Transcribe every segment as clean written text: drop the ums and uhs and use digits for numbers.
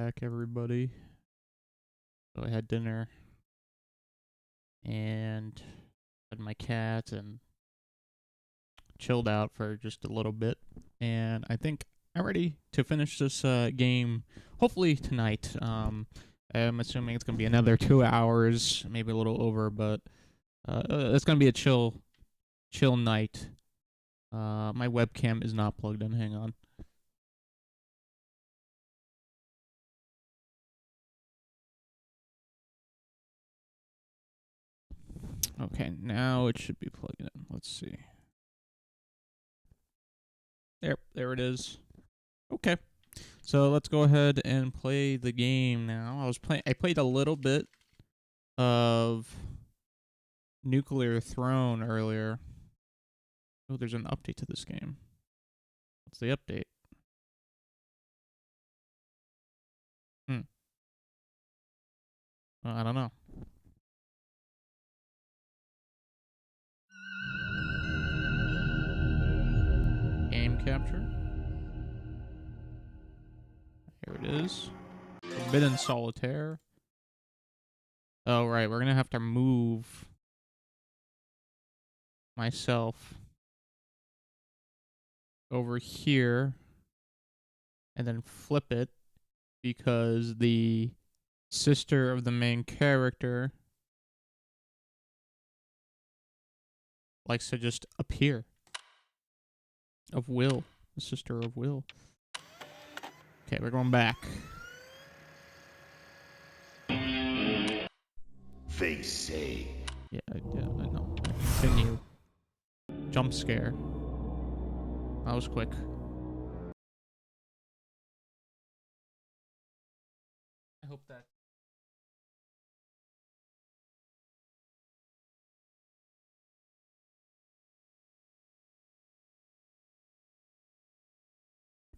back, everybody. So I had dinner and had my cat and chilled out for just a little bit. And I think I'm ready to finish this game, hopefully tonight. I'm assuming it's going to be another 2 hours, maybe a little over, but it's going to be a chill night. My webcam is not plugged in. Hang on. Okay, now it should be plugged in. Let's see. There it is. Okay. So let's go ahead and play the game now. I played a little bit of Nuclear Throne earlier. Oh, there's an update to this game. What's the update? I don't know. Game capture. Here it is. Forbidden Solitaire. Oh, right. We're going to have to move myself over here and then flip it because the sister of the main character likes to just appear. Of Will. The sister of Will. Okay, we're going back. They say. Yeah, I know. Continue. Jump scare. That was quick. I hope that.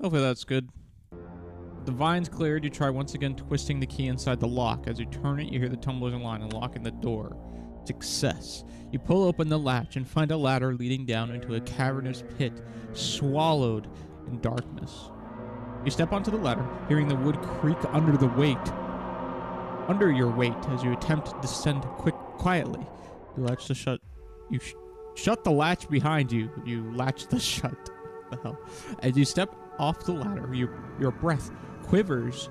Hopefully that's good. The vine's cleared. You try once again twisting the key inside the lock. As you turn it, you hear the tumblers line unlocking the door. Success. You pull open the latch and find a ladder leading down into a cavernous pit, swallowed in darkness. You step onto the ladder, hearing the wood creak under your weight as you attempt to descend quietly. You latch the shut. Shut the latch behind you. You latch the shut. What the hell? As you step off the ladder, your breath quivers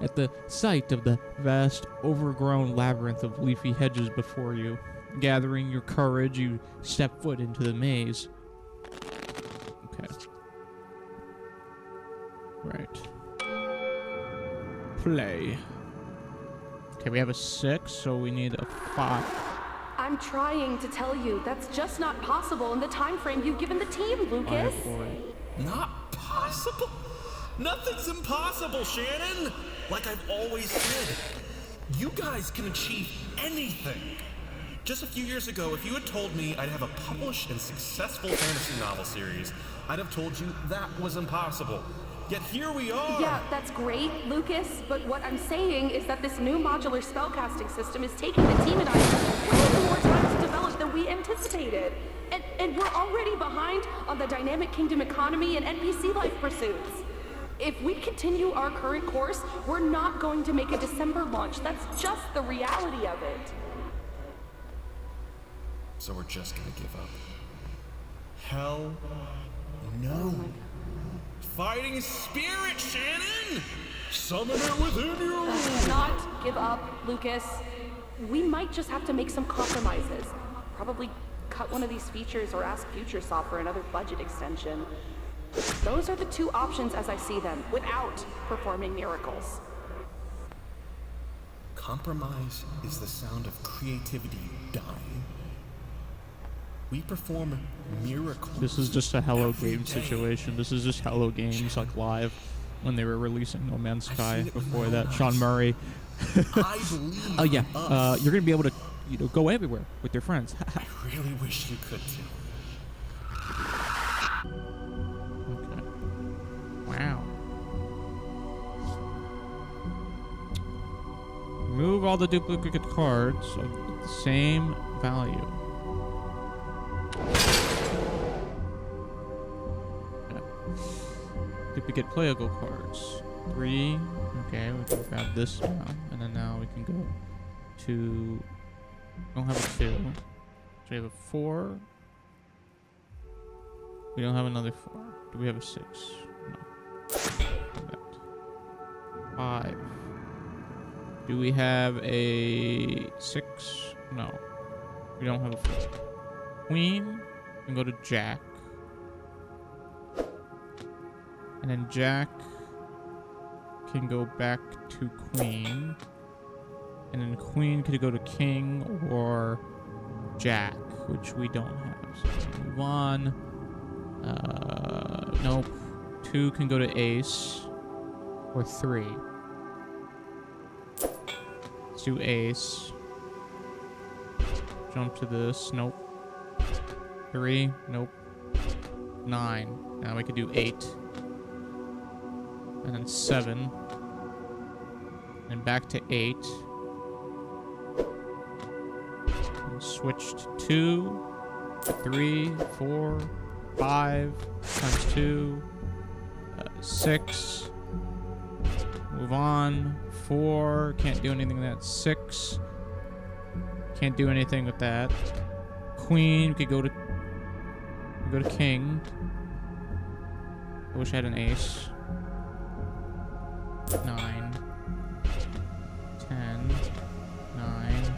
at the sight of the vast, overgrown labyrinth of leafy hedges before you. Gathering your courage, you step foot into the maze. Okay. Right. Play. Okay, we have a 6, so we need a 5. I'm trying to tell you, that's just not possible in the time frame you've given the team, Lucas. Not possible? Nothing's impossible, Shannon! Like I've always said, you guys can achieve anything. Just a few years ago, if you had told me I'd have a published and successful fantasy novel series, I'd have told you that was impossible. Yet here we are! Yeah, that's great, Lucas, but what I'm saying is that this new modular spellcasting system is taking the team and I way more time to develop than we anticipated. And we're already behind on the Dynamic Kingdom economy and NPC life pursuits. If we continue our current course, we're not going to make a December launch. That's just the reality of it. So we're just gonna give up? Hell no. Fighting spirit, Shannon! Summon it within you! Not give up, Lucas. We might just have to make some compromises. Probably cut one of these features or ask FutureSoft for another budget extension. Those are the two options as I see them, without performing miracles. Compromise is the sound of creativity dying. We perform miracles. This is just a Hello every Games day. situation. This is just Hello Games, like, live, when they were releasing No Man's Sky before that. Sean Murray. I believe Oh, yeah. us. You're going to be able to, go everywhere with your friends. I really wish you could too. Okay. Wow. Remove all the duplicate cards of the same value. Okay. Duplicate playable cards. 3. Okay, we can grab this now. And then now we can go to... We don't have a 2. So we have a 4. We don't have another 4. Do we have a 6? No. 5. Do we have a 6? No. We don't have a 4. Queen. We can go to Jack. And then Jack can go back to Queen. And then Queen could go to King or Jack, which we don't have. So let's move on. Nope. 2 can go to Ace. Or 3. Let's do Ace. Jump to this. Nope. 3. Nope. 9. Now we could do 8. And then 7. And back to 8. And switch to 2. 3. 4. 5. Times 2. 6. Move on. 4. Can't do anything with that. 6. Can't do anything with that. Queen could go to King. I wish I had an Ace. 9. 10. 9.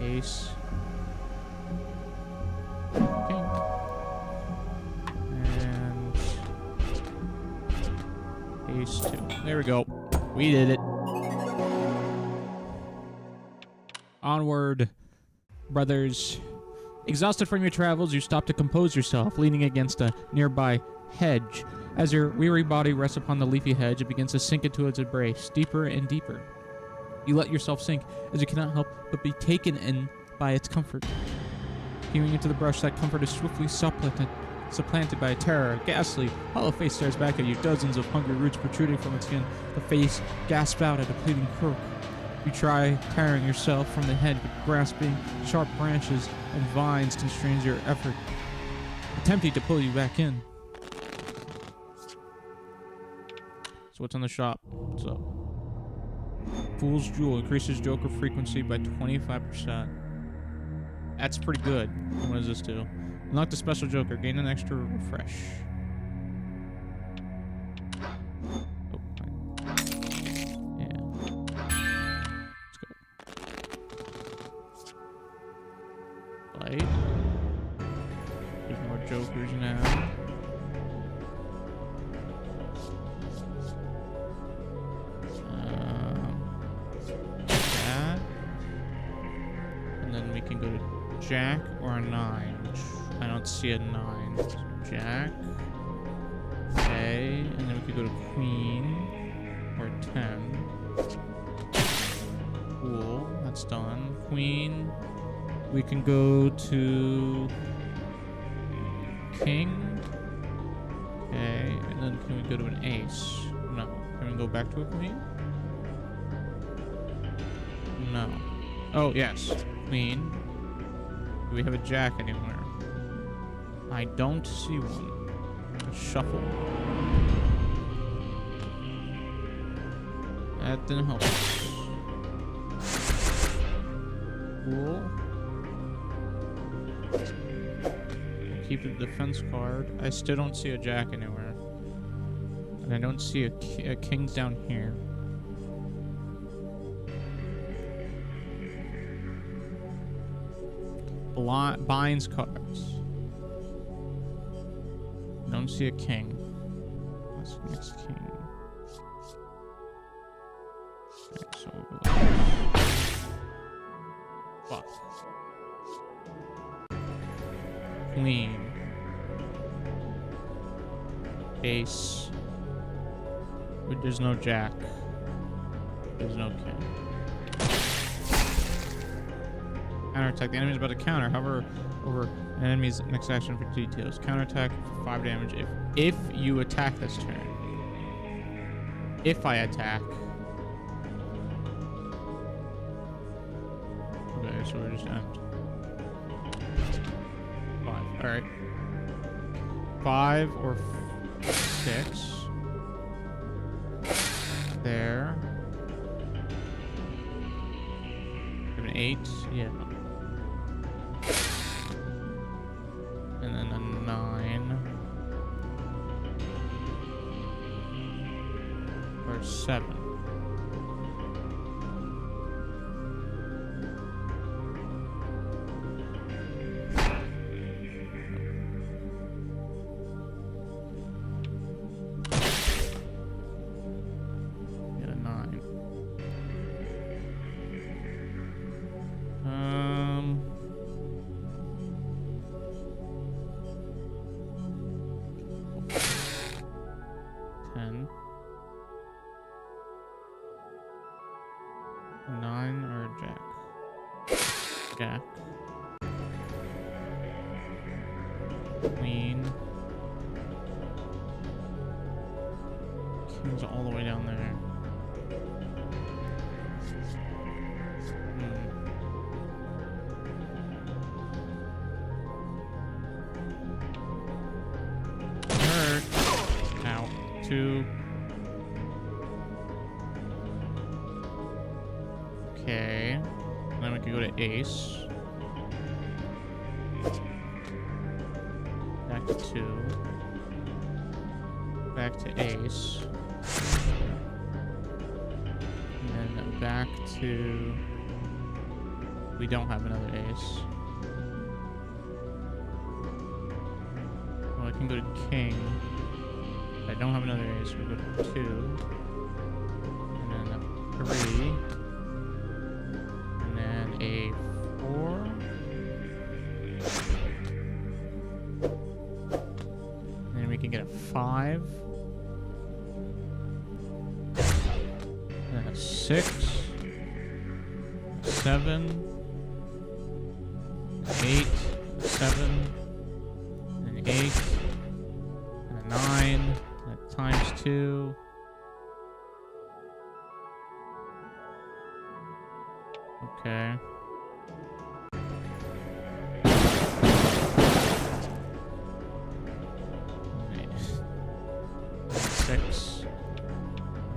Ace. King. And Ace 2. There we go. We did it. Onward, brothers. Exhausted from your travels, you stop to compose yourself, leaning against a nearby hedge. As your weary body rests upon the leafy hedge, it begins to sink into its embrace, deeper and deeper. You let yourself sink, as you cannot help but be taken in by its comfort. Peering into the brush, that comfort is swiftly supplanted by a terror. Ghastly, hollow face stares back at you, dozens of hungry roots protruding from its skin. The face gasps out at a pleading croak. You try tearing yourself from the head, but grasping sharp branches and vines constrains your effort, attempting to pull you back in. So what's on the shop? What's up? Fool's Jewel increases Joker frequency by 25%. That's pretty good. What does this do? Unlock the special Joker. Gain an extra refresh. Oh, yeah. Let's go. Light. There's more Jokers now. That. And then we can go to Jack or a 9. I don't see a 9. So Jack. Okay. And then we could go to Queen or 10. Cool. That's done. Queen. We can go to King. Okay. And then can we go to an Ace? No. Can we go back to a Queen? No. Oh, yes. Queen. Do we have a Jack anywhere? I don't see one. Let's shuffle. That didn't help us. Cool. Keep the defense card. I still don't see a Jack anywhere. And I don't see a King's down here. Binds cards. Don't see a King. What's the next King? Okay, so fuck. Queen. Ace. But there's no Jack. There's no King. Counterattack. The enemy is about to counter. Hover over an enemy's next action for details. Counterattack for 5 damage if you attack this turn. If I attack. Okay, so we're just end. 5. Alright. 5 or 6. there. We have an 8, yeah. And then a 9. Or a 7. Get a 9. 10. 9 or Jack? Jack. Queen. King's all the way down there. Hurt. Ow. 2. Okay. Then we can go to ace. Back to 2. Back to ace. And then back to... We don't have another ace. Well, I can go to king. I don't have another ace. We go to 2. And then a 3. A 4. And then we can get a 5. And then a 6. 7. 8. 7. And an 8. And a 9. And times 2. Okay. Six.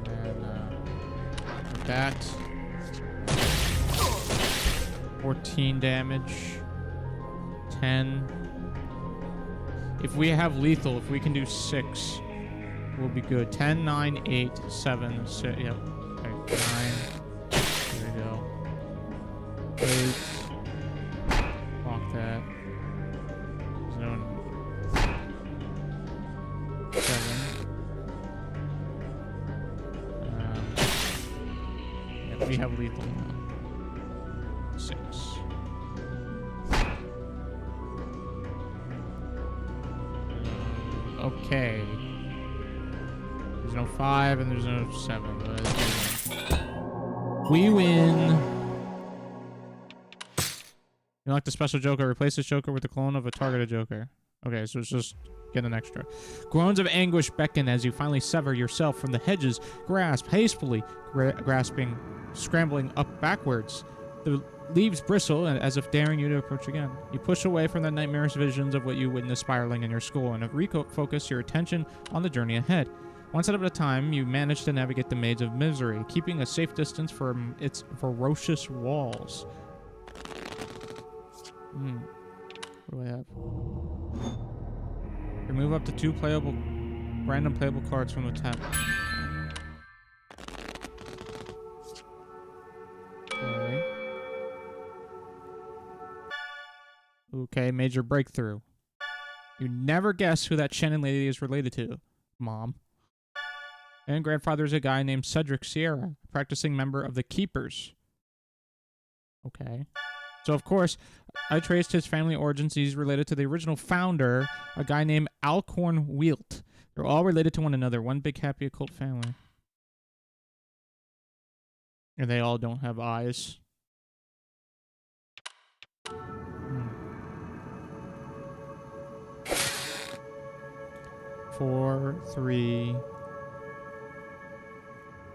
And that. 14 damage. 10. If we have lethal, if we can do 6, we'll be good. 10, 9, 8, 7, 6. Yep. Okay. 9. Here we go. 8. Lock that. 7. 7. Yeah, we have lethal now. 6. Okay. There's no 5 and there's no 7. But we win. You like the special Joker? Replace this Joker with the clone of a targeted Joker. Okay, so it's just get an extra. Groans of anguish beckon as you finally sever yourself from the hedges. Grasp hastily, grasping, scrambling up backwards. The leaves bristle as if daring you to approach again. You push away from the nightmarish visions of what you witnessed spiraling in your skull and refocus your attention on the journey ahead. One step at a time, you manage to navigate the maze of misery, keeping a safe distance from its ferocious walls. What do I have? Remove up to 2 random playable cards from the tab. Okay, major breakthrough. You never guess who that Shannon lady is related to, Mom. And grandfather is a guy named Cedric Sierra, a practicing member of the Keepers. Okay. So, of course, I traced his family origins. He's related to the original founder, a guy named Alcorn Wielt. They're all related to one another. One big happy occult family. And they all don't have eyes. 4, 3.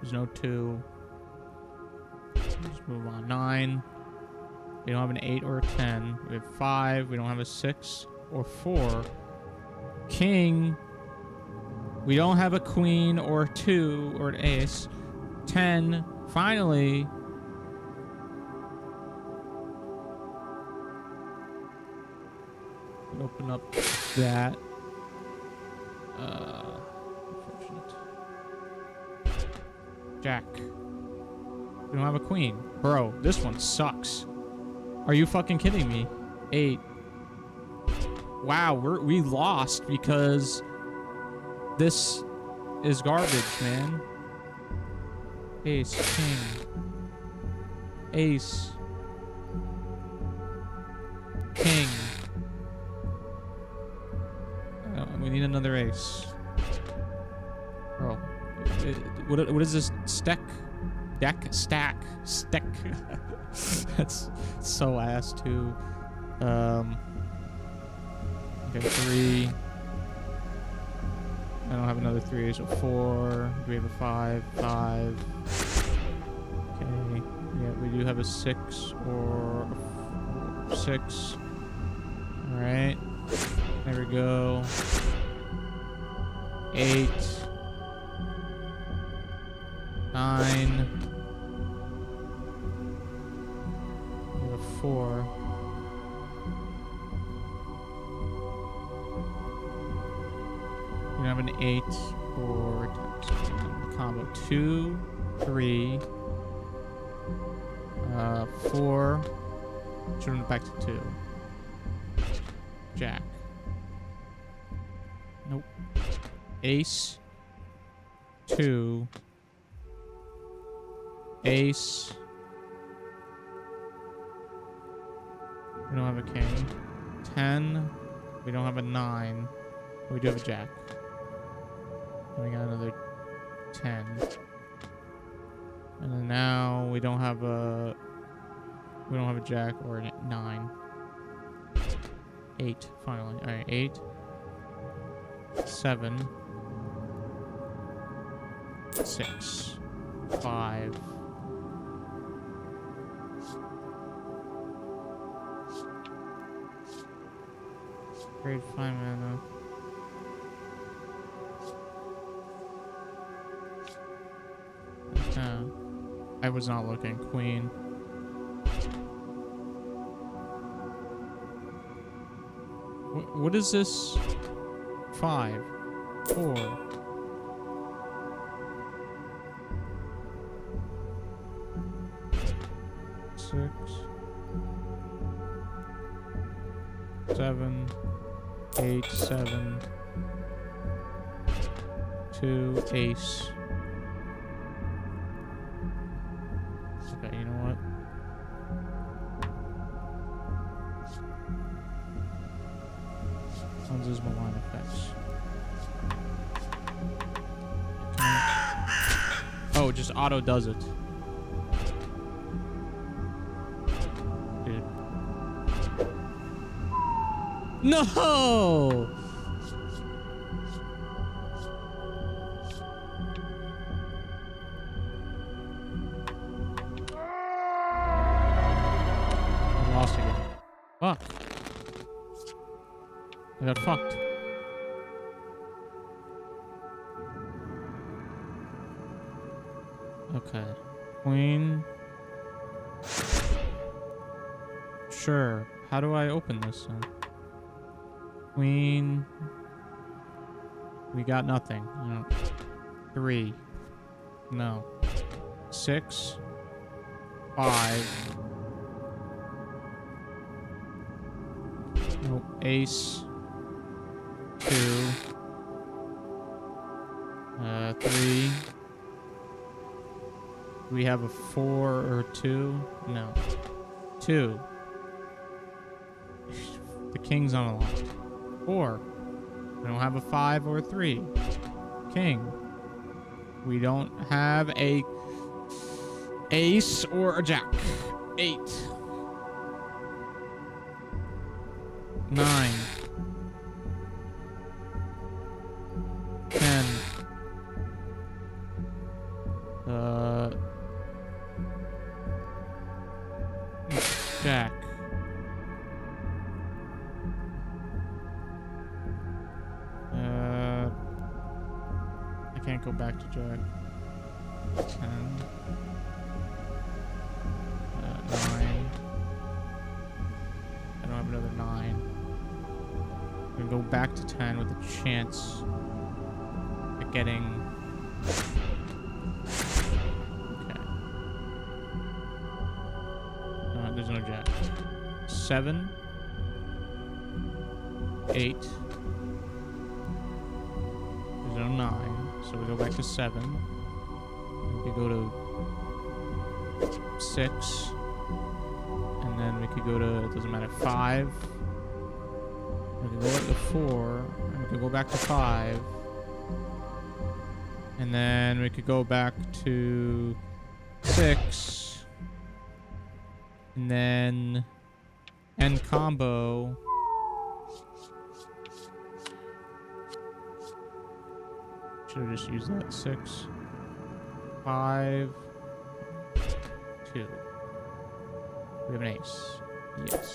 There's no 2. Let's move on. 9. We don't have an 8 or a 10. We have 5. We don't have a 6 or 4. King. We don't have a queen or a 2 or an ace. 10. Finally. Open up that. Unfortunate. Jack. We don't have a queen. Bro, this one sucks. Are you fucking kidding me? 8. Wow, we lost because this is garbage, man. Ace, king. Ace. King. We need another ace. Bro. What is this? Stack? That's so ass too. Okay, 3. I don't have another 3, so 4. Do we have a 5? 5. Okay. Yeah, we do have a 6 or a 6. Alright. There we go. 8. 9. We have a 4. We have an 8 or combo 2, 3, 4. Should have back to 2. Jack. Nope. Ace. 2. Ace. We don't have a king. 10. We don't have a 9. We do have a jack. And we got another 10. And then now we don't have a jack or a 9. 8 finally. Alright, 8. 7. 6. 5. Grade 5 mana. I was not looking. Queen. What is this? 5. 4. 6. 7. 8. 7. 2. Ace. Okay, you know what? I'll use my line effects. Oh, it just auto does it. Dude. No! Fuck. I got fucked. Okay. Queen. Sure. How do I open this then? Queen. We got nothing. No. 3. No. 6. 5. Nope. Ace. 2. 3. We have a 4 or 2? No. 2. The king's unlocked. 4. We don't have a 5 or a 3. King. We don't have a ace or a jack. 8. 9. 10. Jack. I can't go back to jack. 10. 9. I don't have another 9. I'm gonna go back to 10 with a chance at getting... Okay. There's no jack. 7. 8. There's no 9. So we go back to 7. We could go to 6. And then we could go to, it doesn't matter, 5. We could go back to 4. And we could go back to 5. And then we could go back to 6. And then end combo. Should have just used that. 6, 5, 2. We have an ace. Yes.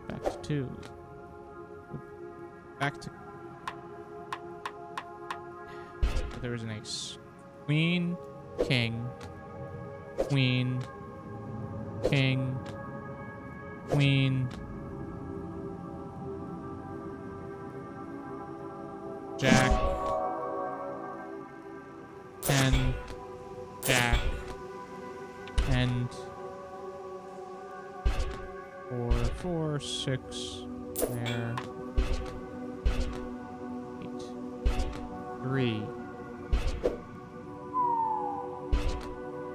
Back to 2. Back to... But there is an ace. Queen, king, queen, king, queen, jack, 10, jack, and 4, 4, 6, there, 8, 3,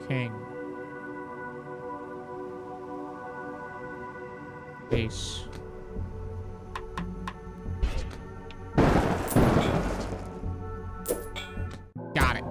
king, ace, got it.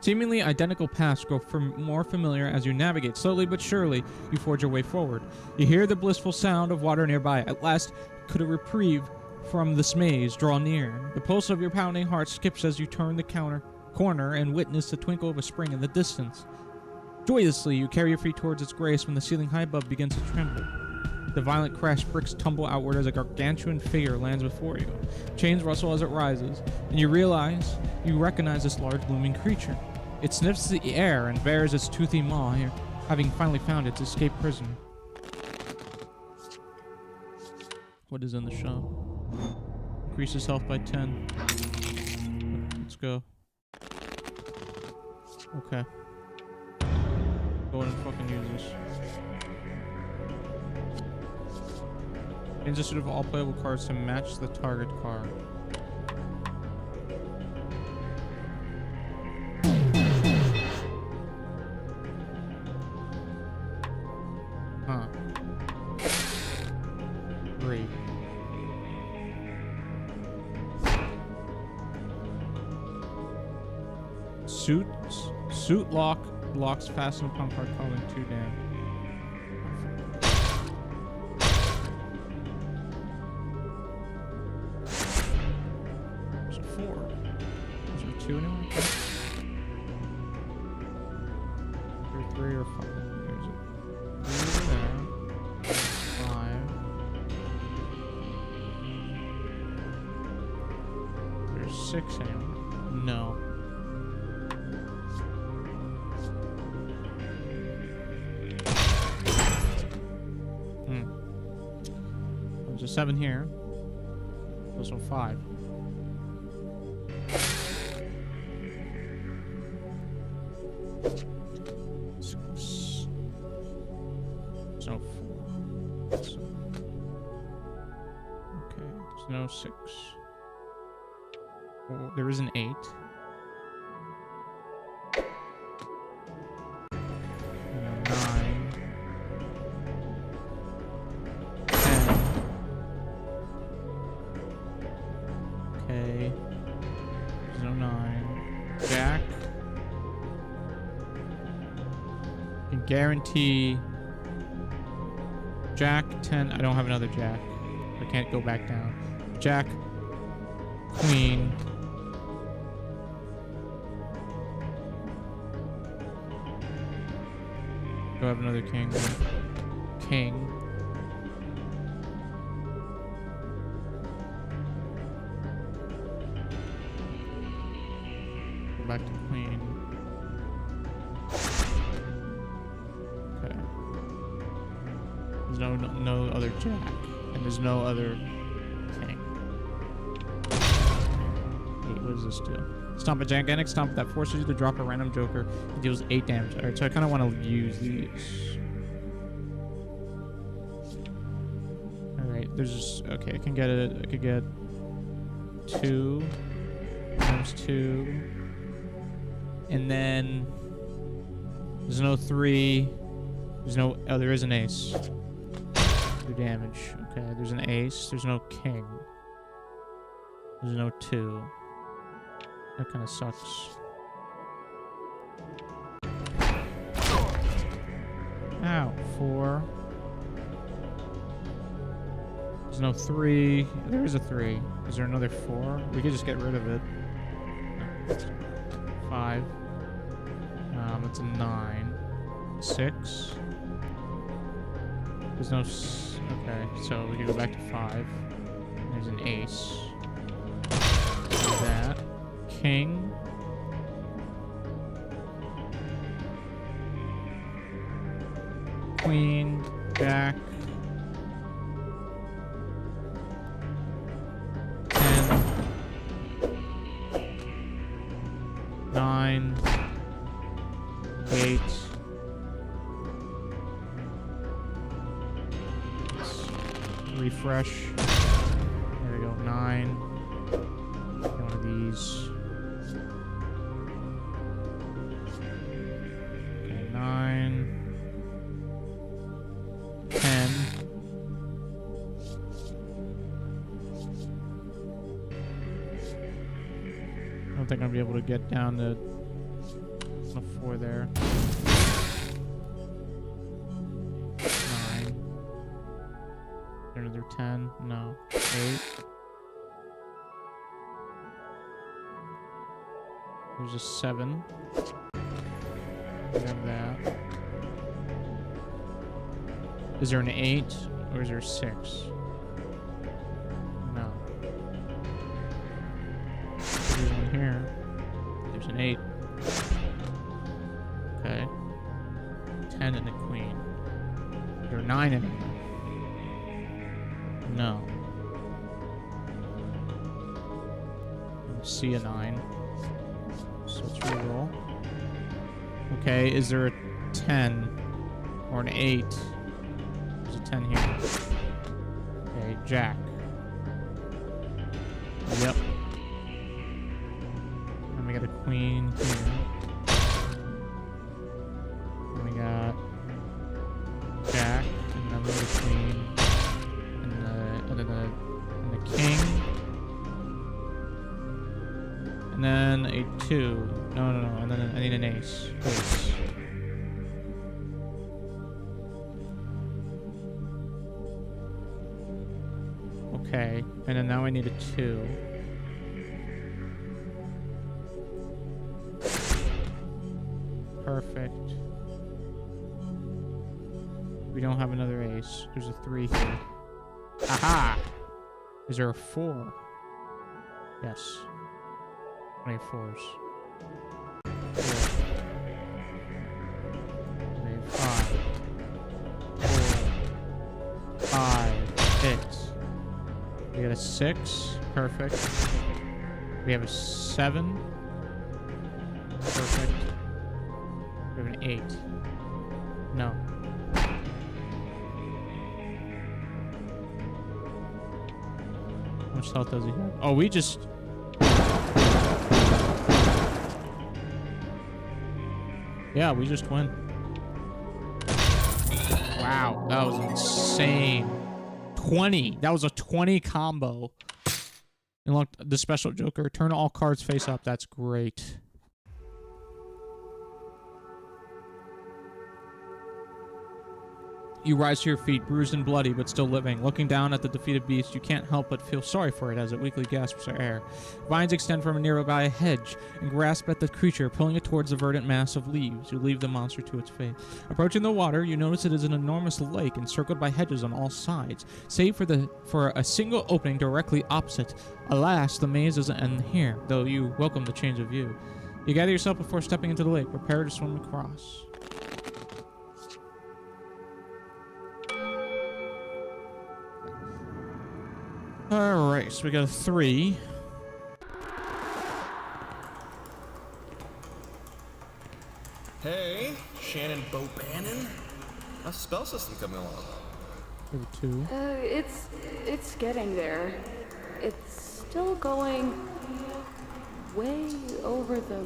Seemingly identical paths grow more familiar as you navigate. Slowly but surely, you forge your way forward. You hear the blissful sound of water nearby. At last, could a reprieve from this maze draw near? The pulse of your pounding heart skips as you turn the corner and witness the twinkle of a spring in the distance. Joyously, you carry your feet towards its grace when the ceiling high above begins to tremble. The violent crash bricks tumble outward as a gargantuan figure lands before you. Chains rustle as it rises, and you recognize this large looming creature. It sniffs the air and bares its toothy maw here, having finally found its escaped prison. What is in the shop? Increases health by 10. Let's go. Okay. Go ahead and fucking use this. Insert of all playable cards to match the target card. Huh. 3. Suit lock blocks fasten upon card causing 2 damage. There's a 4. Is there 2 anywhere? 3 or 5. There's a 3 there. 5. There's 6 anywhere. No. There's a 7 here. Also 5. There's no 4. Okay, there's no 6. There is an 8. Guarantee Jack 10. I don't have another Jack. I can't go back down. Jack, Queen, do I have another King? King, back to queen. Okay. There's no other jack, and there's no other king. 8. What does this do? Stomp a gigantic stomp that forces you to drop a random joker. It deals 8 damage. Alright, so I kind of want to use these. Alright, there's just... Okay, I can get it. I could get 2 times 2. And then... There's no 3. There's no... Oh, there is an ace. 2 damage. Okay, there's an ace. There's no king. There's no 2. That kind of sucks. Ow. 4. There's no 3. There is a 3. Is there another 4? We could just get rid of it. 5. It's a 9. 6. There's no... Okay, so we can go back to 5. There's an ace. There's that. King. Queen. Jack. 10. 9. 8. Refresh. There we go. 9. One of these. Okay, 9. 10. I don't think I'll be able to get down to the 4 there. 9. Another 10. No. 8. There's a 7. We have that. Is there an 8 or is there 6? No. There's one here. There's an 8. Okay. 10 and a queen. Is there 9 in it? No. I see a 9. So let's reroll. Okay, is there a 10 or an 8? There's a 10 here. Okay, jack. Yep. And we got a queen here. And we got jack, and then another queen, and the king. And then a 2. No. And then I need an ace. Ace. Okay. And then now I need a 2. Perfect. We don't have another ace. There's a 3 here. Aha! Is there a 4? Yes. How many 4s? 4. 5. 4. 5. 6. We got a 6. Perfect. We have a 7. Perfect. We have an 8. No. How much health does he have? Oh, we just... Yeah, we just win. Wow, that was insane. 20. That was a 20 combo. Unlocked the special joker. Turn all cards face up. That's great. You rise to your feet, bruised and bloody, but still living. Looking down at the defeated beast, you can't help but feel sorry for it as it weakly gasps for air. Vines extend from a nearby hedge and grasp at the creature, pulling it towards the verdant mass of leaves. You leave the monster to its fate. Approaching the water, you notice it is an enormous lake encircled by hedges on all sides, save for a single opening directly opposite. Alas, the maze doesn't end here, though you welcome the change of view. You gather yourself before stepping into the lake. Prepare to swim across. Alright, so we got a 3. Hey, Shannon Bobannon. How's the spell system coming along? We have a 2. It's getting there. It's still going way over the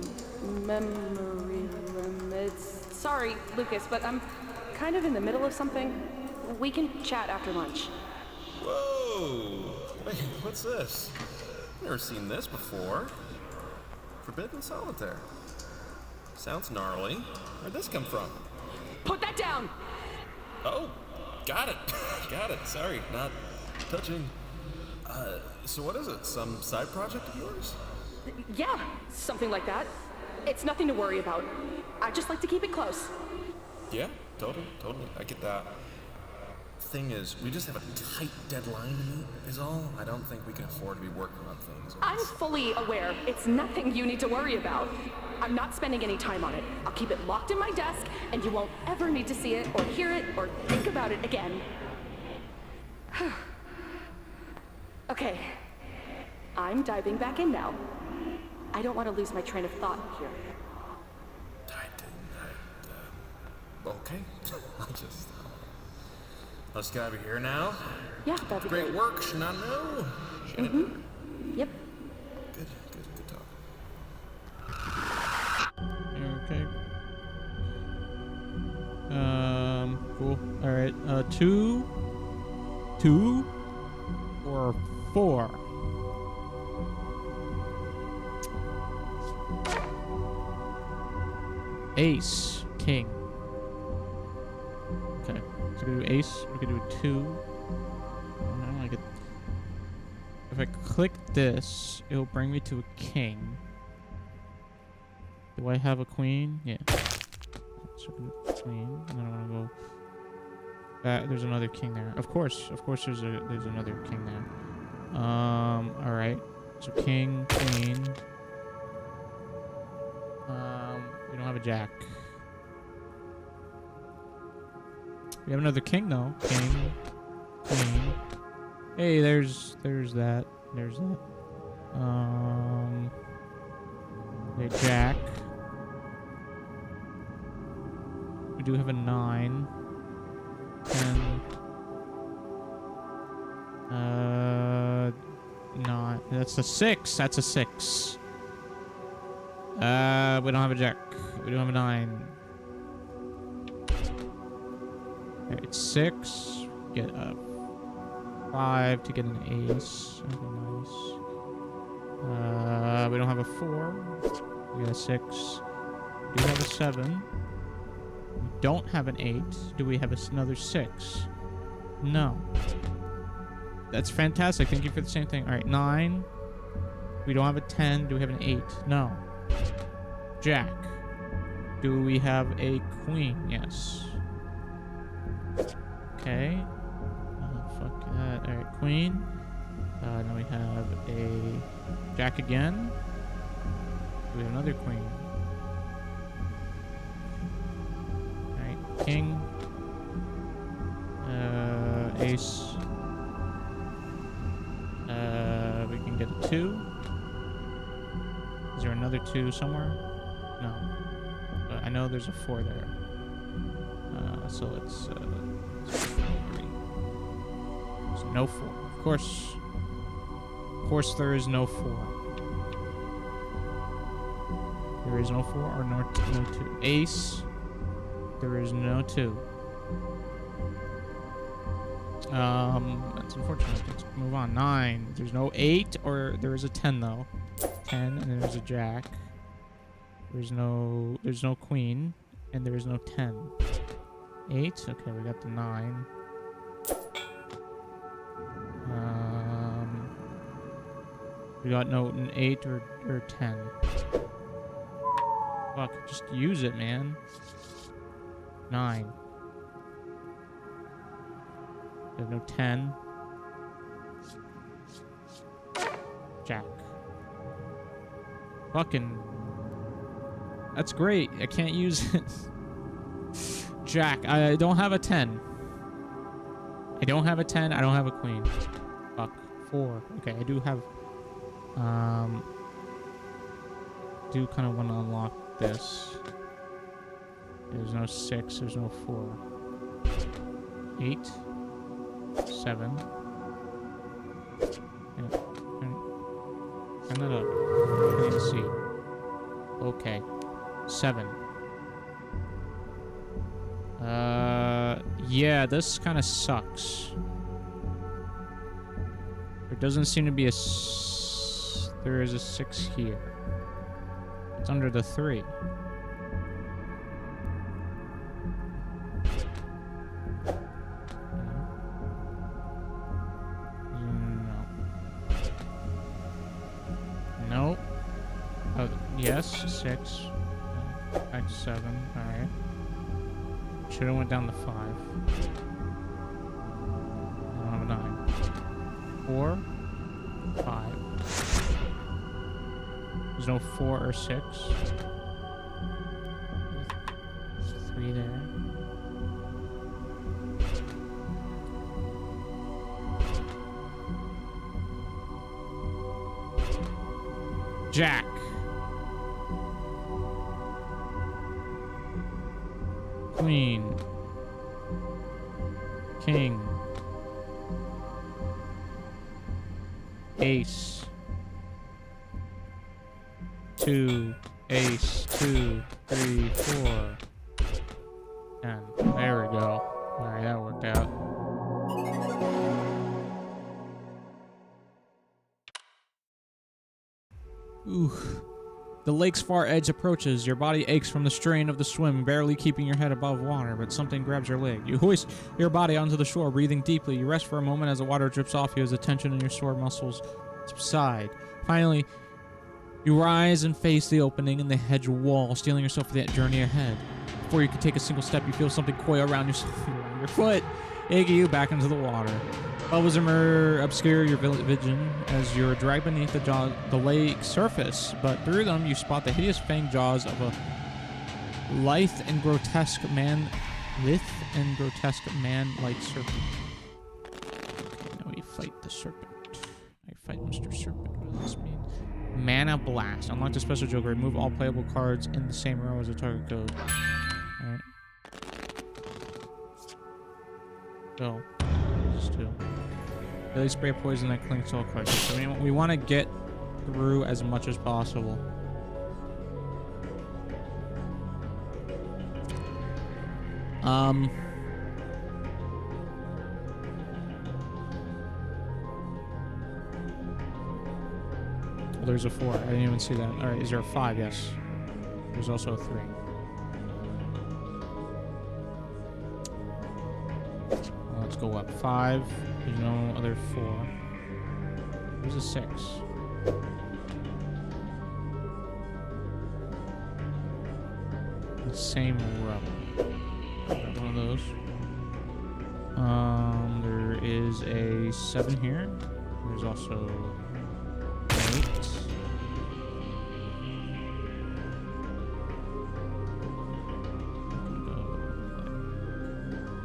memory limits. Sorry, Lucas, but I'm kind of in the middle of something. We can chat after lunch. Whoa! Wait, what's this? Never seen this before. Forbidden Solitaire. Sounds gnarly. Where'd this come from? Put that down! Oh, got it. Got it. Sorry, not touching. So what is it? Some side project of yours? Yeah, something like that. It's nothing to worry about. I just like to keep it close. Yeah, totally. I get that. Thing is, we just have a tight deadline to meet, is all. I don't think we can afford to be working on things. I'm fully aware. It's nothing you need to worry about. I'm not spending any time on it. I'll keep it locked in my desk, and you won't ever need to see it, or hear it, or think about it again. Okay. I'm diving back in now. I don't want to lose my train of thought here. Okay. Let's get over here now. Yeah, that'd be Great work, Shanano. Shannon. Yep. Good talk. Okay. Cool. Alright, 2 or 4? Ace, king. Okay, so we can do ace, we can do a 2. I don't like it. If I click this, it'll bring me to a king. Do I have a queen? Yeah. So we do queen, and then I want to go back. There's another king there. Of course there's another king there. Alright. So king, queen. We don't have a jack. We have another king though. King, queen. Hey, there's that. There's that. Okay, jack. We do have a 9. 10. 9. That's a 6. That's a 6. We don't have a jack. We don't have a 9. Alright, 6. Get a 5 to get an ace. Okay, nice. We don't have a 4. We got a 6. We do have a 7. We don't have an 8. Do we have another 6? No. That's fantastic. Thank you for the same thing. Alright, 9. We don't have a 10. Do we have an 8? No. Jack. Do we have a queen? Yes. Okay. Fuck that. Alright, queen. Then we have a jack again. We have another queen. Alright, king. Ace. We can get a 2. Is there another 2 somewhere? No. I know there's a 4 there. So let's 3. There's no 4. Of course there is no 4. There is no 4 or no 2. Ace. There is no 2. That's unfortunate. Let's move on. 9. There's no 8 or there is a 10 though. 10 and then there's a jack. There's no queen and there is no 10. 8. Okay, we got the 9. We got no an 8 or 10. Fuck, just use it, man. 9. We have no 10. Jack. Fucking That's great. I can't use it. Jack, I don't have a 10. I don't have a 10. I don't have a queen. Fuck. 4. Okay, I do have... do kind of want to unlock this. There's no 6. There's no 4. 8. 7. Turn that up. I need to see. Okay. 7. Yeah, this kind of sucks. There doesn't seem to be a... There is a 6 here. It's under the 3. Nope. Oh, yes, 6. Back to 7. Alright. Should have went down to 5. I don't have a 9. 4. 5. There's no 4 or 6. 3 there. Jack. Queen. King. Ace. 2. Ace. 2. 3. 4. 10. There we go. Alright, that worked out. Ooh. The lake's far edge approaches. Your body aches from the strain of the swim, barely keeping your head above water, but something grabs your leg. You hoist your body onto the shore, breathing deeply. You rest for a moment as the water drips off you as the tension in your sore muscles subside. Finally, you rise and face the opening in the hedge wall, steeling yourself for that journey ahead. Before you can take a single step, you feel something coil around your foot, egging you back into the water. Bubbles obscure your vision as you're dragged beneath the lake surface, but through them you spot the hideous fanged jaws of a lithe and grotesque man-like serpent. Okay, now we fight the serpent. I fight Mr. Serpent. What does this mean? Mana Blast. Unlock the special joker. Remove all playable cards in the same row as the target goes. Alright. Go. Just 2. Daily spray poison that clings to all cards. So we want to get through as much as possible. There's a 4. I didn't even see that. Alright, is there a 5? Yes. There's also a 3. Well, let's go up. 5. There's no other 4. There's a 6. The same row. Grab one of those. There is a 7 here. There's also 8.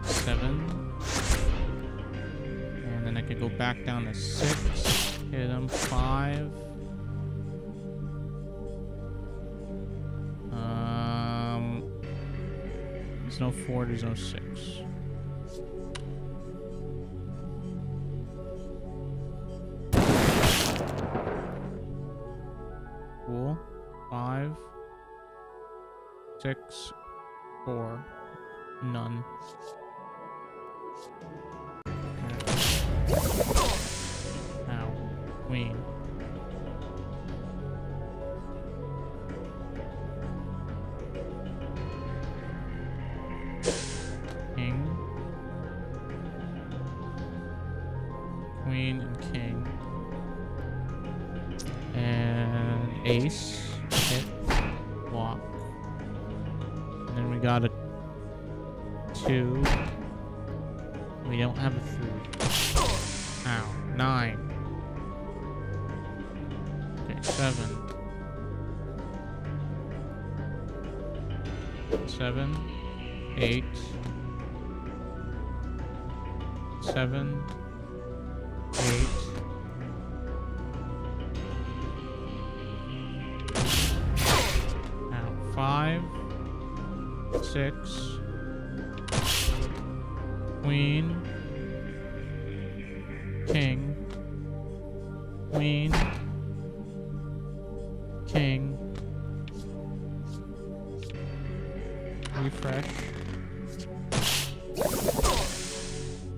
7. And then I could go back down to 6. Hit them. 5. There's no 4, there's no 6. Cool. 5. 6. 4. None. Ow. Queen. King. Queen and king. And ace. Hit. Block. And then we got a 2. We don't have a 3. Ow. 9. Okay, 7. 7, 8, 7, 8. Now 5, 6, queen, king, queen, king, refresh,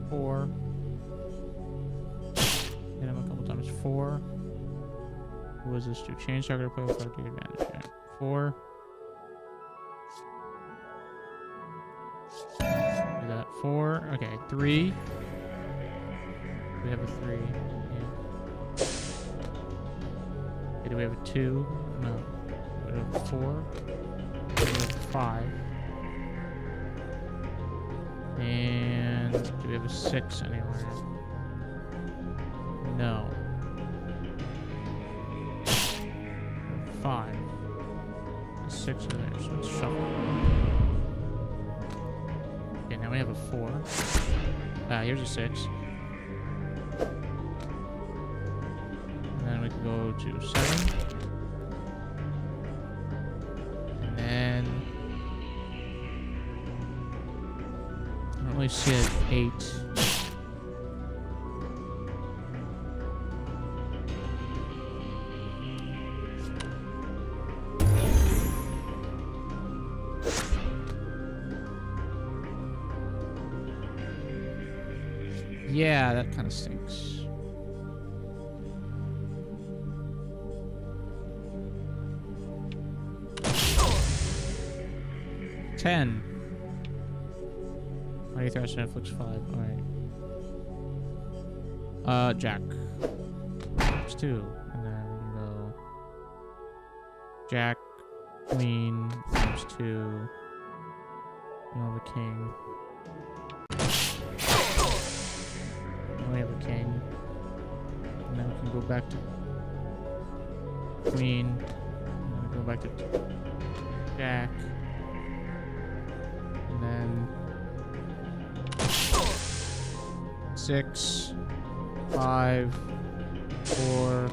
4, hit him a couple times, 4, what does this do? Change target to play with card to your advantage, okay. 4, do that, 4, okay, 3, we have a 3, yeah. Okay, do we have a 2? No. We have a 4. We have a 5. And do we have a 6 anywhere? No. 5. 6 are there, so let's shuffle. Okay, now we have a 4. Here's a 6. And then we can go to 7. And then I don't really see an 8. Yeah, that kind of stinks. $10. How do you thrash Netflix 5? Alright. Jack. It's 2. And then we can go Jack, Queen, times 2. We have a king. And we have a king. And then we can go back to Queen. And then we go back to Jack. And then 6, 5, 4.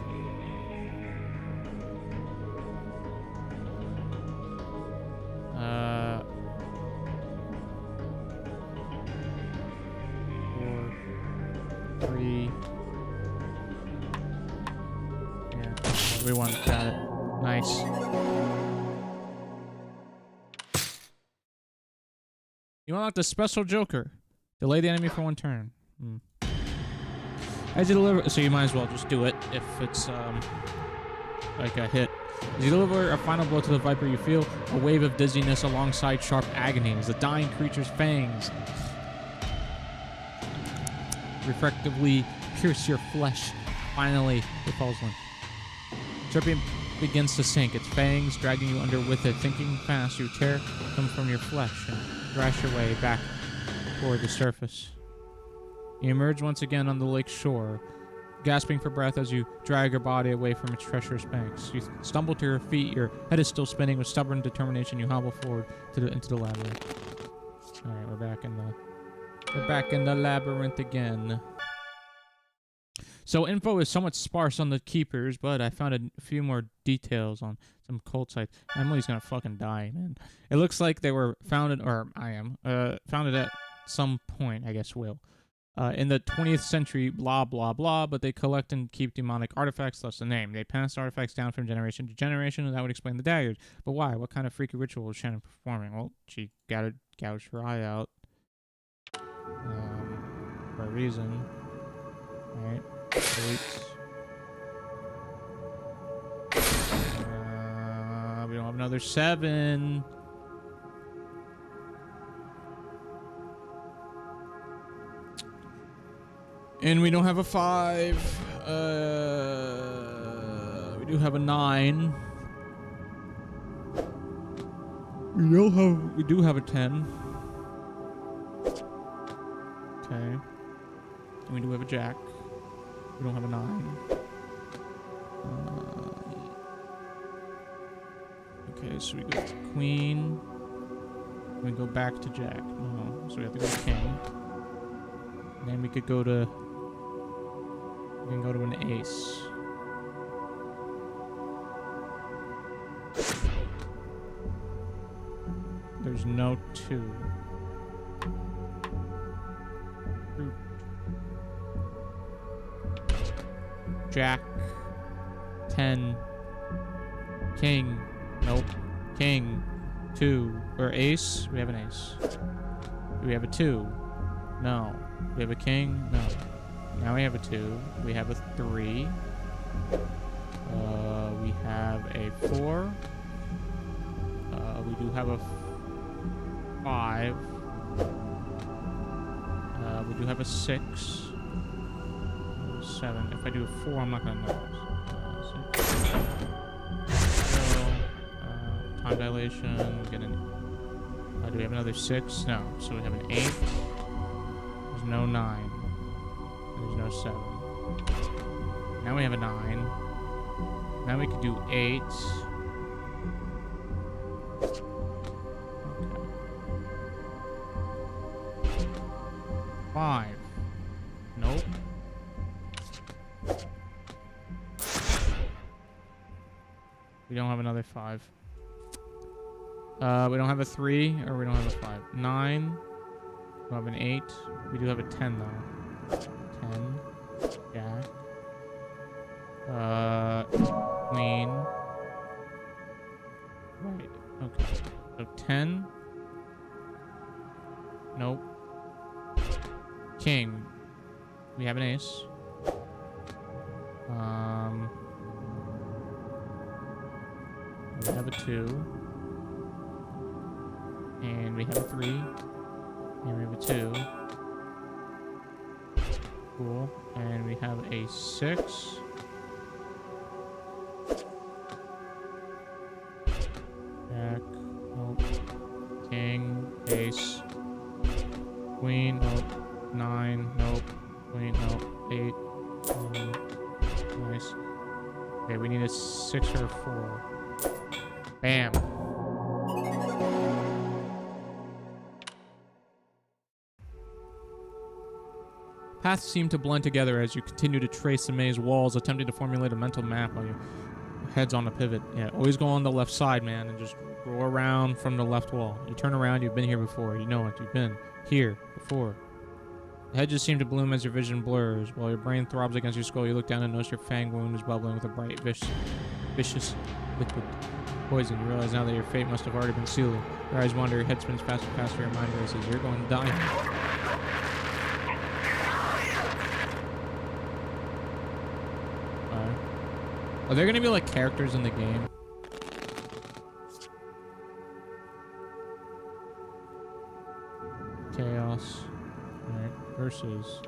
We want got it. Nice. You unlock the special Joker. Delay the enemy for 1 turn. As you deliver, so you might as well just do it if it's like a hit. As you deliver a final blow to the Viper, you feel a wave of dizziness alongside sharp agony as the dying creature's fangs reflectively pierce your flesh. Finally, it falls limp. Serpent begins to sink, its fangs dragging you under with it. Thinking fast, you tear them from your flesh and thrash your way back toward the surface. You emerge once again on the lake shore, gasping for breath as you drag your body away from its treacherous banks. You stumble to your feet, your head is still spinning. With stubborn determination, you hobble forward into the labyrinth. All right, we're back in the labyrinth again. So info is somewhat sparse on the keepers, but I found a few more details on some cult sites. Emily's gonna fucking die, man. It looks like they were founded, or founded at some point, I guess in the 20th century, blah, blah, blah, but they collect and keep demonic artifacts, thus the name. They pass artifacts down from generation to generation, and that would explain the daggers. But why? What kind of freaky ritual was Shannon performing? Well, she gouged her eye out. For a reason. Alright. 8. We don't have another 7. And we don't have a 5. We do have a 9. We do have a 10. Okay. And we do have a jack. We don't have a 9. Okay, so we go to queen. We go back to Jack. No. So we have to go to King. And then we could go to... We can go to an ace. There's no 2. Jack. 10. King. Nope. King. 2. Or ace. We have an ace. Do we have a 2? No. We have a king? No. Now we have a 2. We have a 3. We have a 4. We do have a 5. We do have a 6. 7. If I do a 4, I'm not gonna know. 6. So, time dilation. Get an. Do we have another 6? No. So we have an 8. There's no 9. There's no 7. Now we have a 9. Now we could do 8. Okay. 5. Nope. We don't have another 5. We don't have a 3, or we don't have a 5. 9. We have an 8. We do have a 10, though. 10. Jack. Queen. Right. Okay. So 10. Nope. King. We have an ace. We have a 2. And we have a 3. And we have a 2. Cool. And we have a 6. Jack. Nope. King. Ace. Queen. Nope. 9. Nope. Queen. Nope. 8. Nice. Okay, we need a 6 or a 4. Bam. Paths seem to blend together as you continue to trace the maze walls, attempting to formulate a mental map while your head's on a pivot. Yeah, always go on the left side, man, and just go around from the left wall. You turn around, you've been here before. You know it. You've been here before. The hedges seem to bloom as your vision blurs. While your brain throbs against your skull, you look down and notice your fang wound is bubbling with a bright, vicious liquid poison. You realize now that your fate must have already been sealed. Your eyes wander, your head spins faster and faster, your mind races. You're going to die. Are there gonna be like characters in the game? Chaos. Alright. Versus.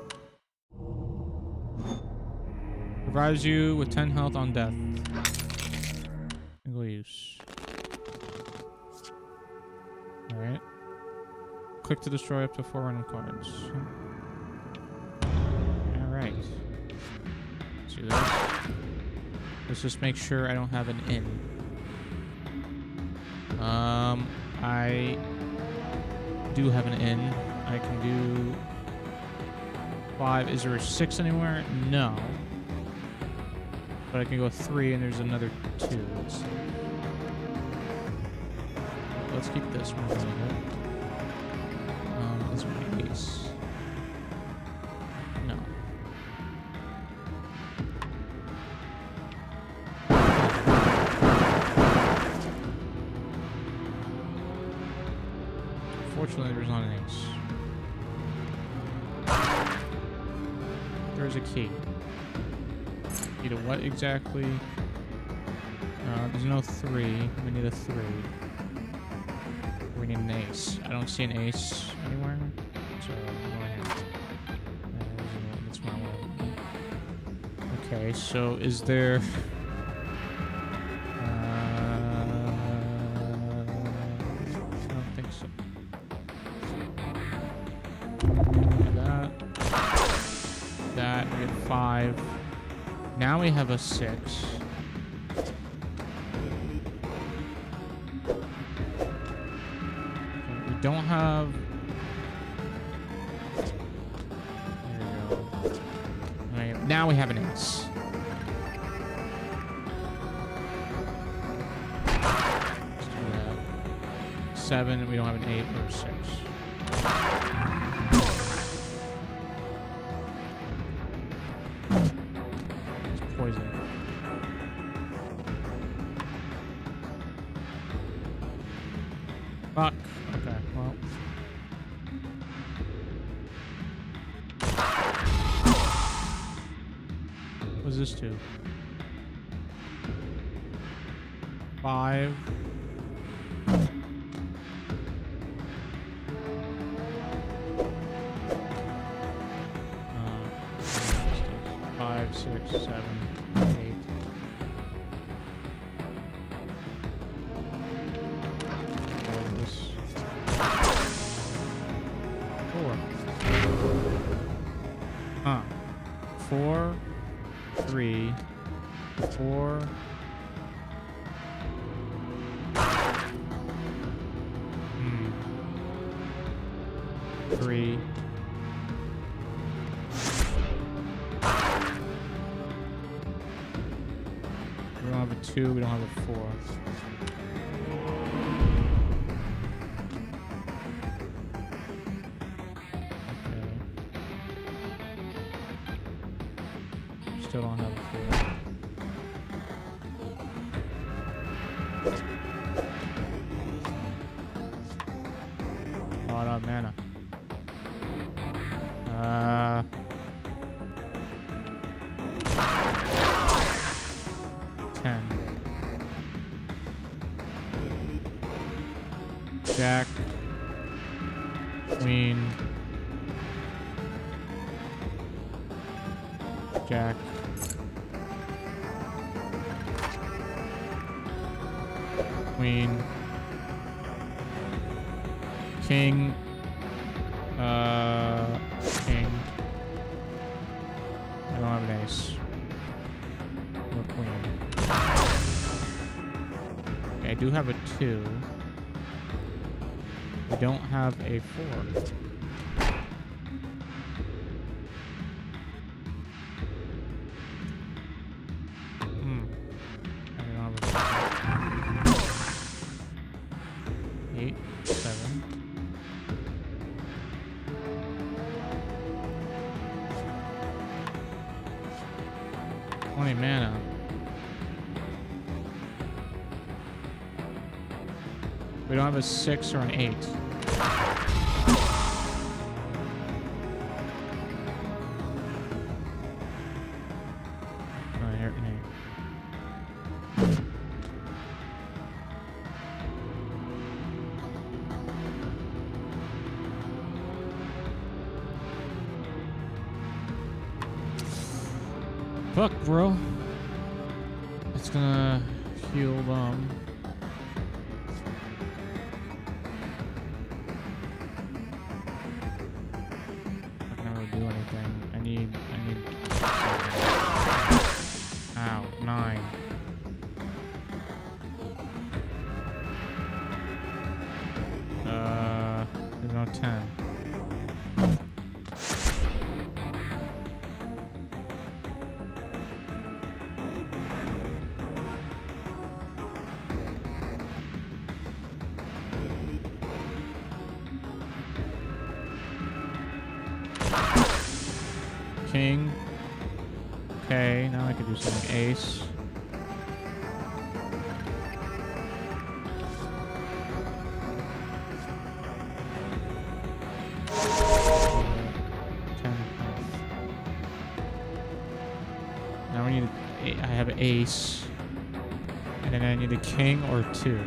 Revives you with 10 health on death. Single use. Alright. Click to destroy up to 4 random cards. Alright. See this? Let's just make sure I don't have an in. I do have an in. I can do 5. Is there a 6 anywhere? No. But I can go 3 and there's another 2. Let's keep this one. This one ace. No. Unfortunately, there's not an ace. There's a key. Key to what exactly? There's no 3. We need a 3. We need an ace. I don't see an ace anywhere. So I'm going to that's my one. Okay, so is there... I don't think so. That, we get 5. Now we have a 6. We don't have... There we go. Alright, now we have an ace. Let's do that. 7, we don't have an 8 or 6. It's poison. Fuck. Okay, well. What's this do? 5. 5, 6, 7, 8. This 4. Huh. 4, 3, 4. Hmm. 3. We don't have a 2, we don't have a 4. Okay. Still don't have a 4. A lot of mana. 10. Jack. Queen. Jack. Queen. King. King. I don't have an ace. Or queen. Okay, I do have a 2. I don't have a 4. I don't have a 8, 7. Mana. We don't have a 6 or an 8. Oh, here, an 8. Fuck, bro. It's gonna heal them. Not gonna really do anything. I need. Ow, 9. There's no 10. King. Okay, now I can do something. Ace. Now we need I have an ace. And then I need a king or 2.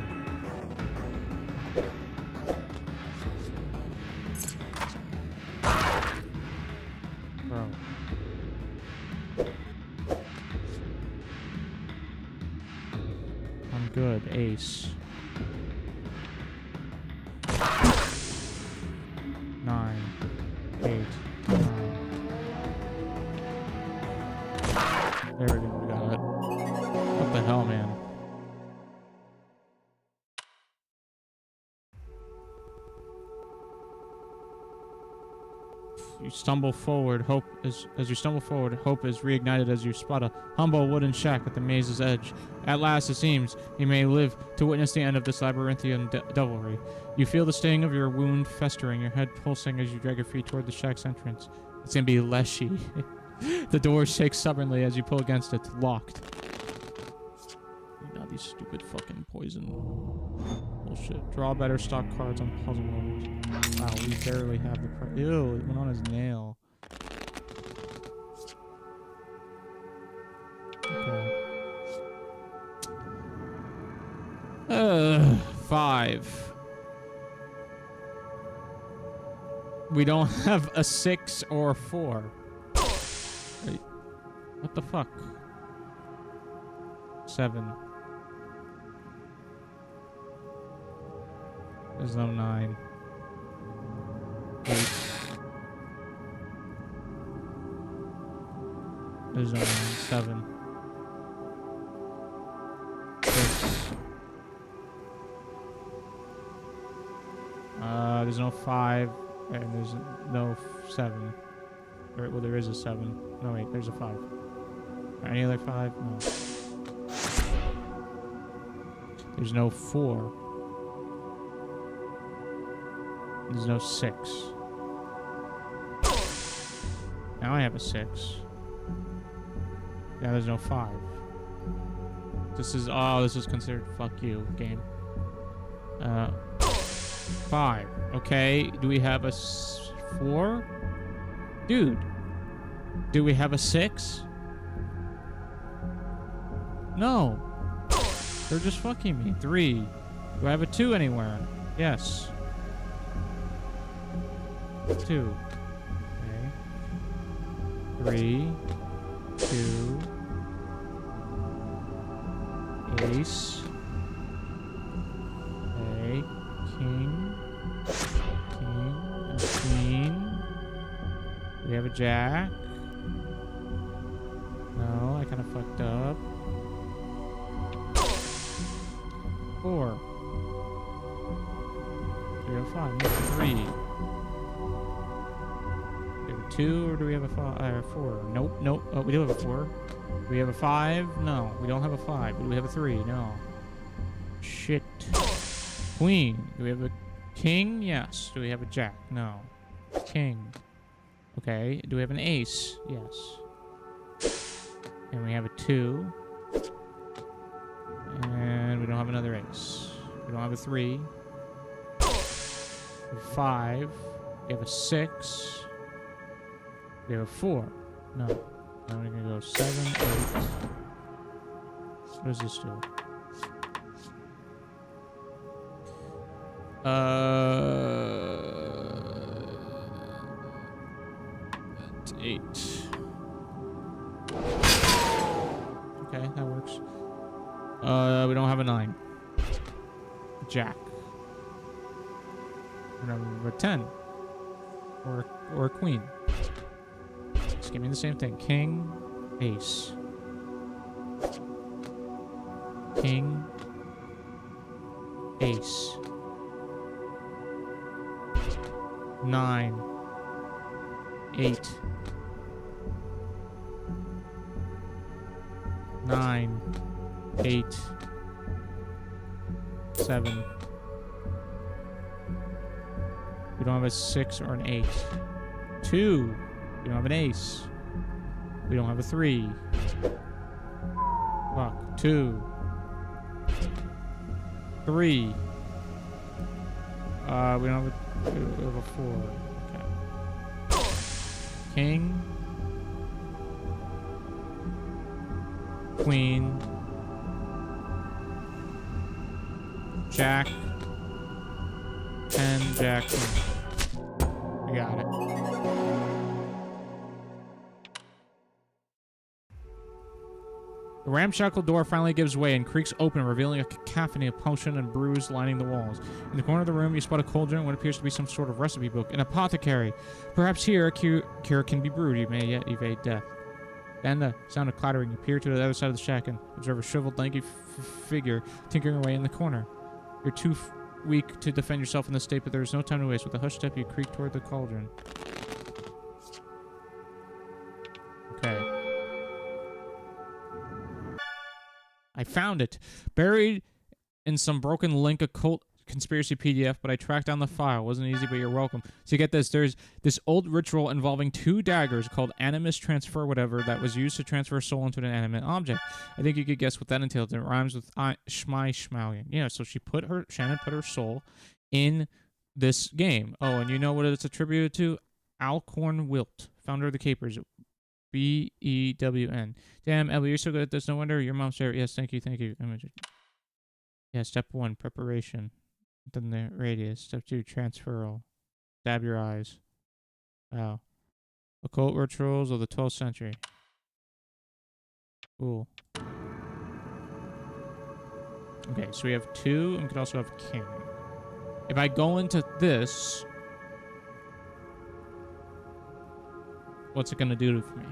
Bro. I'm good. Ace. 9. 8. 9. There we go. We got it. What the hell, man? You stumble forward. As you stumble forward, hope is reignited as you spot a humble wooden shack at the maze's edge. At last, it seems, you may live to witness the end of this labyrinthian devilry. You feel the sting of your wound festering, your head pulsing as you drag your feet toward the shack's entrance. It's gonna be Leshy. The door shakes stubbornly as you pull against it. Locked. These stupid fucking poison bullshit. Draw better stock cards on puzzle levels. Wow, we barely have the price. Ew, it went on his nail. Okay. 5. We don't have a 6 or a 4. Wait, what the fuck? 7. There's no 9. 8. There's no 9. 7. 6. There's no 5. And there's no 7. Or, well, there is a 7. No, wait, there's a 5. Any other 5? No. There's no 4. There's no 6. Now I have a 6. Now there's no 5. This is considered fuck you game. 5. Okay, do we have a 4? Dude. Do we have a 6? No. They're just fucking me. 3. Do I have a 2 anywhere? Yes. 2. Okay. 3. 2. Ace. Okay. King. A queen. We have a jack. No, I kind of fucked up. 4. We have 5. We have 3. We have a 2, or do we have a 4? Nope, nope. Oh, we do have a 4. Do we have a 5? No, we don't have a 5. Do we have a 3? No. Shit. Queen. Do we have a king? Yes. Do we have a jack? No. King. Okay. Do we have an ace? Yes. And we have a 2. And we don't have another ace. We don't have a 3. We have a 5. We have a 6. We have a 4. No. Now we're gonna go 7, 8. What does this do? That's 8. Okay, that works. We don't have a 9. Jack. We don't have a 10. Or a queen. Just give me the same thing. King, ace. King, ace. 9. 8. 9. 8. 7. We don't have a 6 or an 8. 2. We don't have an ace. We don't have a 3. Fuck. 2. 3. We don't have a 4. Okay. King. Queen. Jack. 10, Jack. I got it. The ramshackle door finally gives way and creaks open, revealing a cacophony of potion and brews lining the walls. In the corner of the room, you spot a cauldron and what appears to be some sort of recipe book. An apothecary. Perhaps here a cure can be brewed. You may yet evade death. Then the sound of clattering. You peer to the other side of the shack and observe a shriveled, lanky figure tinkering away in the corner. You're too weak to defend yourself in this state, but there is no time to waste. With a hushed step, you creak toward the cauldron. I found it. Buried in some broken link occult conspiracy PDF, but I tracked down the file. Wasn't easy, but you're welcome. So get this. There's this old ritual involving 2 daggers called animus transfer whatever that was used to transfer soul into an animate object. I think you could guess what that entails. It rhymes with Schmaugen. Yeah, so Shannon put her soul in this game. Oh, and you know what it's attributed to? Alcorn Wilt, founder of the Capers. B-E-W-N. Damn, Ellie, you're so good at this. No wonder your mom's favorite. Yes, thank you, thank you. Yeah, step 1, preparation. Then the radius. Step 2, transferal. Dab your eyes. Wow. Occult rituals of the 12th century. Cool. Okay, so we have 2, and we could also have king. If I go into this, what's it gonna do for me?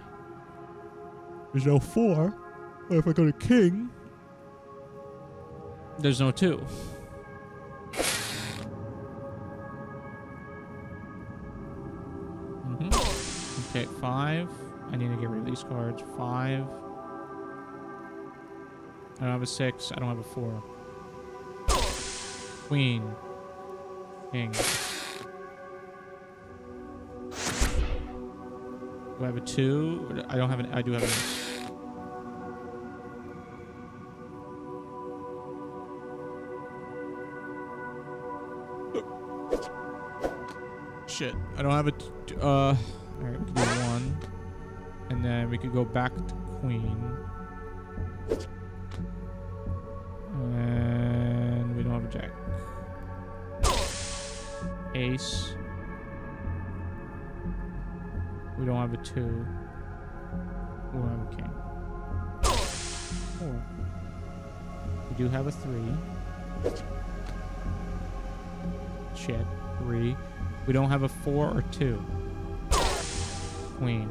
There's no 4. But if I go to king, there's no 2. Okay, 5. I need to get rid of these cards. 5. I don't have a 6. I don't have a 4. Queen. King. Do I have a 2? I don't have an. I do have an. Shit. I don't have a. Alright, we can do 1. And then we could go back to queen. And we don't have a jack. Ace. We don't have a 2. We don't have a king. 4. We do have a 3. Shit. 3. We don't have a 4 or 2. Queen.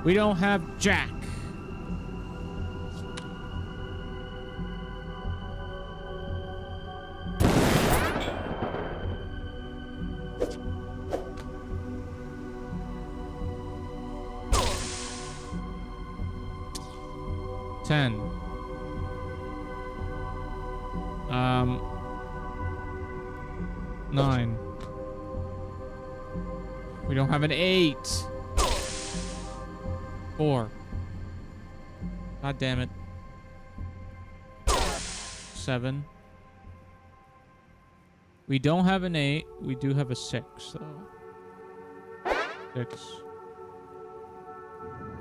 We don't have jack. Nine. We don't have an 8. 4. God damn it. 7. We don't have an 8. We do have a 6, though. 6.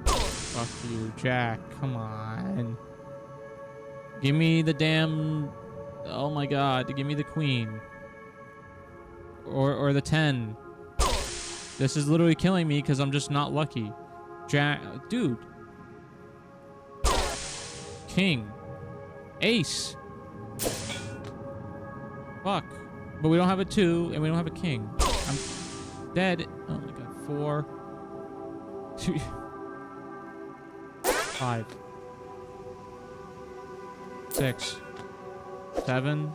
Fuck you, Jack. Come on. Give me the damn... Oh my god. Give me the queen. Or the 10. This is literally killing me because I'm just not lucky. Jack... Dude. King. Ace. Fuck. But we don't have a 2 and we don't have a king. I'm dead. Oh my god. 4. 2. 5. 6. 7.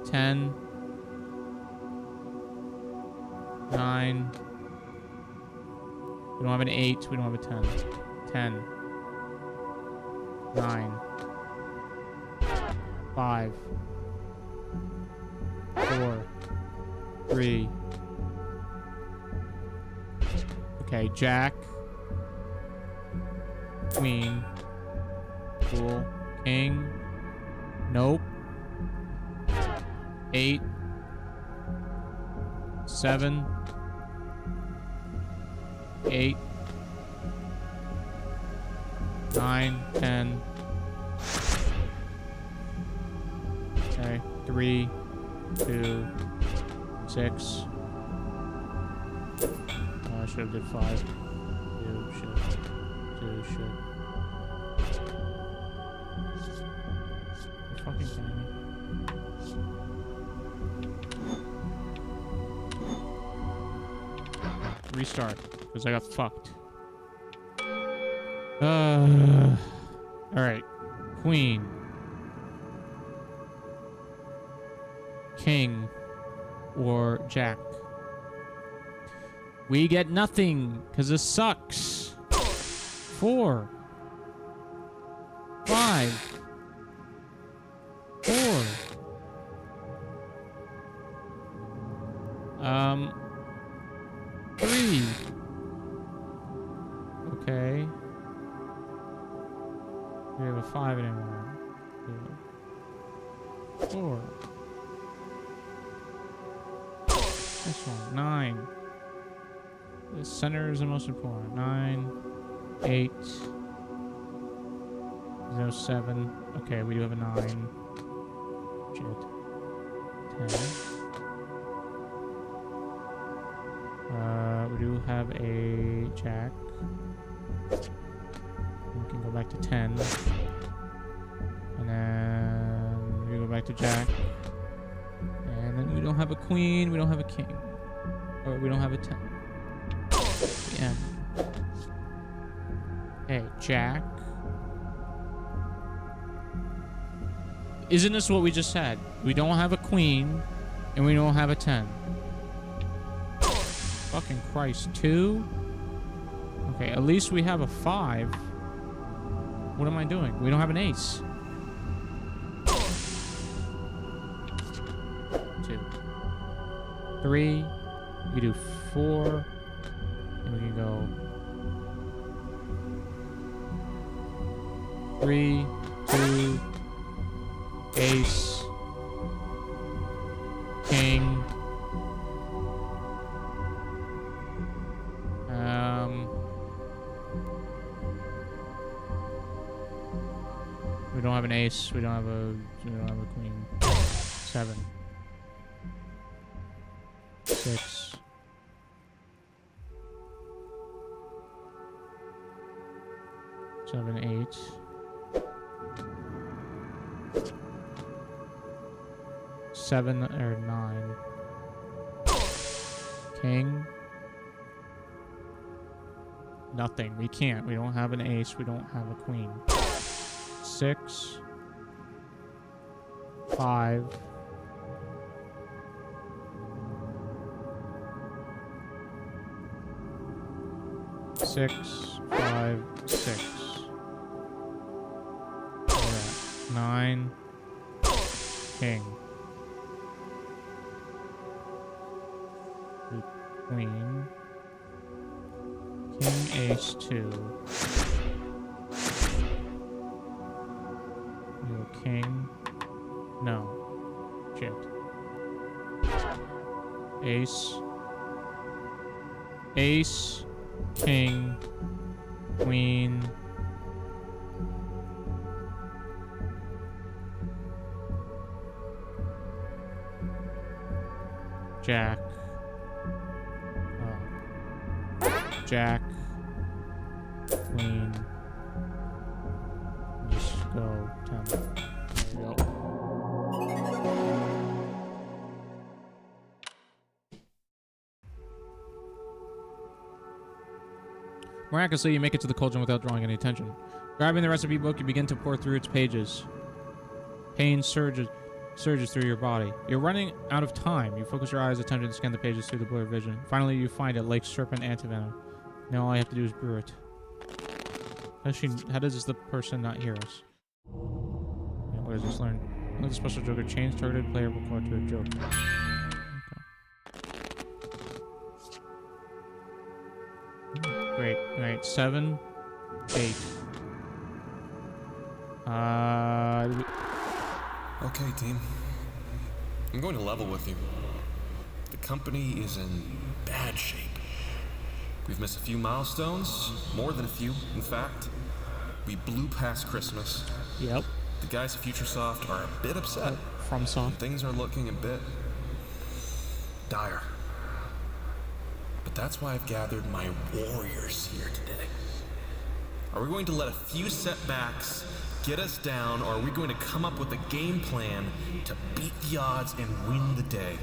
10. 9. We don't have an 8. We don't have a 10. 10. 9. 5. 4. 3. Okay, Jack. Queen. Cool. King. Nope. 8. 7. 8. 9. 10. Okay. 3. 2. 6. I should have did 5. 2 shit. 2 shit. You're fucking kidding me. Restart, because I got fucked. Alright. Queen. King. Or Jack. We get nothing, because this sucks. 4. 5. 4. 3. Okay. We have a 5 anymore. 4. This one. 9. The center is the most important. 9. 8. No 7. Okay, we do have a 9. Shit. 10. We do have a jack. We can go back to 10. And then we go back to jack. And then we don't have a queen, we don't have a king. Or we don't have a 10. Yeah. Okay, jack. Isn't this what we just said? We don't have a queen, and we don't have a 10. Fucking Christ, 2? Okay, at least we have a 5. What am I doing? We don't have an ace. 2. 3. We do 4. And we can go 3, 2, ace, king. We don't have an ace. We don't have a queen. 7. 6. 7, 8. 7 or 9. King. Nothing. We can't. We don't have an ace. We don't have a queen. 6. 5. 6. 5. 6. 9. King. Queen. King, ace, 2. You king. No. Shit. Ace. Ace. King. Queen. Jack. Jack. Queen. Just go 10. There we go. Miraculously, you make it to the cauldron without drawing any attention. Grabbing the recipe book, you begin to pour through its pages. Pain surges through your body. You're running out of time. You focus your eyes, attempting to scan the pages through the blurred vision. Finally, you find it, Lake Serpent Antivenom. Now all I have to do is brew it. How does the person not hear us? Yeah, what does this learn? Look at the special joker. Change targeted player record to a joke. Okay. Great. Alright, 7, 8. Okay, team. I'm going to level with you. The company is in bad shape. We've missed a few milestones, more than a few, in fact. We blew past Christmas. Yep. The guys at FutureSoft are a bit upset. From Soft. Things are looking a bit dire. But that's why I've gathered my warriors here today. Are we going to let a few setbacks get us down, or are we going to come up with a game plan to beat the odds and win the day?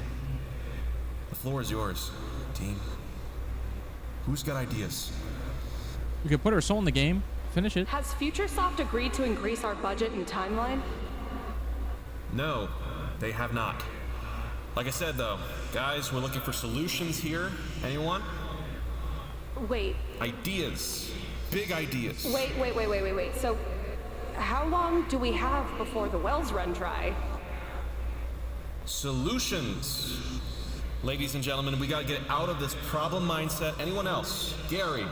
The floor is yours, team. Who's got ideas? We could put our soul in the game, finish it. Has FutureSoft agreed to increase our budget and timeline? No, they have not. Like I said, though, guys, we're looking for solutions here. Anyone? Wait, Ideas. Big ideas. wait. So, how long do we have before the wells run dry? Solutions. Ladies and gentlemen, we gotta get out of this problem mindset. Anyone else? Gary.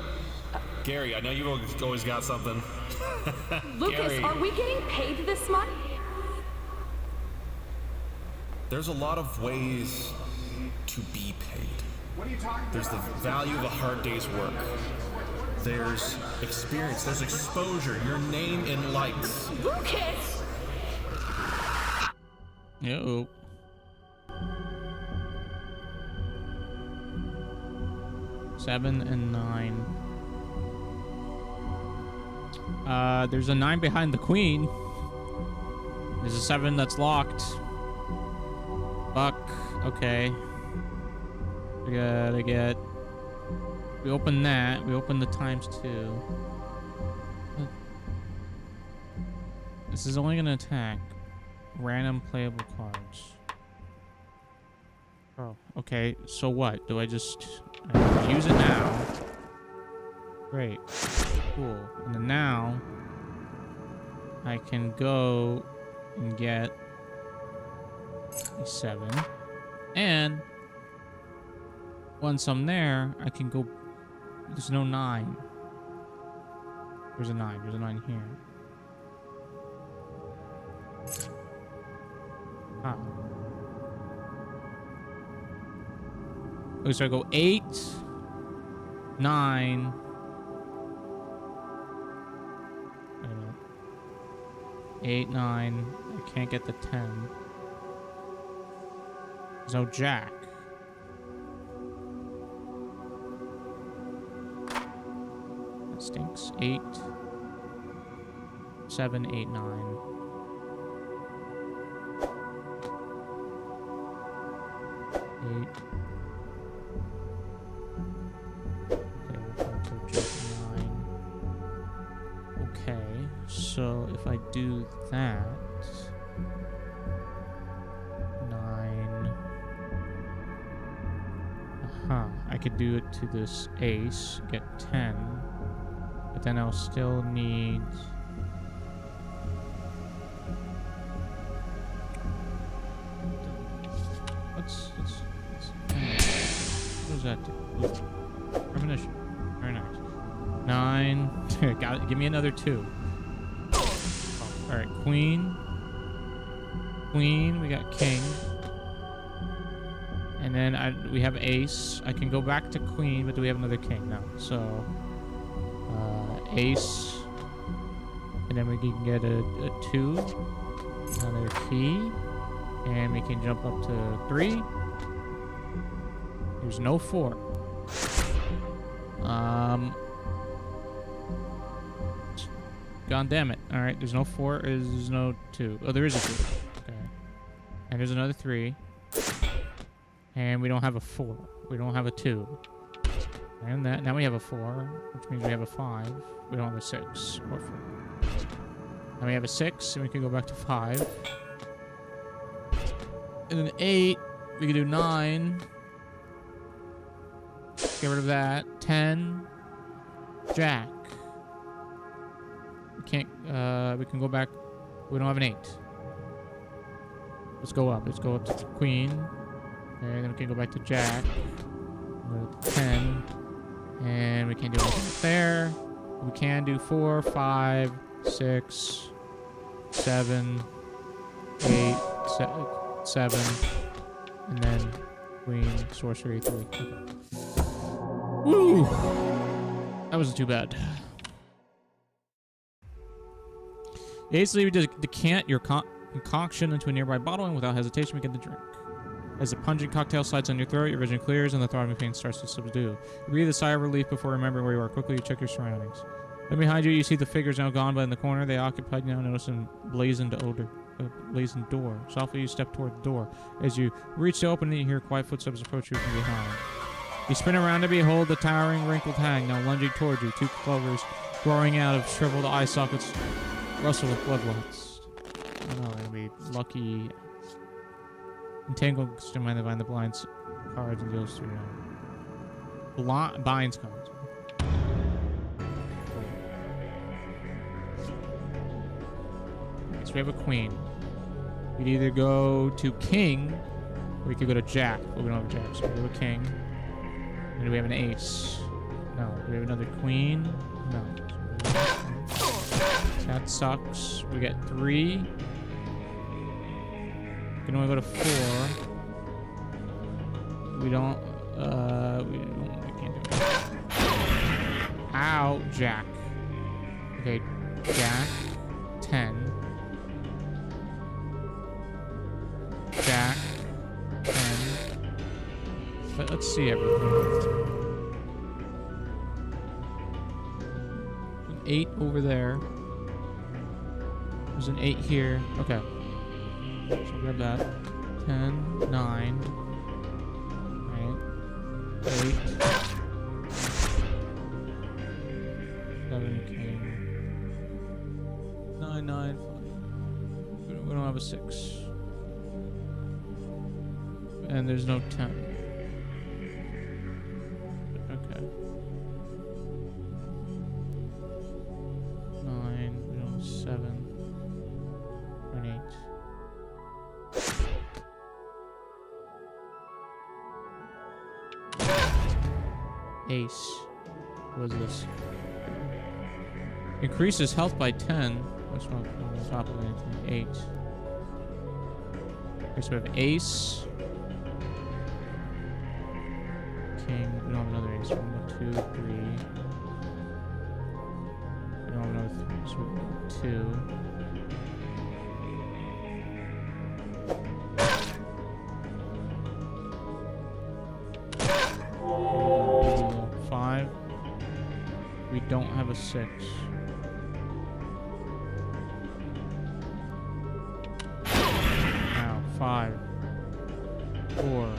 Gary, I know you've always got something. Lucas, Gary. are we getting paid this month? There's a lot of ways to be paid. What are you talking There's the value of a hard day's work. There's experience. There's exposure. Your name in lights. Lucas! Uh-oh. Seven and 9. There's a 9 behind the queen. There's a 7 that's locked. Fuck. Okay. We gotta get... We open that. We open the ×2. This is only gonna attack random playable cards. Oh, okay. So what? Do I just use it now? Great. Cool. And then now I can go and get a 7. And once I'm there, I can go... There's no 9. There's a 9. There's a 9 here. Ah. Okay, so I go 8, 9. Wait a minute. 8, 9. I can't get the 10. There's no jack. That stinks. 8, 7, 8, 9. 8. Okay, we'll jack 9. Okay, so if I do that, 9. I could do it to this ace, get 10, but then I'll still need... What does that do? Premonition. Very nice. 9. Got it. Give me another 2. Oh, alright, queen. Queen. We got king. And then we have ace. I can go back to queen, but do we have another king? No. So, ace. And then we can get a 2. Another key. And we can jump up to 3. There's no 4. God damn it. Alright, there's no 4. There's no 2. Oh, there is a 2. Okay. And there's another 3. And we don't have a 4. We don't have a 2. And that now we have a 4, which means we have a 5. We don't have a 6 or 4. Now we have a 6, and we can go back to 5. And then 8, we can do 9. Get rid of that. 10. Jack. We can't, we can go back. We don't have an 8. Let's go up. Let's go up to the queen. And then we can go back to jack. Go to 10. And we can't do anything there. We can do 4, 5, 6, 7, 8, 7. And then queen, sorcery, 3. Okay. Woo! That wasn't too bad. Basically, we just decant your concoction into a nearby bottle, and without hesitation, we get the drink. As the pungent cocktail slides on your throat, your vision clears, and the throbbing pain starts to subdue. You breathe a sigh of relief before remembering where you are. Quickly, you check your surroundings. Then behind you, you see the figures now gone, but in the corner, they occupied now notice a blazoned door. Softly, you step toward the door. As you reach to open it, you hear quiet footsteps approach you from behind. You spin around to behold the towering, wrinkled hag now lunging toward you, 2 clovers growing out of shriveled eye sockets, rustle with bloodlines. I don't know, it'll be lucky. Entangled behind the blinds, cards, and goes through. Binds cards. So we have a queen. We'd either go to king, or we could go to jack, but we don't have a jack, so we go to king. And do we have an ace? No. Do we have another queen? No. That sucks. We get 3. We can only go to 4. We can't do it. Ow, jack. Okay, jack, 10. Jack, 10. Let's see everything. An 8 over there. There's an 8 here. Okay. So grab that. 10, 9. Right. 8. 7 king. 9, 9, 5. We don't have a 6. And there's no 10. Okay. 9, we don't have 7. An 8. Ace. What is this? Increases health by 10. That's not on top of anything. 8. Okay, so we have ace. King. We don't have another ace. 1, 2, 3. We don't have another 3. So we have 2. 5. We don't have a 6. Now 5, 4,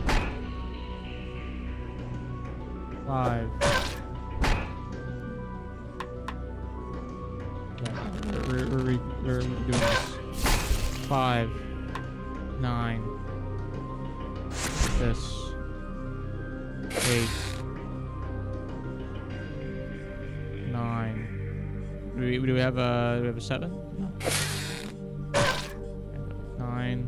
5. We're doing this. 5, 9. This. 8. 9. Do we have a 7? No. 9.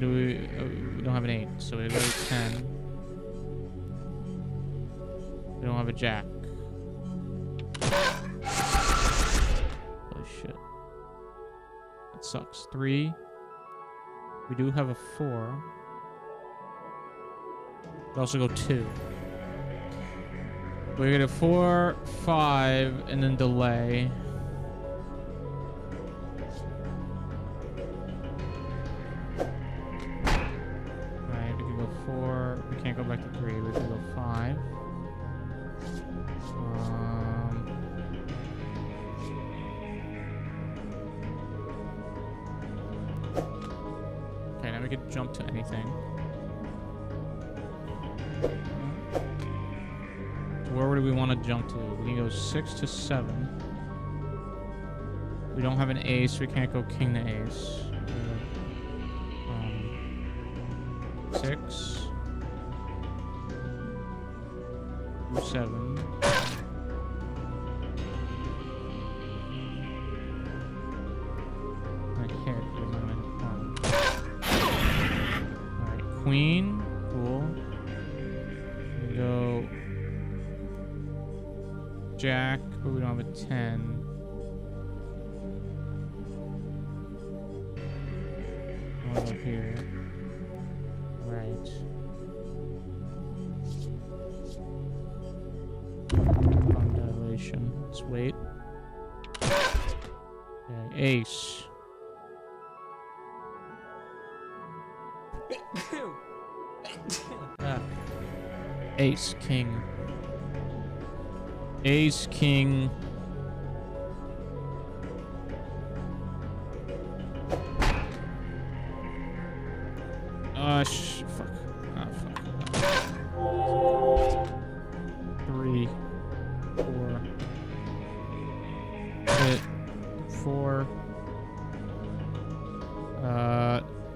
We don't have an 8, so we go to 10. We don't have a jack. Holy shit. That sucks. 3. We do have a 4. We also go 2. We're gonna 4, 5, and then delay. Alright, we can go 4. We can't go back to 3. We can go 5. Okay, now we can jump to anything. Where do we want to jump to? We can go 6 to 7. We don't have an ace. We can't go king to ace. 6. 7. Right here. Alright, queen. Cool. We go jack, but we don't have a 10. Over here. Right. On dilation. Let's wait. Okay, ace. Ace, king. Ace, king. Fuck. Ah, fuck. 3, 4. Hit. 4.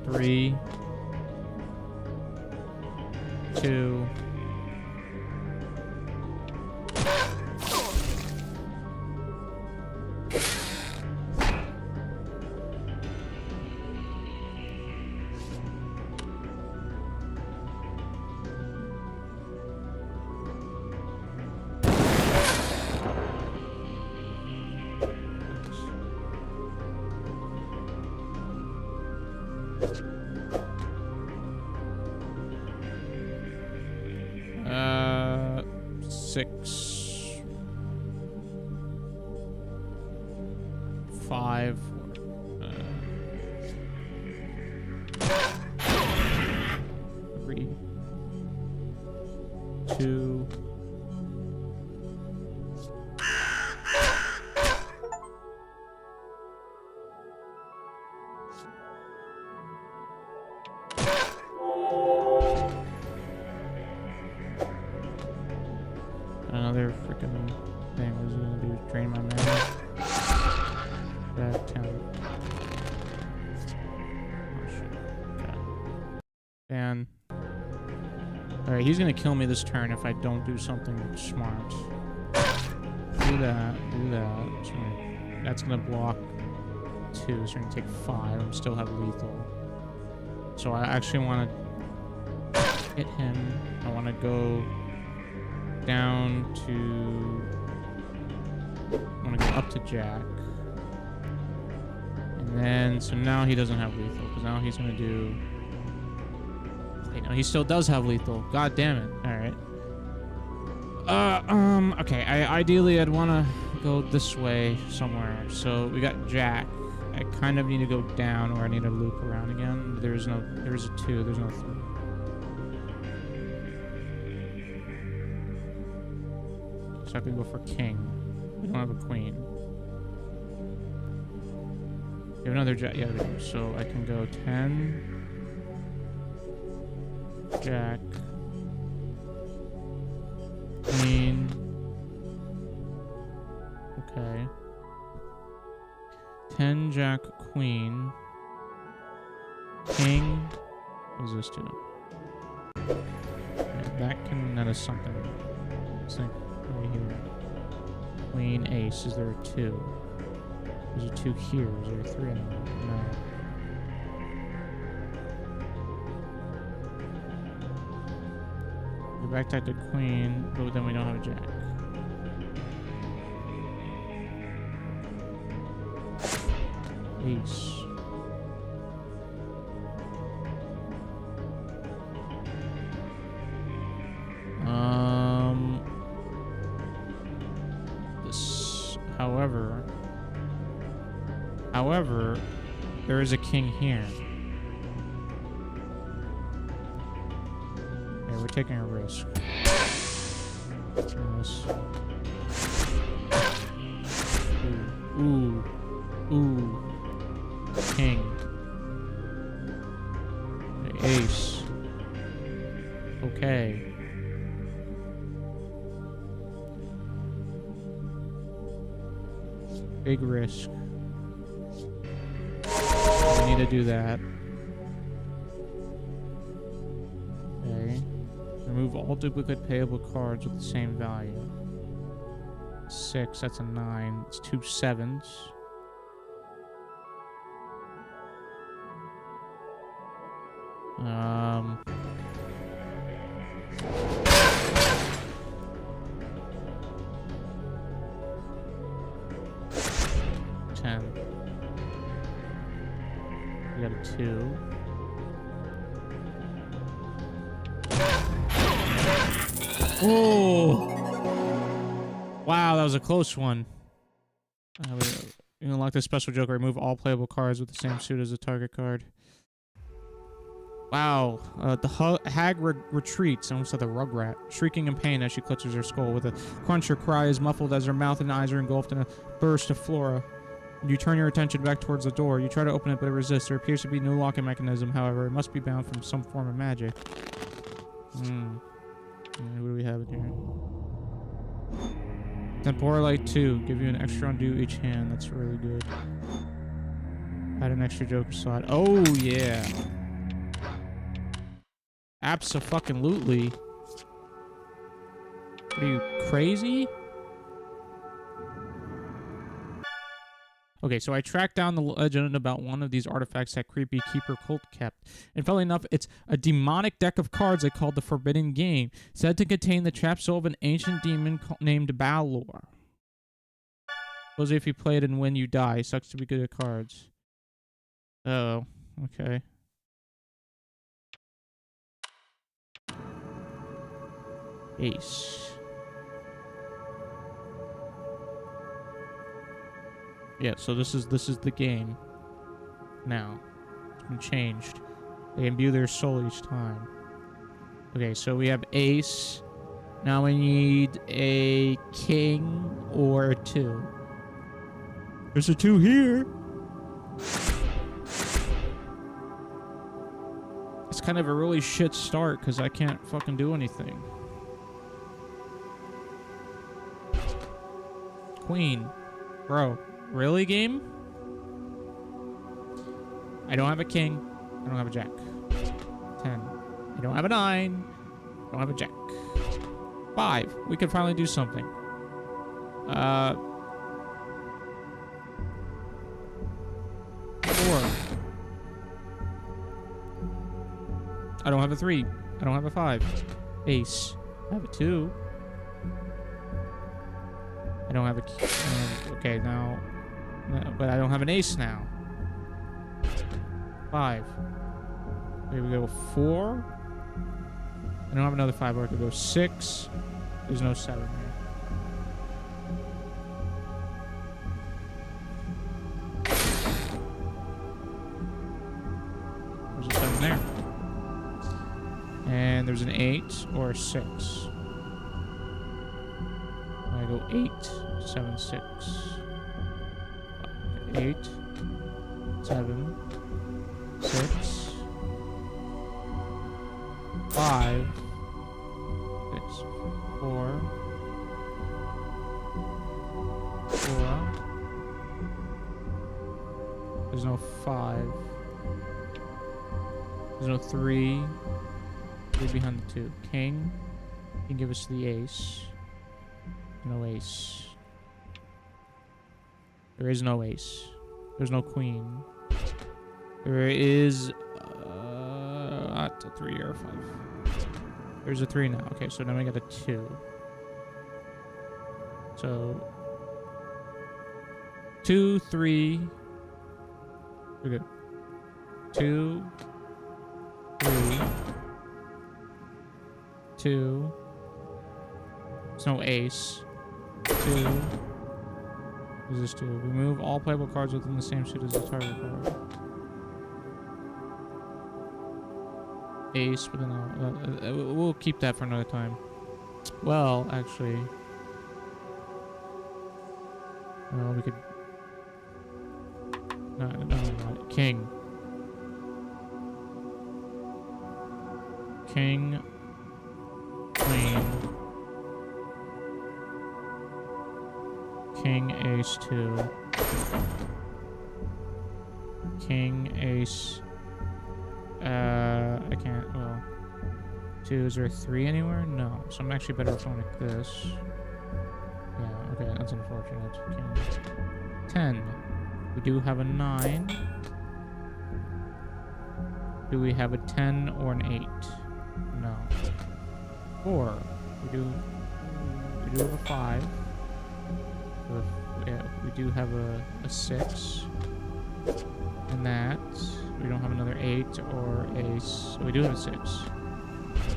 3. 2. 6, 5, 3, 2. Another freaking thing. What is it gonna do? Drain my mana? That 10. Oh shit. Okay. And alright, he's gonna kill me this turn if I don't do something smart. Do that. So that's gonna block 2, so we're gonna take 5 and still have lethal. So I actually wanna hit him. I wanna go down to... I want to go up to Jack. And then, so now he doesn't have lethal, because now he's going to do... Wait, no, he still does have lethal. God damn it. Alright. Okay, ideally I'd want to go this way somewhere. So we got Jack. I kind of need to go down, or I need to loop around again. There's a 2, there's no 3. So I can go for king. We don't have a queen. We have another jack. Yeah, we do. So I can go 10. Jack. Queen. Okay. 10, jack, queen. King. What does this do? Okay, that can net us something. Let's think. Right here. Queen, ace. Is there a 2? There's a 2 here. Is there a 3 anymore? No. Go back to queen, but then we don't have a jack. Ace. However, there is a king here. Okay, we're taking a risk. Ooh. King. The ace. Okay. Big risk. We need to do that. Okay. Remove all duplicate payable cards with the same value. 6, that's a 9. It's 2 7s. We got a 2. Oh! Wow, that was a close one. You can unlock this special joker. Remove all playable cards with the same suit as the target card. Wow. The hag retreats. I almost said the rugrat. Shrieking in pain as she clutches her skull. With a crunch, her cry is muffled as her mouth and eyes are engulfed in a burst of flora. You turn your attention back towards the door. You try to open it, but it resists. There appears to be no locking mechanism, however. It must be bound from some form of magic. What do we have in here? Temporalite 2. Give you an extra undo each hand. That's really good. Add an extra joker slot. Oh, yeah. Abso-fucking-lutely. What are you, crazy? Okay, so I tracked down the legend about one of these artifacts that creepy keeper cult kept. And funnily enough, it's a demonic deck of cards they called the Forbidden Game, said to contain the trapped soul of an ancient demon named Balor. Suppose if you play it and win, you die. Sucks to be good at cards. Oh, okay. Ace. Yeah, so this is the game. Now. It's been changed. They imbue their soul each time. Okay, so we have ace. Now we need a king or a 2. There's a 2 here. It's kind of a really shit start because I can't fucking do anything. Queen. Bro, really, game? I don't have a king. I don't have a jack. 10. I don't have a 9. I don't have a jack. 5. We could finally do something. 4. I don't have a 3. I don't have a 5. Ace. I have a 2. I don't have a... okay, now... but I don't have an ace now. 5. Here we go. 4. I don't have another 5, or I could go 6. There's no 7 here. There's a 7 there. And there's an 8 or a 6. I go 8, 7, 6. 8, 7, 6, 5, 6, 4, 4. There's no 5. There's no 3. 3 behind the 2. King can give us the ace. No ace. There is no ace. There's no queen. There is not a 3 or a 5. There's a 3 now. Okay, so now we got a 2. So 2, 3. We're good. 2, 3, 2. There's no ace. 2. What is this do? Remove all playable cards within the same suit as the target card. Ace, but then we'll keep that for another time. Well, actually, well, we could. No. King. King. Queen. King, ace, 2. King, ace. I can't, well. 2, is there a 3 anywhere? No. So I'm actually better off going like this. Yeah, okay, that's unfortunate. King. 10. We do have a 9. Do we have a 10 or an 8? No. 4. We do have a 5. Yeah, we do have a 6. And that. We don't have another 8 or a... So we do have a 6.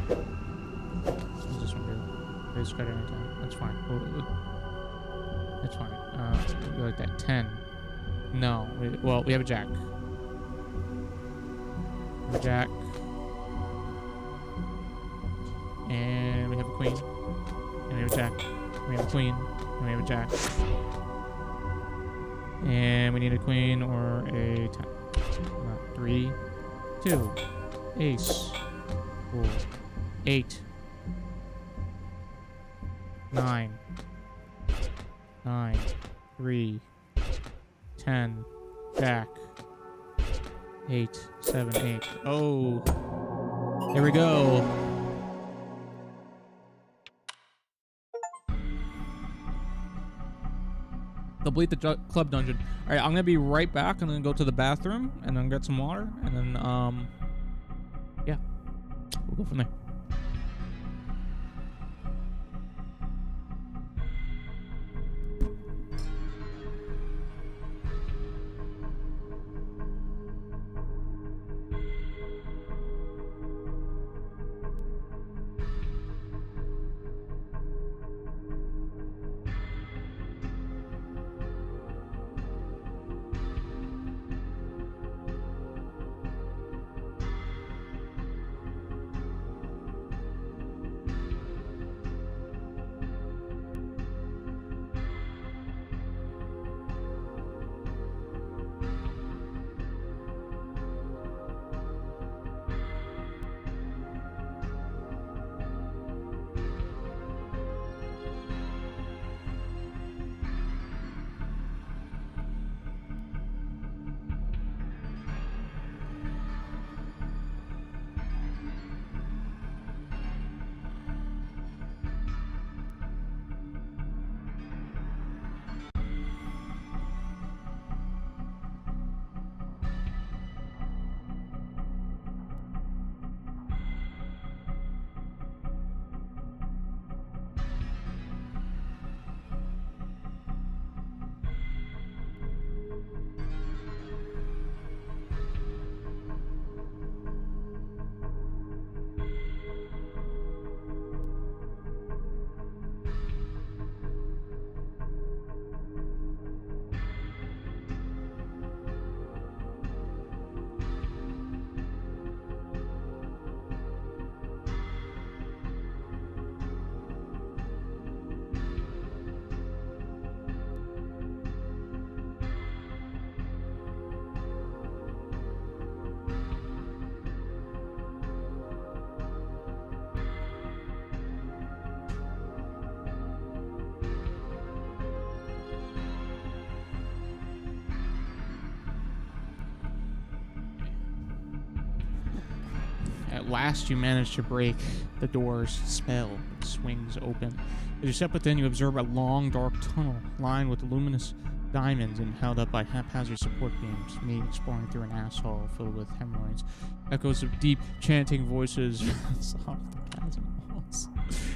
What does this one do? Raise credit anytime. That's fine. That's fine. We'll go like that. 10. No. Well, we have a jack. We have a jack. And we have a queen. And we have a jack. And we have a queen. And we have a jack. And we need a queen or a 10. 3, 2, ace, 4, 8, 9, 9, 3, 10, jack, 8, 7, 8. Oh, there we go. Complete the club dungeon. All right, I'm gonna be right back. I'm gonna go to the bathroom and then get some water, and then yeah, we'll go from there. last, you manage to break the door's spell. It swings open. As you step within, you observe a long, dark tunnel lined with luminous diamonds and held up by haphazard support beams. Me exploring through an asshole filled with hemorrhoids. Echoes of deep, chanting voices off the chasm walls.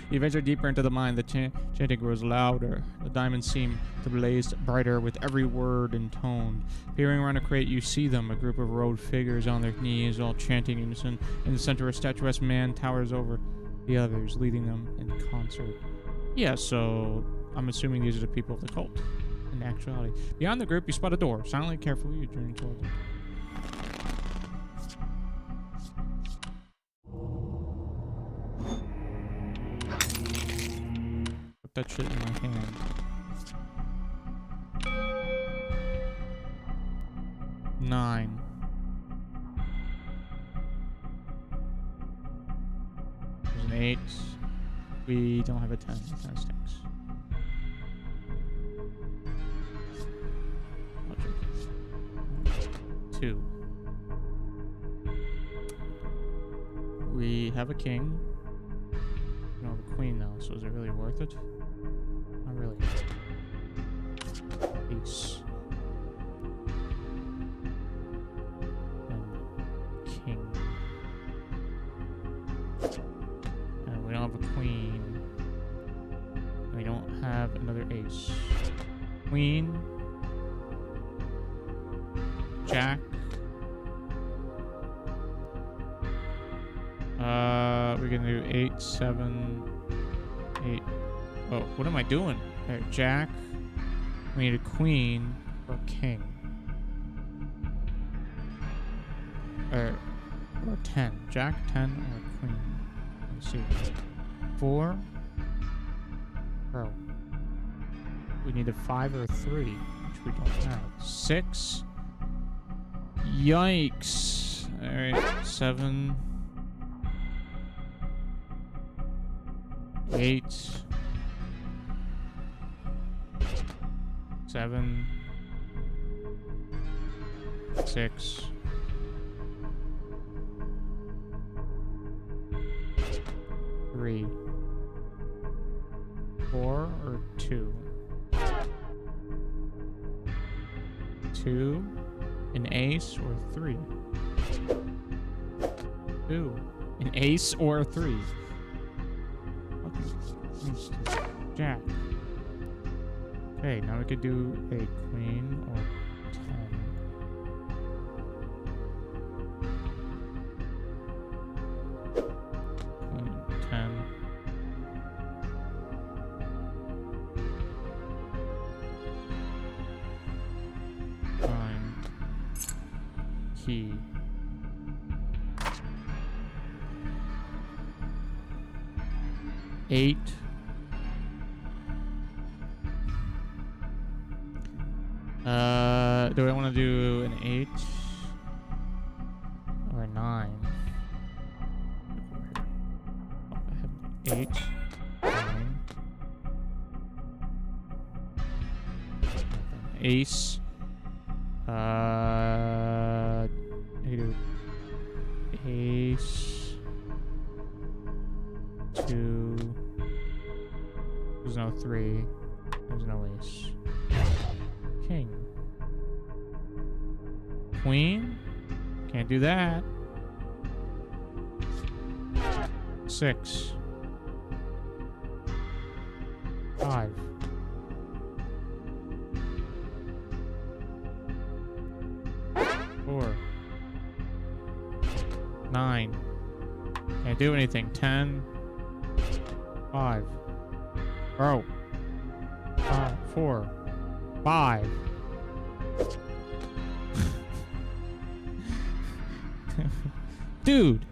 You venture deeper into the mine. The chanting grows louder. The diamonds seem to blaze brighter with every word intoned. Peering around a crate, you see them, a group of robed figures on their knees, all chanting in unison. In the center, a statuesque man towers over the others, leading them in concert. Yeah, so I'm assuming these are the people of the cult. In actuality. Beyond the group, you spot a door. Silently, carefully, you journey toward it. Put that shit in my hand. Nine. There's an 8. We don't have a 10. That kind of stinks. Two. We have a king. We don't have a queen though, so is it really worth it? Not really. Ace. And king. And we don't have a queen. We don't have another ace. Queen. Jack. We're gonna do 8, 7, 8. Oh, what am I doing? There, Jack. We need a queen or a king. Or 10. Jack, 10, or a queen. Let's see. 4. Oh. We need a 5 or a 3, which we don't have. 6. Yikes. Alright, 7. 8. 7. 6. 3. 4 or 2? 2. An ace or 3? 2. An ace or 3? Jack. Okay, now we could do a queen or 10. Queen, 10. Fine. Key. Eight. Do I want to do an 8 or a 9? Oh, I have 8, 9, ace. I can do ace, 2. There's no 3. There's no ace. King. Queen? Can't do that. 6. 5. 4. 9. Can't do anything. 10. 5. Bro. 4. 5. Dude.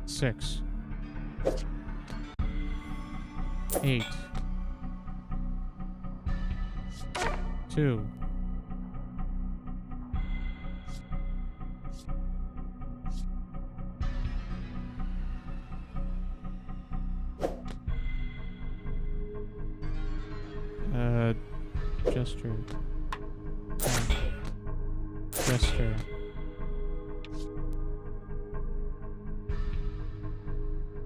Six. 8. 2. 3. Gesture. Gesture.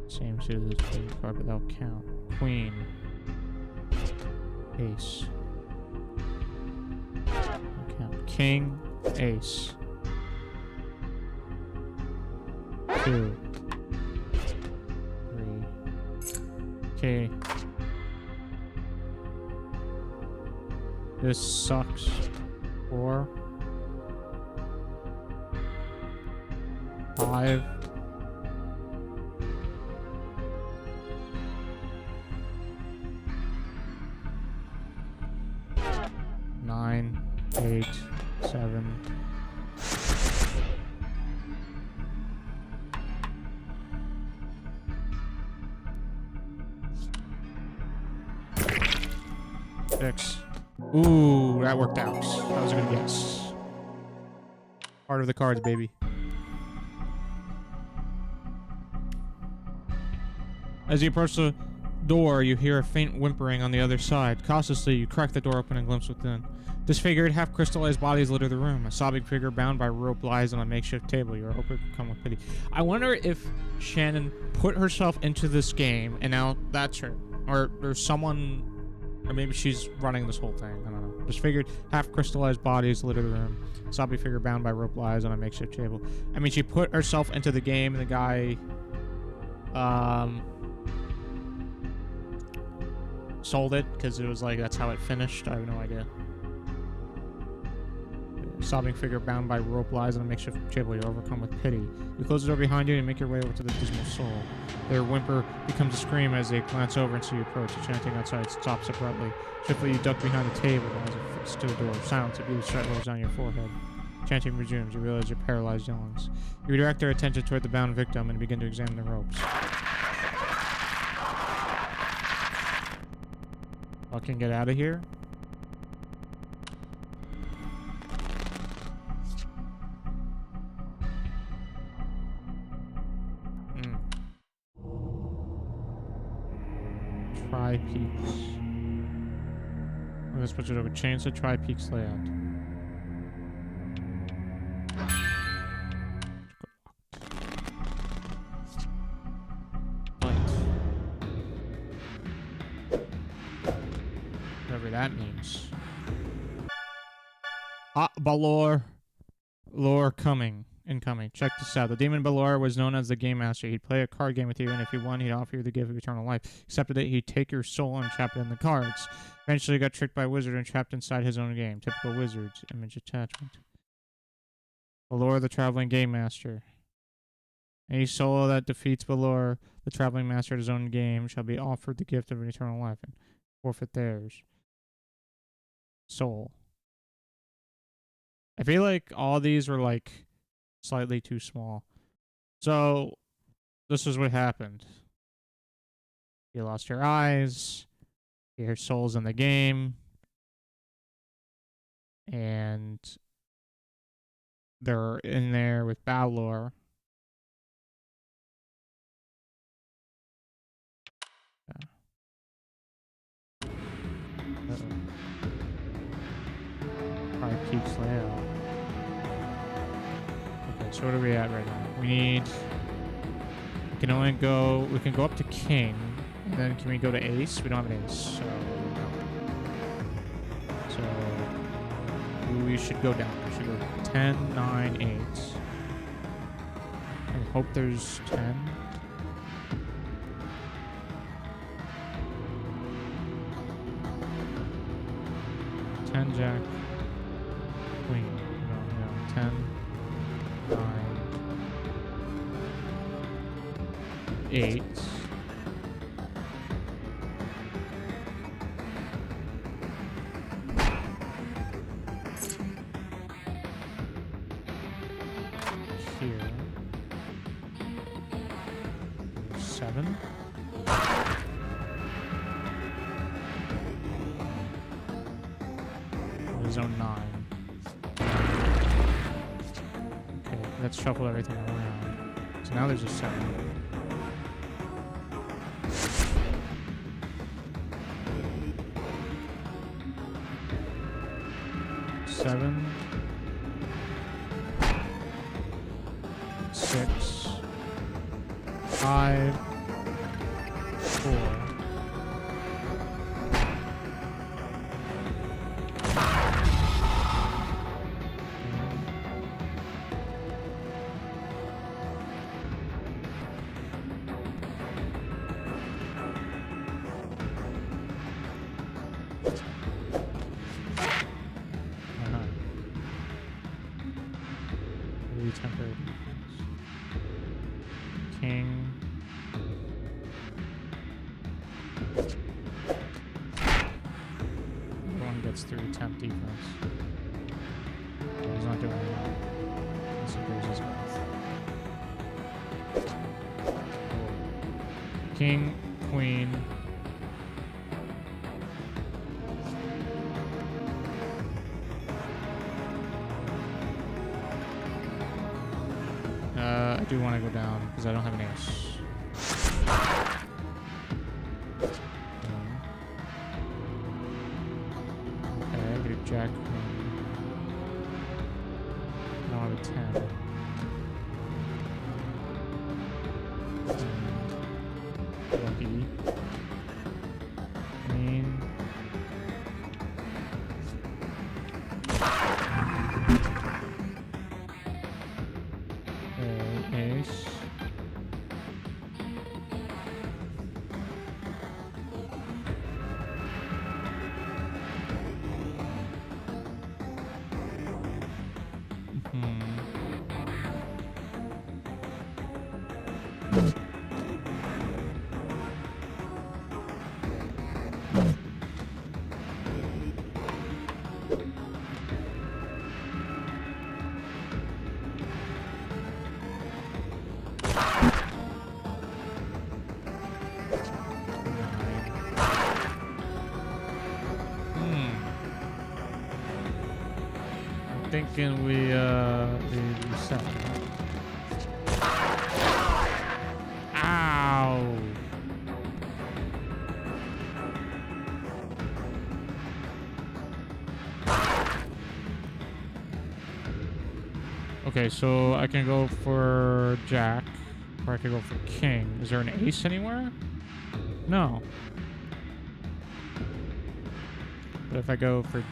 Same suit as this trading card, but that'll count. Queen. Ace. That'll count. King. Ace. 2. 3. Okay. This sucks. 4. 5. 9, 8, 7. Six. Ooh, that worked out. That was a good guess. Part of the cards, baby. As you approach the door, you hear a faint whimpering on the other side. Cautiously, you crack the door open and glimpse within. Disfigured, half-crystallized bodies litter the room. A sobbing figure bound by rope lies on a makeshift table. You are hoping to come with pity. I wonder if Shannon put herself into this game, and now that's her. Or there's someone, or maybe she's running this whole thing. I don't know. Disfigured, half-crystallized bodies litter the room. A sobbing figure bound by rope lies on a makeshift table. I mean, she put herself into the game, and the guy, sold it because it was like that's how it finished. I have no idea. Sobbing figure bound by rope lies on a makeshift table. You're overcome with pity. You close the door behind you and make your way over to the dismal soul. Their whimper becomes a scream as they glance over and see you approach. The chanting outside stops abruptly. Swiftly you duck behind the table as it fixed to the door. Silence, a blue sweat rolls down your forehead. Chanting resumes. You realize you're paralyzed younglings. You redirect their attention toward the bound victim and begin to examine the ropes. Fucking get out of here. Tri-Peaks. I'm gonna switch it over. Change the Tri-Peaks layout. Whatever that means. Ah, Balor. Lore coming. Incoming. Check this out. The demon Balor was known as the Game Master. He'd play a card game with you, and if you won, he'd offer you the gift of eternal life. Accepted it, he'd take your soul and trap it in the cards. Eventually got tricked by a wizard and trapped inside his own game. Typical wizards. Image attachment. Balor, the traveling Game Master. Any soul that defeats Balor, the traveling master at his own game, shall be offered the gift of eternal life and forfeit theirs. Soul. I feel like all these were like slightly too small. So this is what happened. You lost your eyes. Your soul's in the game. And they're in there with Balor. Probably Peaks layout. Okay, so what are we at right now? We can only go, we can go up to King, and then can we go to Ace? We don't have an Ace, so no. So we should go down. We should go 10, 9, 8. And hope there's 10. Jack, Queen, no, 10, 9, 8. Here. 7. Zone 9. Okay, let's shuffle everything around. So now there's a 7. 7, 6, 5, 4. Temporary defense. King. Everyone gets 3 temp defense. Oh, he's not doing anything. Unless he goes his mouth. King, queen. I do want to go down because I don't have an ace. Okay, I get a jack. I don't have a 10. Lucky. Queen. Ace. Thinking we reset. Ow! Okay, so I can go for Jack, or I can go for King. Is there an ace anywhere? No. But if I go for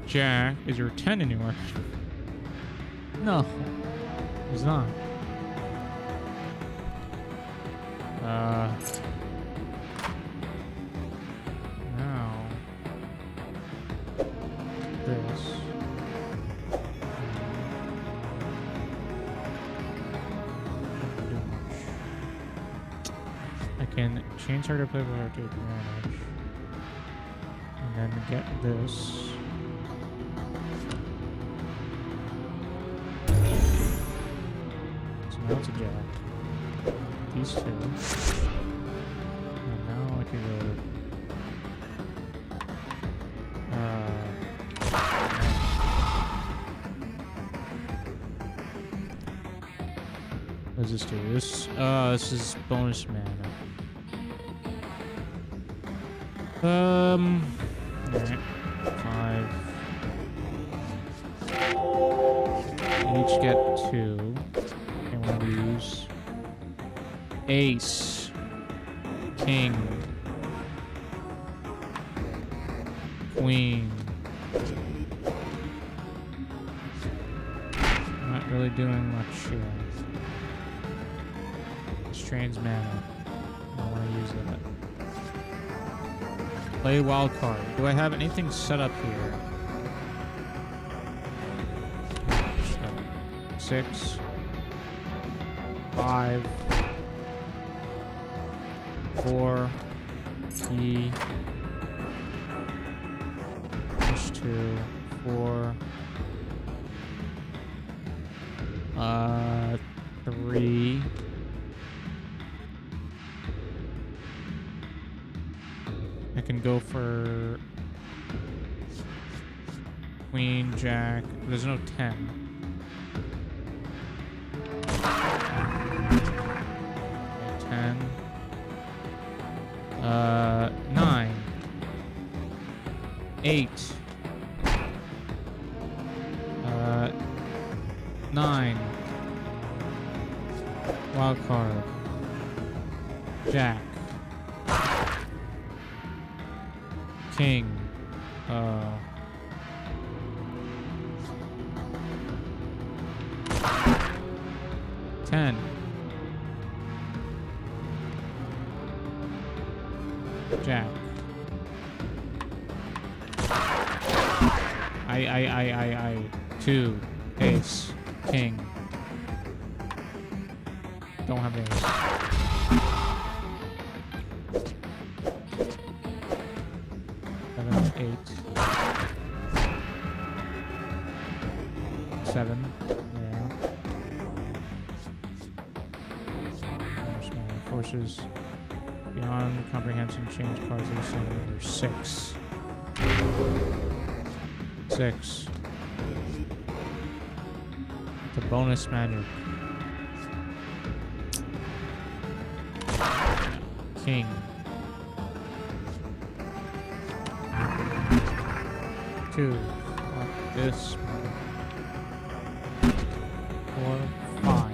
Jack, is there a 10 anywhere? No, there's not. Now this. I can change her to play with her to advantage, and then get this. That's a jack. These 2. And now I can go. What does this do? This is bonus mana. Alright. 5. Each get 2. Use ace, king, queen. Not really doing much here. Strains mana. I don't want to use that. Play wild card. Do I have anything set up here? 6. 5, 4, E, push 2, 4, 3, I can go for queen, jack. There's no 10. 9, 8, 9. Wild card. Jack. King. 10. Jack. I. 2. Ace. King. Don't have ace. 7, 8. 7. Yeah. Smaller forces. Beyond comprehension, change cards of the same number. 6. 6. The bonus menu. King. 2. Fuck this. 4, 5.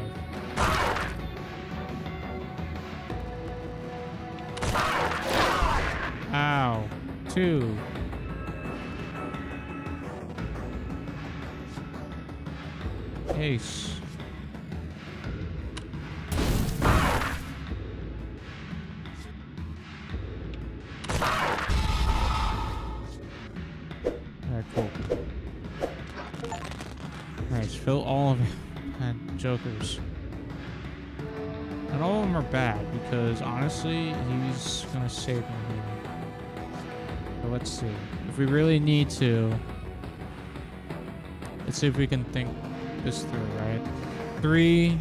Ow. 2. Ace. Alright, cool. Nice. Fill all of it. And jokers. Not all of them are bad, because honestly, he's gonna save me here. So let's see. If we really need to, let's see if we can think this through, right? 3.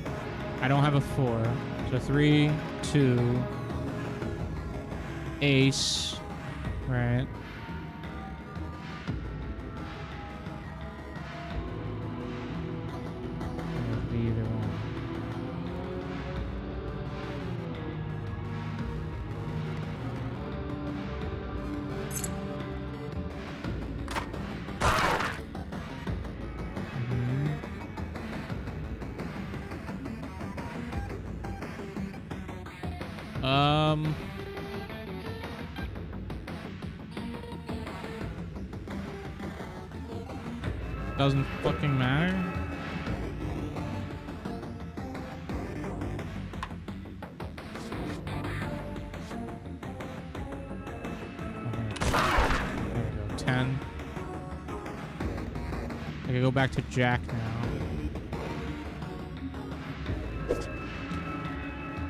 I don't have a 4. So 3, 2. Ace. Right? It'd be either one. Doesn't fucking matter. There we go. 10. I can go back to Jack now.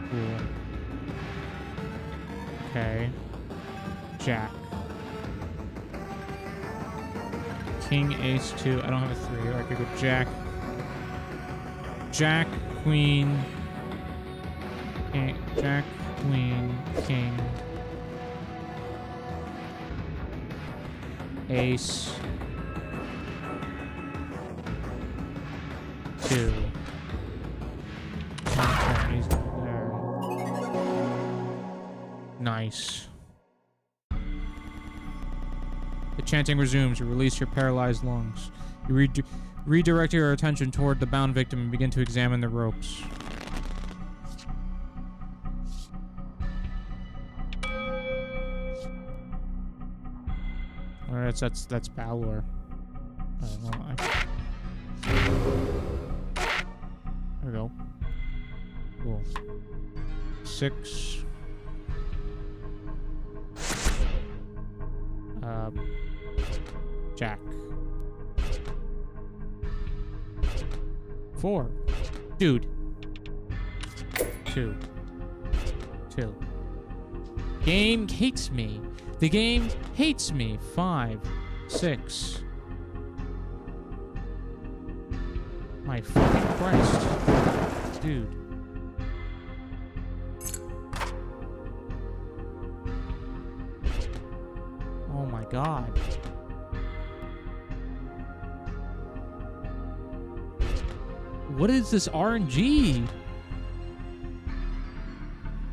Cool. Okay. Jack. King, ace, 2. I don't have a 3. Or I could go Jack. Jack, queen. King, Jack, queen, king. Ace. 2. He's there. Nice. The chanting resumes. You release your paralyzed lungs. You redirect your attention toward the bound victim and begin to examine the ropes. Alright, that's Balor. There we go. Cool. 6. Jack. 4. Dude. 2. Game hates me. The game hates me. 5. 6. My fucking Christ. Dude. Oh my God. What is this RNG?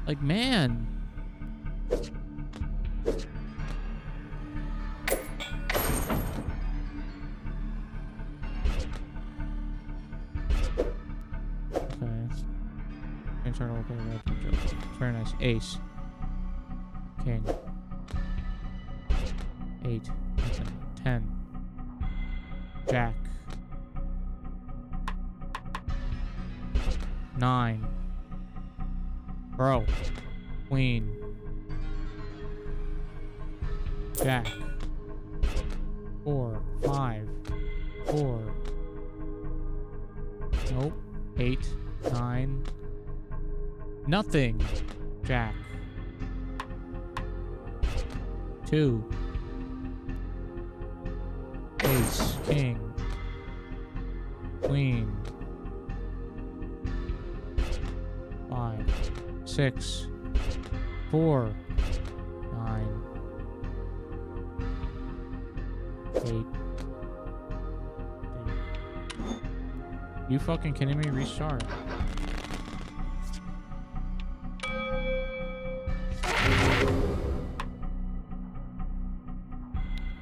Like, man. King, turn over, very nice. Ace. King. 8. 10. Jack. 9. Bro. Queen. Jack. 4. 5. 4. Nope. 8. 9. Nothing. Jack. 2. Ace. King. Queen. 5. 6. 4. 9. 8. You fucking kidding me? Restart.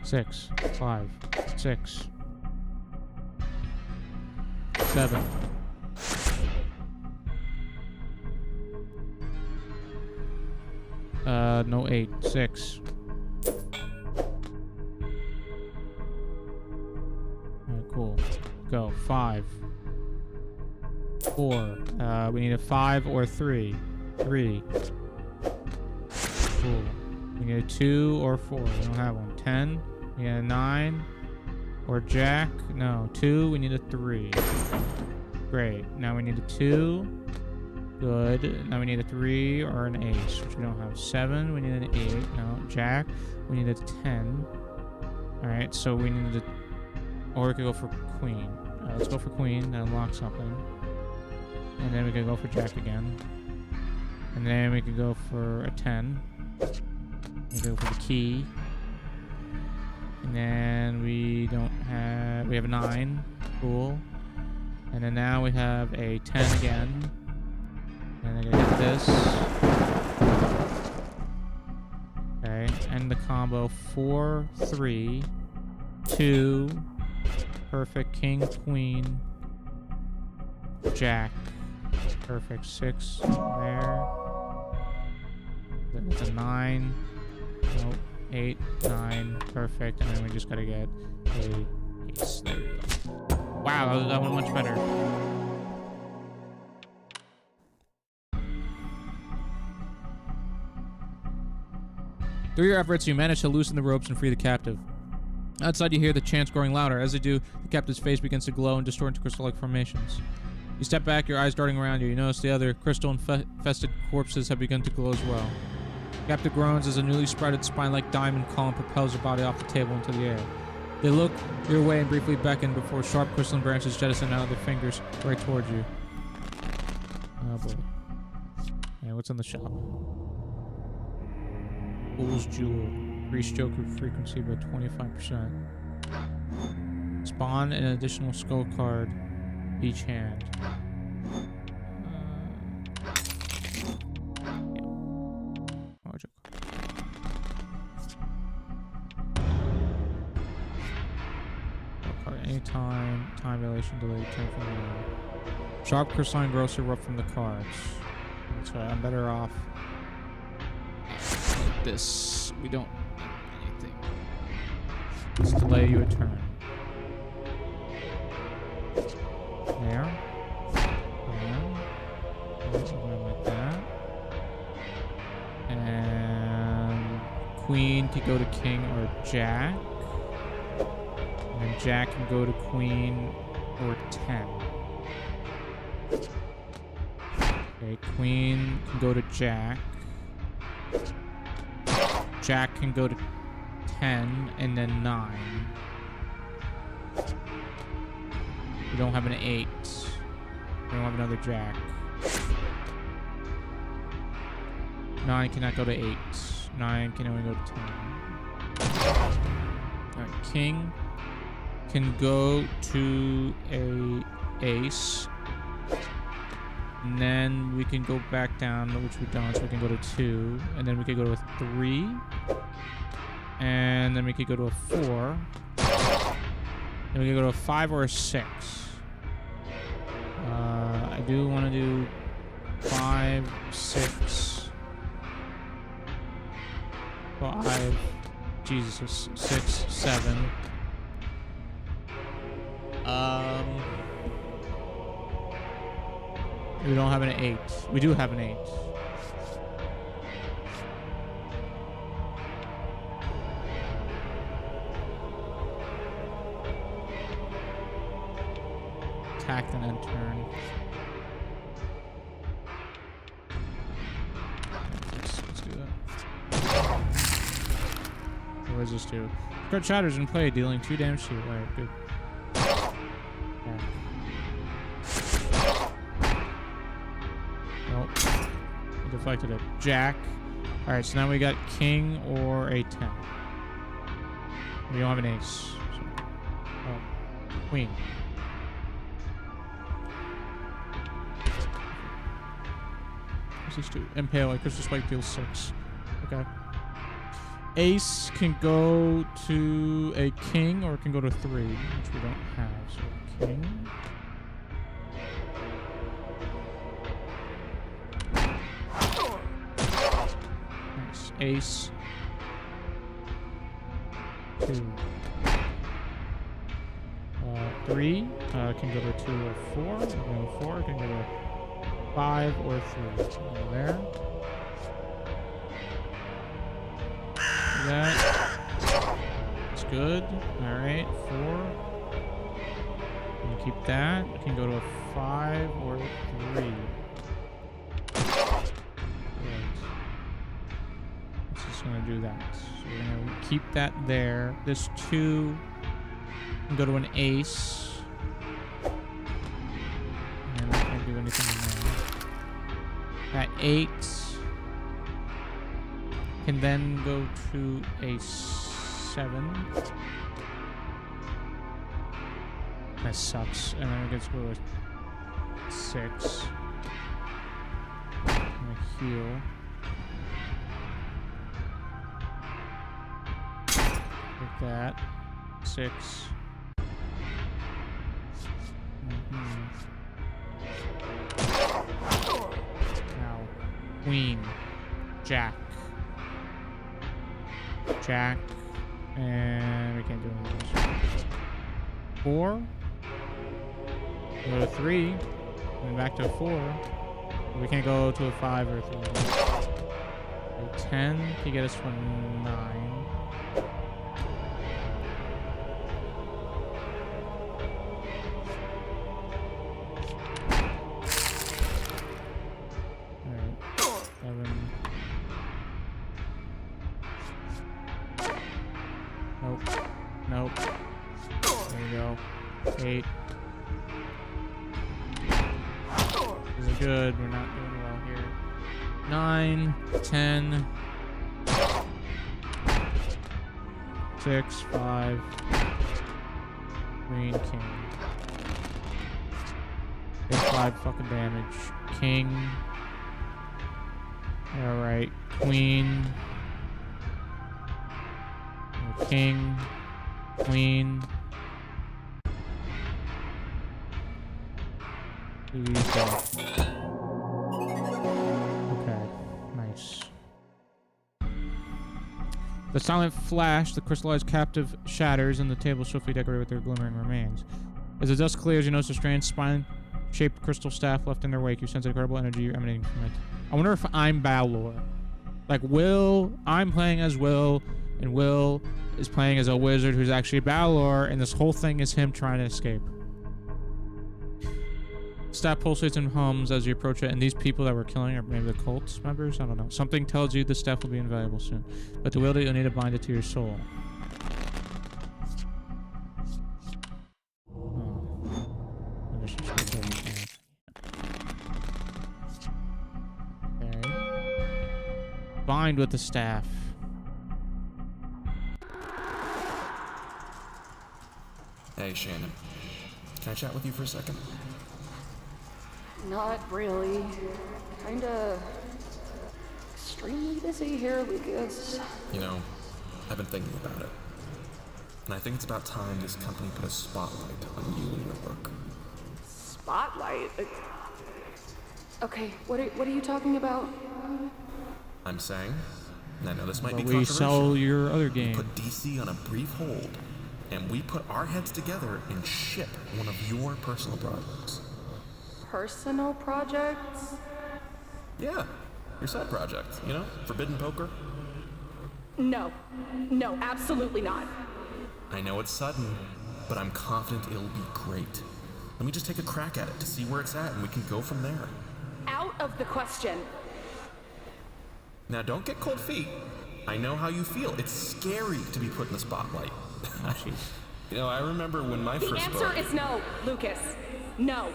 Six. 5. 6. 7. No 8. 6. Alright, cool. Go. 5. 4. We need a 5 or 3. 3. Cool. We need a 2 or 4. We don't have one. 10. We need a 9. Or Jack. No. 2. We need a 3. Great. Now we need a 2. Good. Now we need a 3 or an ace, which we don't have. 7. We need an 8. No. Jack. We need a 10. Alright, so we need a... Or we could go for queen. Let's go for queen. That unlocks something. And then we could go for Jack again. And then we could go for a 10. We go for the key. And then we don't have... We have a 9. Cool. And then now we have a 10 again. And I gotta hit this. Okay. End the combo. 4, 3, 2. Perfect. King, queen. Jack. Perfect. 6 there. That's a 9. Nope. 8, 9. Perfect. And then we just gotta get a ace. There we go. Wow, that went much better. Through your efforts, you manage to loosen the ropes and free the captive. Outside, you hear the chants growing louder. As they do, the captive's face begins to glow and distort into crystal-like formations. You step back, your eyes darting around you. You notice the other crystal-infested corpses have begun to glow as well. The captive groans as a newly sprouted spine-like diamond column propels your body off the table into the air. They look your way and briefly beckon before sharp crystalline branches jettison out of their fingers right towards you. Oh boy. Yeah, what's in the shop? Fool's Jewel. Increase Joker frequency by 25%. Spawn an additional skull card each hand. Yeah. Oh, Joker. Anytime, time dilation, delay, turn from the sharp crystalline growths erupt from the cards. That's right, I'm better off like this. We don't need anything. Let's delay you a turn. There. Like that. And queen can go to king or jack. And Jack can go to queen or 10. Okay, queen can go to Jack. Jack can go to 10 and then 9. We don't have an 8. We don't have another Jack. 9 cannot go to 8. 9 can only go to 10. Alright, king can go to a ace, and then we can go back down, which we don't, so we can go to 2, and then we could go to a 3, and then we could go to a 4, and we could go to a 5 or a 6. I do want to do 5, 6, 5. Jesus, 6, 7. We don't have an 8. We do have an 8. Attack and then turn. Let's do that. What does this do? Card shatters in play, dealing 2 damage to you. Alright, good. Yeah. Nope. I deflected it. Jack. Alright, so now we got king or a 10. We don't have an ace. So. Oh. Queen. What's this do? Impale. Crystal Spike deals 6. Okay. Ace can go to a king or it can go to 3, which we don't have. So king. Nice. Ace. 2. 3. Can go to 2 or 4. No, 4 can go to 5 or 3. Over there. That. That's good. Alright, 4. And keep that. It can go to a 5 or 3. Right. It's just gonna do that. So we're gonna keep that there. This 2 can go to an ace. And I can't do anything in there. That 8 can then go to a 7. That sucks. And then it gets to go to 6. I'm gonna heal. Like that. 6. Now, queen, jack. Jack, and we can't do anything else. 4, go to 3, and back to 4. We can't go to a 5 or 3. A 10 can get us to a 9. Alright, 7. Nope. Nope. There you go. 8. This is good. We're not doing well here. 9, 10, 6, 5. Queen, king. Take 5 fucking damage. King. Alright. Queen. King, queen. Please go. Okay, nice. The silent flash, the crystallized captive shatters, and the table swiftly decorated with their glimmering remains. As the dust clears, you notice a strange spine-shaped crystal staff left in their wake. You sense an incredible energy emanating from it. I wonder if I'm Balor. Like, I'm playing as Will, and Will is playing as a wizard who's actually Balor, and this whole thing is him trying to escape. Staff pulsates and hums as you approach it, and these people that we're killing are maybe the cult members? I don't know. Something tells you the staff will be invaluable soon. But to wield it, you'll need to bind it to your soul. Okay. Bind with the staff. Hey, Shannon. Can I chat with you for a second? Not really. Kinda extremely busy here, Lucas. You know, I've been thinking about it. And I think it's about time this company put a spotlight on you and your work. Spotlight? Okay, what are you talking about? I'm saying, and I know this might be We controversial. sell your other We game. put DC on a brief hold, and we put our heads together and ship one of your personal projects. Personal projects? Yeah, your side project, you know, Forbidden Poker. No, absolutely not. I know it's sudden, but I'm confident it'll be great. Let me just take a crack at it to see where it's at, and we can go from there. Out of the question. Now, don't get cold feet. I know how you feel. It's scary to be put in the spotlight. You know, I remember when my The first answer book... is no, Lucas. No.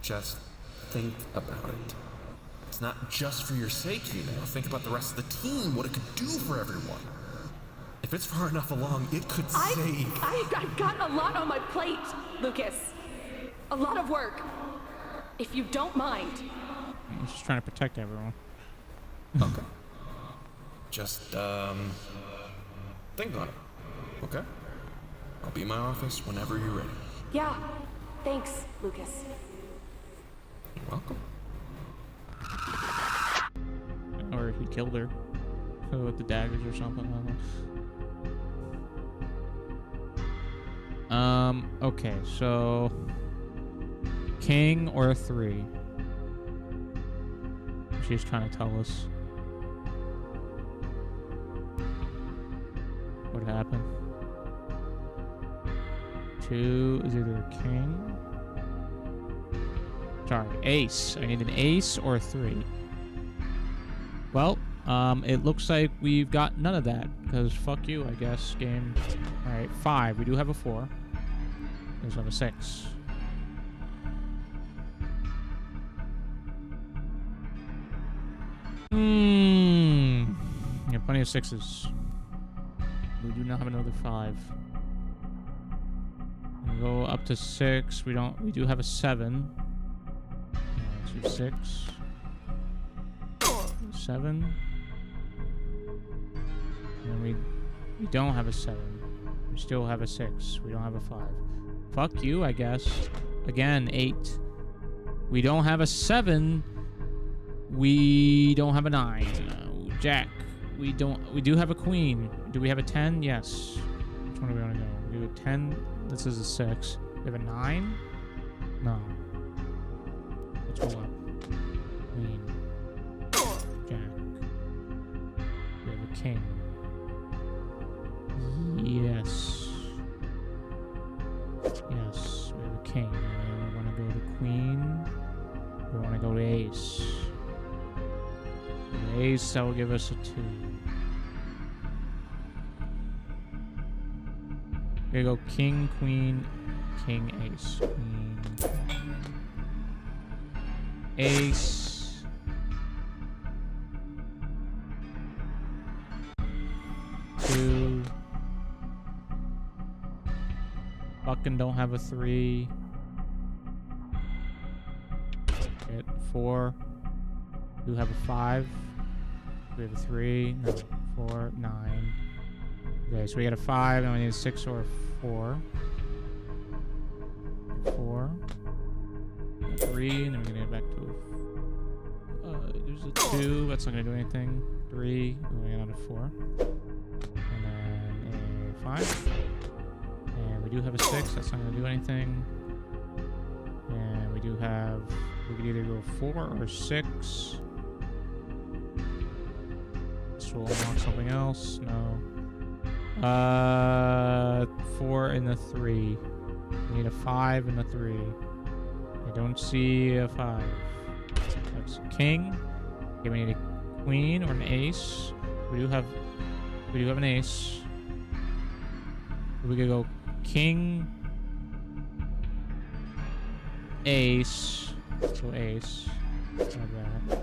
Just think about it. It's not just for your sake, you know. Think about the rest of the team, what it could do for everyone. If it's far enough along, it could save... I've got a lot on my plate, Lucas. A lot of work. If you don't mind. He's just trying to protect everyone. Okay. Just, think on it. Okay? I'll be in my office whenever you're ready. Yeah. Thanks, Lucas. You're welcome. Or he killed her with the daggers or something. I don't know. Okay, so king or 3? She's trying to tell us what happened. 2 is either king. Sorry, ace. I need an ace or 3. Well, it looks like we've got none of that, because fuck you, I guess, game. Alright, 5. We do have a 4. There's not a 6. Yeah, plenty of 6s. We do not have another 5. We go up to 6. We do have a 7. 2, 6. 7. And we don't have a 7. We still have a 6. We don't have a 5. Fuck you, I guess. Again, 8. We don't have a 7. We don't have a 9. Jack. We do have a queen. Do we have a 10? Yes. Which one do we want to go? We do a 10. This is a 6. We have a 9? No. Let's go up. Queen. Jack. We have a king. Yes. Yes, we have a king. And we want to go to queen. We want to go to ace. The ace, that will give us a 2. We go king, queen, king, ace. Queen. Ace. Two. Fucking don't have a 3. Hit 4. Do have a 5. We have a 3. No. 4. 9. Okay, so we got a 5, and we need a 6 or a 4. 4. 3, and then we're gonna get back to there's a 2. That's not gonna do anything. 3. We got another 4. And then a 5. And we do have a 6. That's not gonna do anything. And we do have. We could either go 4 or 6. This will unlock something else. No. 4 and a 3. We need a 5 and a 3. I don't see a 5. That's a king. Okay, we need a queen or an ace. We do have an ace. We could go king, ace, so ace. Have that.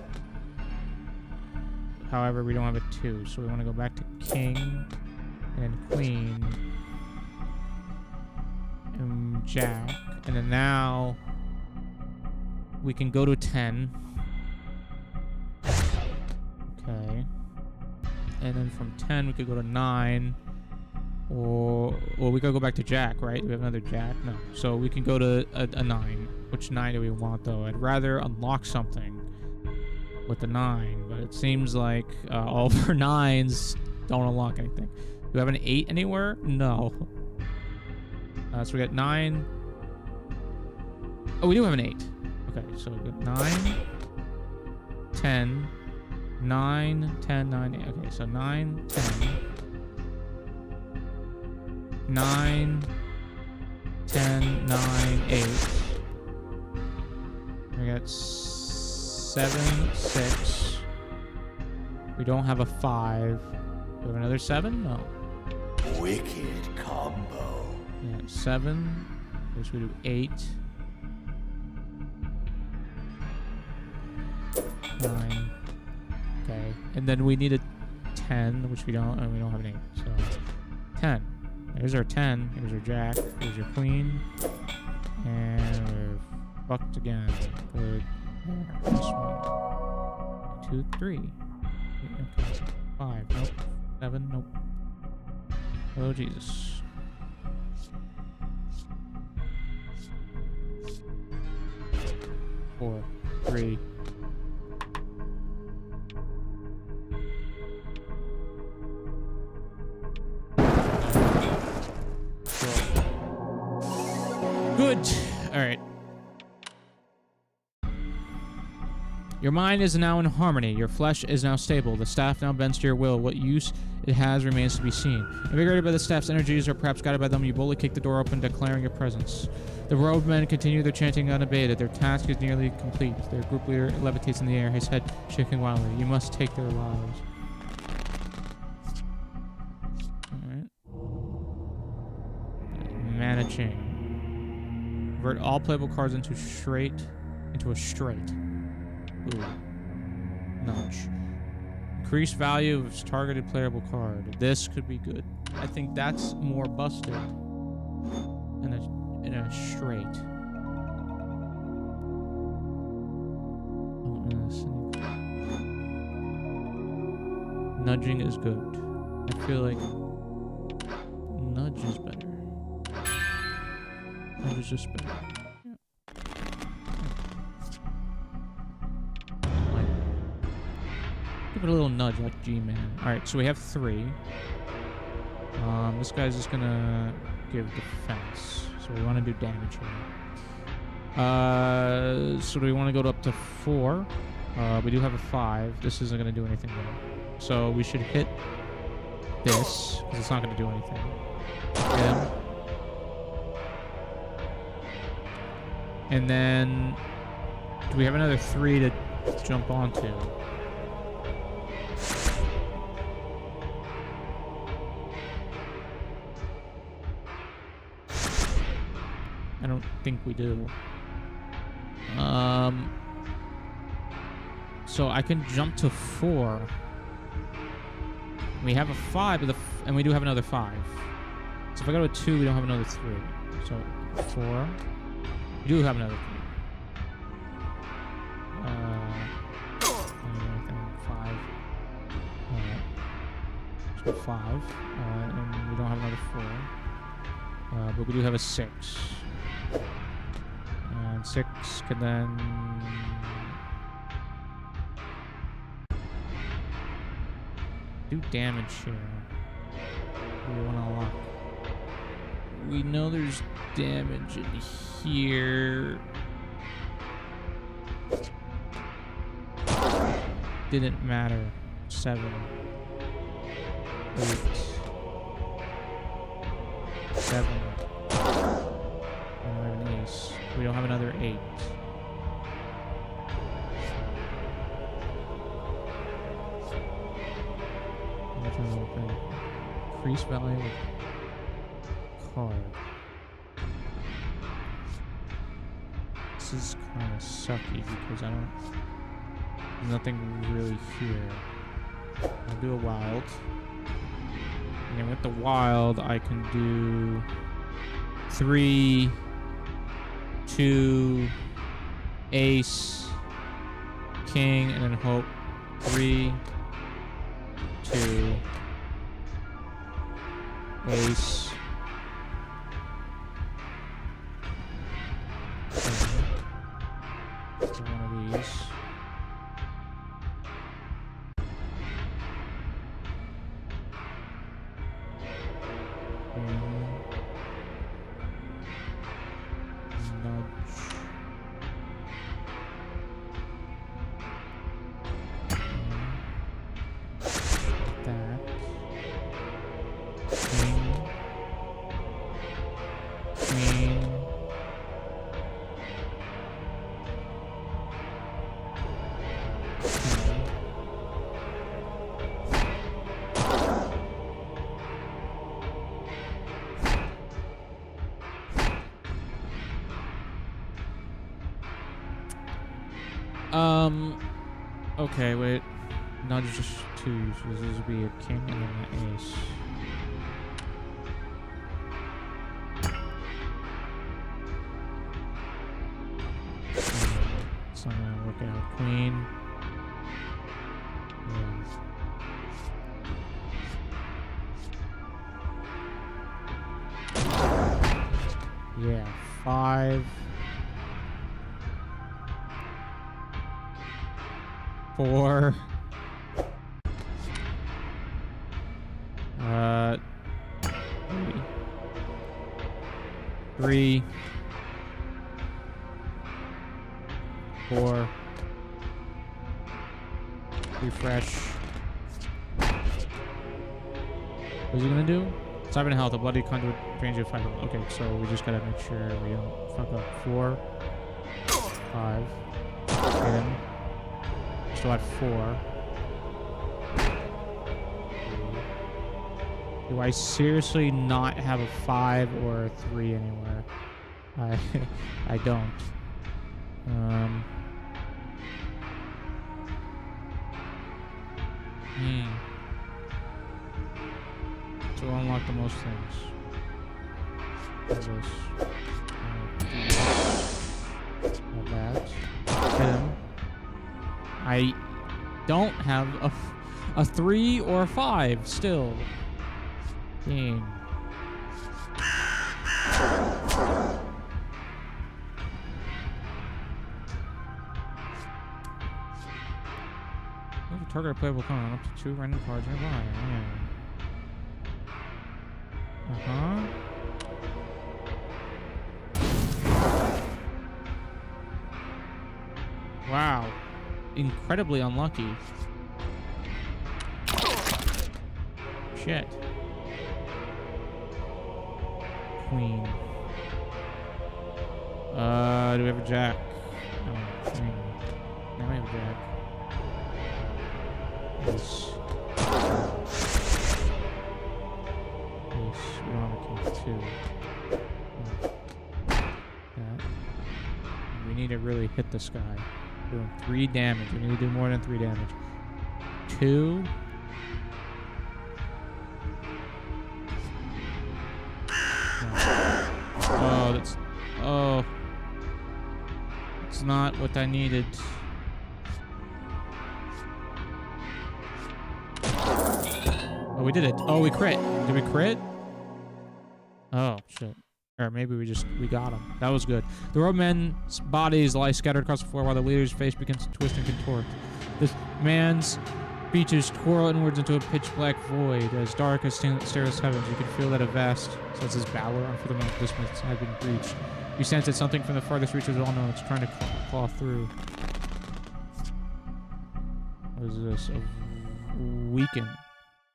However, we don't have a 2, so we want to go back to king and queen and jack, and then now we can go to 10. Okay. And then from 10 we could go to 9. Or we could go back to jack, right? Do we have another jack? No. So we can go to a 9. Which 9 do we want, though? I'd rather unlock something with the 9, but it seems like all of our 9s don't unlock anything. Do we have an 8 anywhere? No. So we got 9. Oh, we do have an 8. Okay, so we got 9, 10, 9, 10, 9, 8. Okay, so 9, 10, 9, 10, 9, 8. We got 7, 6. We don't have a 5. Do we have another 7? No. Wicked combo. Yeah, 7. I guess we do 8. 9. Okay. And then we need a 10, which we don't, and we don't have an 8. So 10. There's our 10. Here's our jack. Here's your queen. And we're fucked again. Good. This one. 2, 3. Okay. 5. Nope. 7. Nope. Oh, Jesus. Four, 3. Good. All right. Your mind is now in harmony. Your flesh is now stable. The staff now bends to your will. What use it has remains to be seen. Invigorated by the staff's energies, or perhaps guided by them, you boldly kick the door open, declaring your presence. The robed men continue their chanting unabated. Their task is nearly complete. Their group leader levitates in the air, his head shaking wildly. You must take their lives. Alright. Managing. Convert all playable cards into a straight. Ooh. Nudge. Increase value of its targeted playable card. This could be good. I think that's more busted in a straight. Nudging is good. I feel like nudge is better. Nudge is just better. Give it a little nudge like G-Man. Alright, so we have 3. This guy's just gonna give defense. So we want to do damage here. So do we want to go up to 4? We do have a 5. This isn't gonna do anything though. So we should hit this, because it's not gonna do anything. Hit him. And then do we have another 3 to jump onto? I don't think we do. So I can jump to 4. We have a 5, and we do have another 5. So if I go to 2, we don't have another 3. So 4. We do have another 3. 5. So 5. And we don't have another 4. But we do have a 6. And 6 can then do damage here. We want to unlock. We know there's damage in here. Didn't matter. 7. 8. 7. We don't have another 8. Increase value of card. This is kind of sucky because there's nothing really here. I'll do a wild. And then with the wild, I can do 3, 2, ace, king, and then hope. 3, 2, ace. So one of these. Nudge. That. Queen. Okay, wait. Not just two uses. This would be a king and then an ace. It's not gonna work out. Queen. Yeah, 5. 4. 3. 4. Refresh. What's he gonna do? 7 health, a bloody conduit drains you 5 health. Okay, so we just gotta make sure we don't fuck up. 4. 5. Hit him. Still at 4. Do I seriously not have a 5 or a 3 anywhere? I don't. So we'll unlock the most things. This. That. Hit him. I don't have a 3 or a 5 still. Dang. Target playable comment up to 2 random cards nearby. Yeah. Wow. Incredibly unlucky. Shit. Queen. Do we have a jack? No. Queen. Now we have a jack. Ace. Ace. We don't have a king. 2. That. We need to really hit this guy. Doing 3 damage. We need to do more than 3 damage. 2. Oh, that's... Oh. It's not what I needed. Oh, we did it. Oh, we crit. Did we crit? Oh, shit. Or maybe we got him. That was good. The robed men's bodies lie scattered across the floor while the leader's face begins to twist and contort. This man's features twirl inwards into a pitch-black void, as dark as starless heavens. You can feel that a vast sense of valor and unfathomable distance has been breached. You sense that something from the farthest reaches all know it's trying to claw through. What is this? A weaken.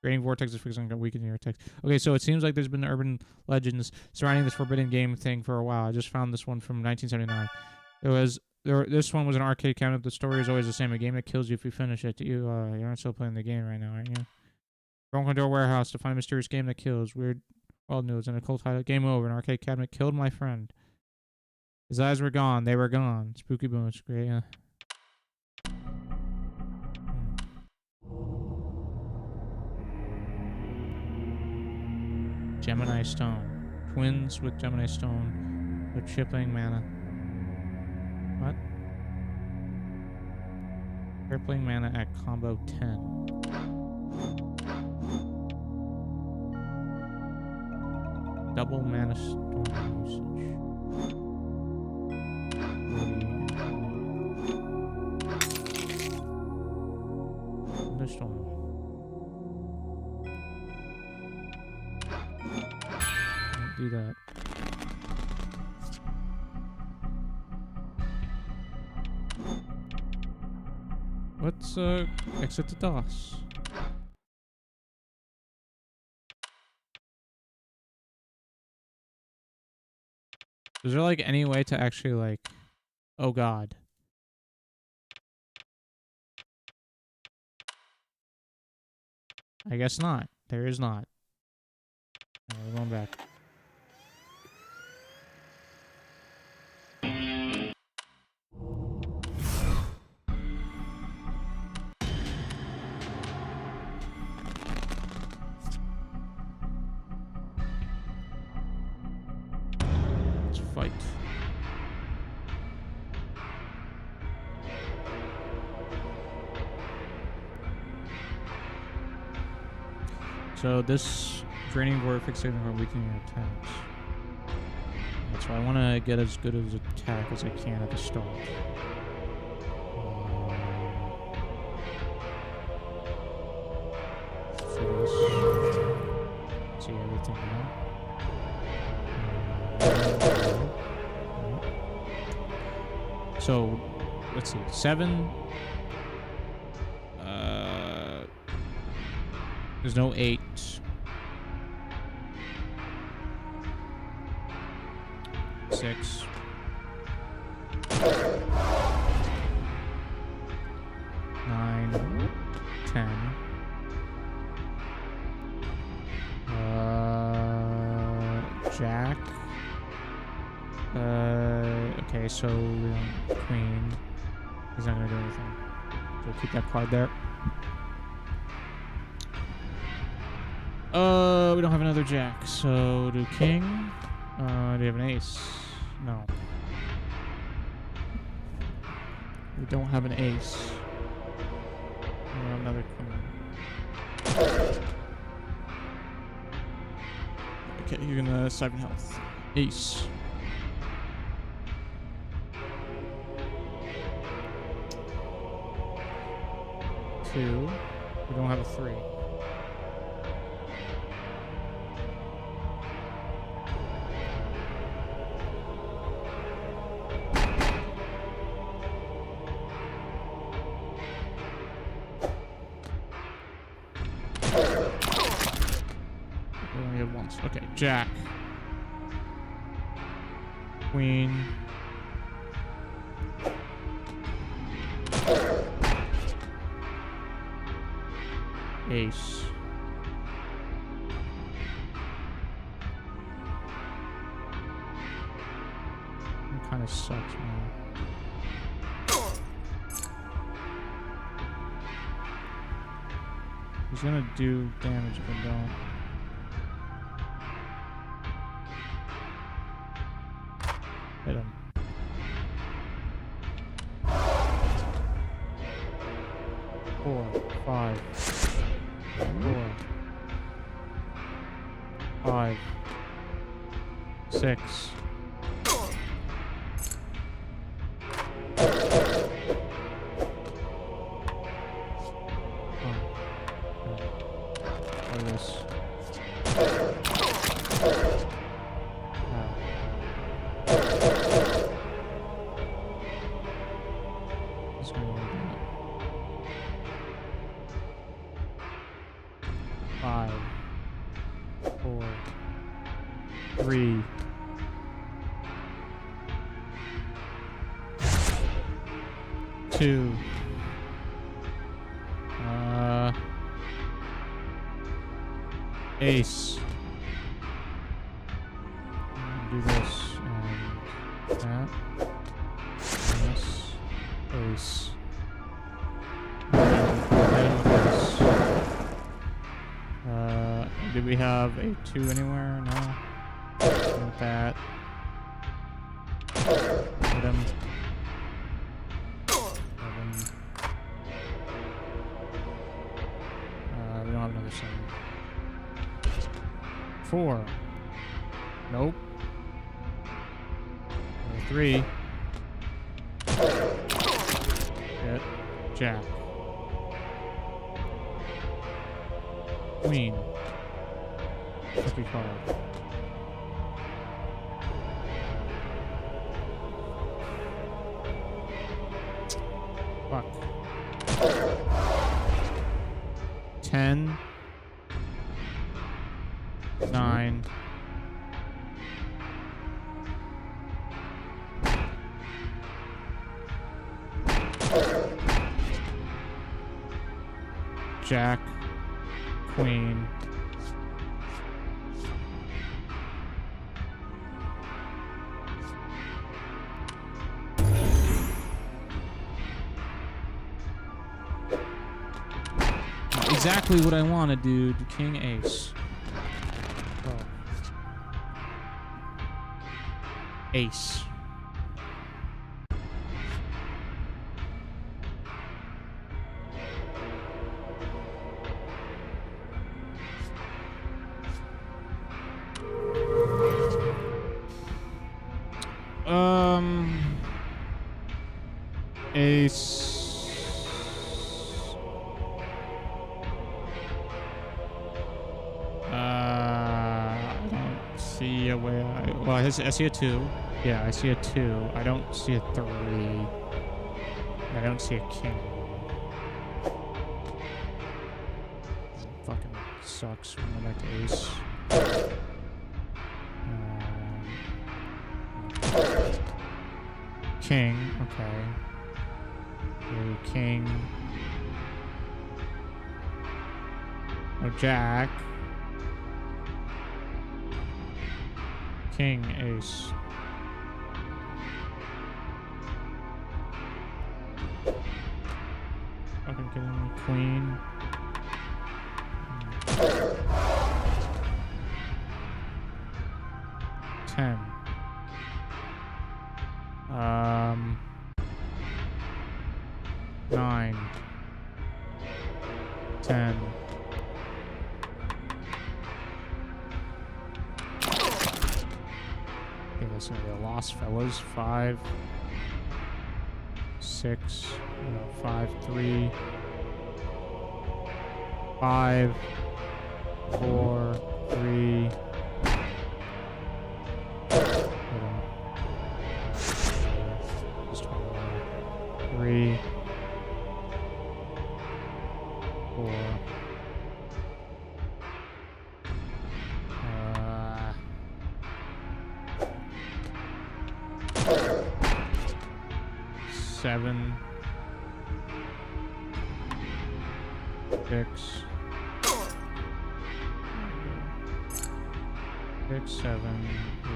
Creating vortex is fixing to weaken your text. Okay, so it seems like there's been urban legends surrounding this forbidden game thing for a while. I just found this one from 1979. This one was an arcade cabinet. The story is always the same. A game that kills you if you finish it. You aren't still playing the game right now, aren't you? Broke into a warehouse to find a mysterious game that kills. Weird world news and a cold title. Game over. An arcade cabinet killed my friend. His eyes were gone. They were gone. Spooky bones. Great. Yeah. Gemini Stone. Twins with Gemini Stone. With shipping mana. What? Crippling mana at combo 10. Double mana stone usage. storm. Don't do that. Let's exit the DOS. Is there like any way to actually like, oh god. I guess not. There is not. We're going back. Let's fight. So this draining word fixating or weakening your attacks. So I want to get as good as attack as I can at the start. See everything now. So let's see, 7. There's no 8. 6. 9. 10. Jack. Okay, so Queen. He's not gonna do anything. So keep that card there. We don't have another Jack, so do King. Do you have an Ace? No. We don't have an Ace. We have another Queen. Okay, you're gonna 7 health. Ace. Two. We don't have a 3. Okay, Jack. Queen. Ace. It kind of sucks, man. He's gonna do damage if I don't. Hit him. Four, 5, 4, 5, 6. What is this? Five, 4, 3, 2. Ace. Do this and that. This. Ace. Do we have a 2 anywhere? No. With that. Hit him. 11. We don't have another 7. 4. Nope. 3. Hit. Jack. Queen. Tricky card. Fuck. 10. 9. Jack. Queen. Exactly what I wanted, dude. King Ace. Oh. Ace. Ace. I don't see a way. Well, I see a 2. Yeah, I see a 2. I don't see a 3. I don't see a king. Fucking sucks. We're going back to ace. King. Okay. King. Oh, Jack. King, ace. Fucking kidding me. Queen. 10. 9. 10. Okay, that's gonna be a loss, fellas. 5. 6. 5, 3. 5. 4, 3. 3. 4. 7. 6. 6, 7, 8.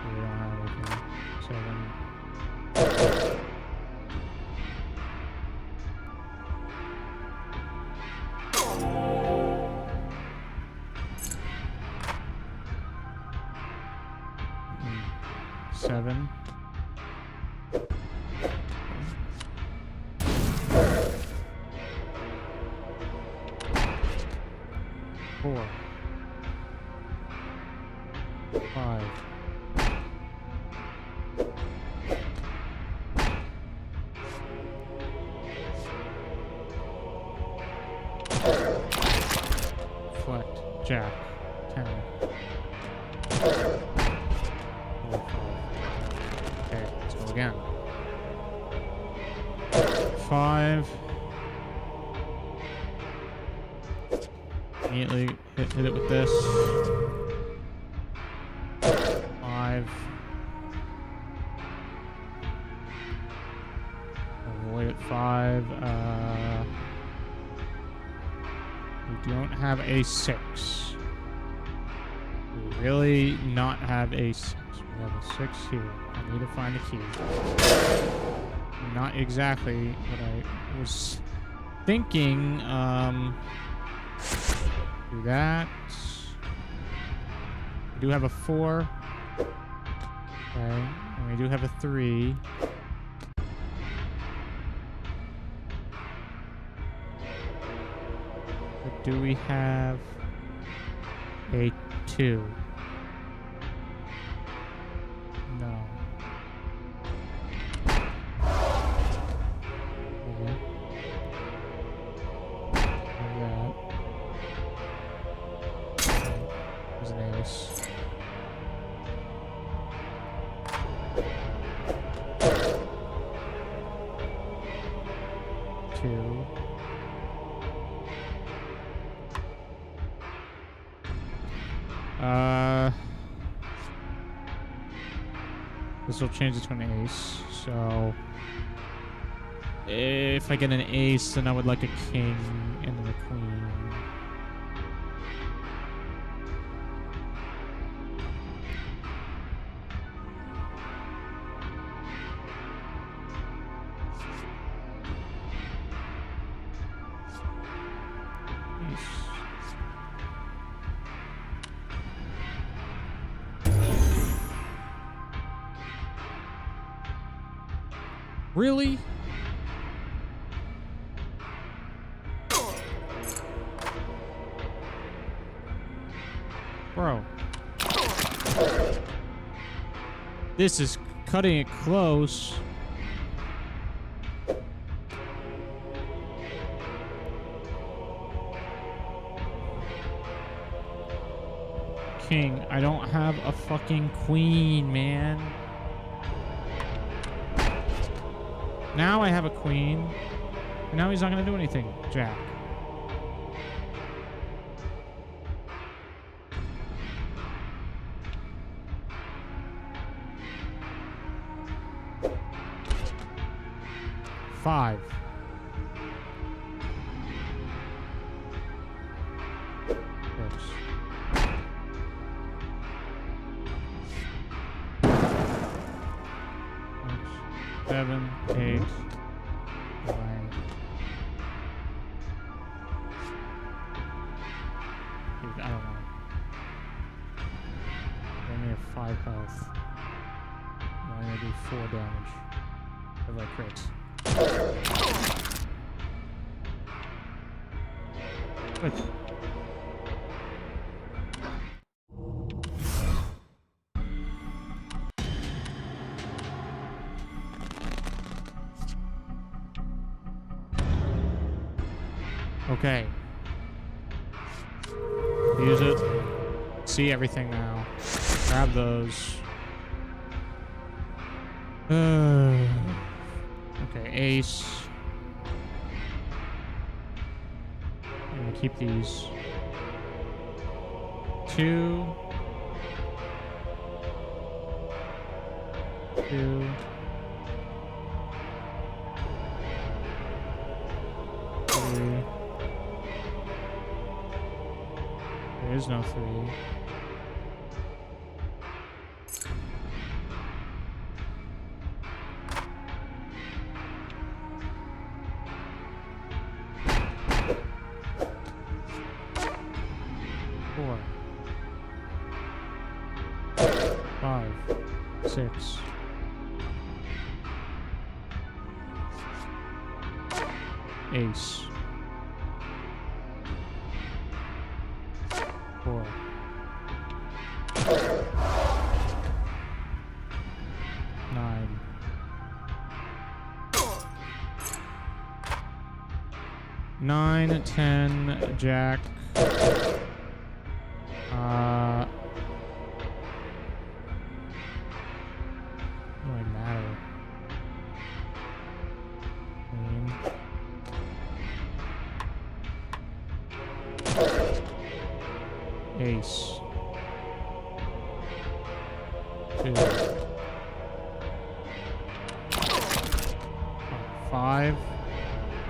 We don't have anything. 7. 7. 4. 5. 'Flex, Jack, 10. 4, 5. Okay, let's go again. 5. Immediately hit it with this. 5. Avoid at 5. We don't have a 6. We really not have a 6. We have a 6 here. I need to find the key. Not exactly what I was thinking. Do that. We do have a 4. Okay. And we do have a 3. But do we have a 2? No. Okay. Like that. This will change it to an ace. So if I get an ace, then I would like a king and then a queen. Really? Bro. This is cutting it close. King, I don't have a fucking queen, man. Now I have a queen. And now he's not going to do anything. Jack. Five. Six. Seven, 8, 9. Dude, I don't know. I only have 5 health. I'm gonna do 4 damage. If I crit. Good. Okay. Use it. See everything now. Grab those. Okay, ace. I'm gonna keep these. 2. 2. 3. There is no 3. 4. 5. 6. Ace. 4. 9. 9, 10, Jack. What do I matter? Queen. Ace. 2. 5.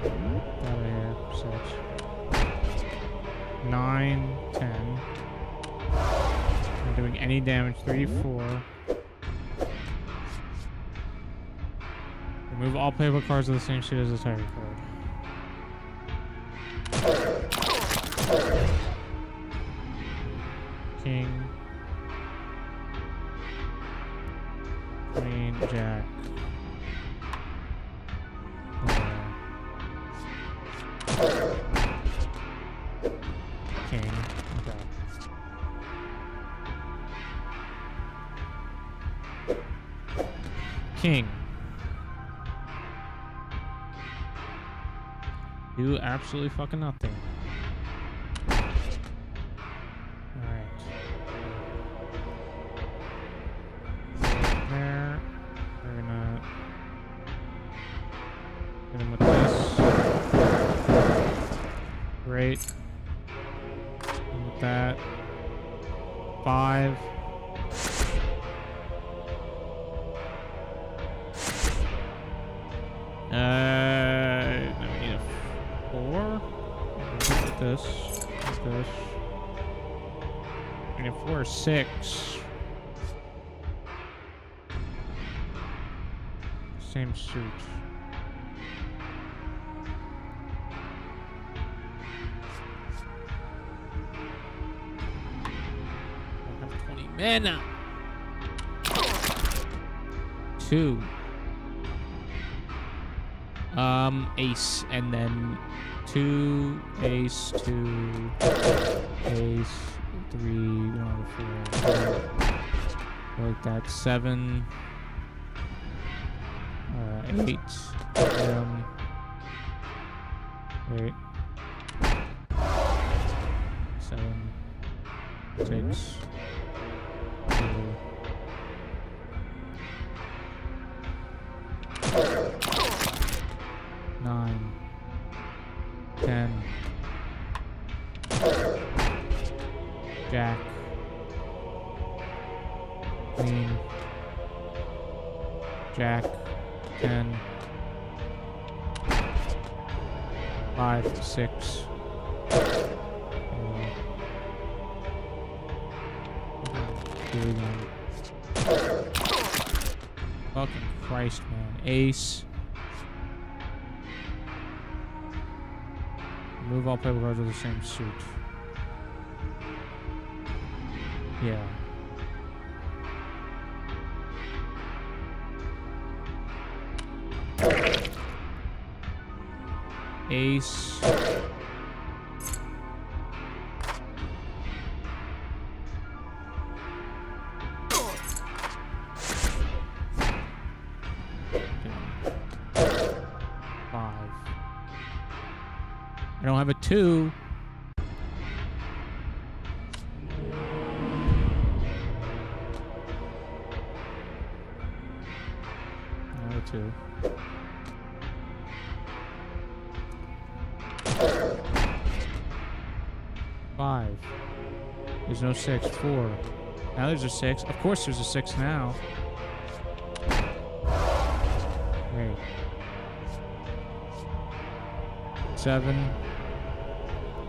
Out of here. 6. 9, 10. Not doing any damage. 3, 4. Remove all playable cards of the same suit as the target card. King. Queen, Jack. King. Okay. King. Do absolutely fucking nothing. Alright. There. We're gonna hit him with this. Great. And with that. 5. 4 or 6. Same suit. I have 20 mana. 2. Ace, and then 2, ace, 2, ace, 3, we don't have a 4. Like that, 7, 8, 8, 7, 6, 2. 9, 10, Jack, Queen, Jack, 10, 5, 6, fucking Christ, man. Ace. Remove all playable cards with the same suit. Yeah. Ace. I don't have a 2. I have a 2. Five. There's no 6. 4. Now there's a 6. Of course there's a 6 now. Wait. 7.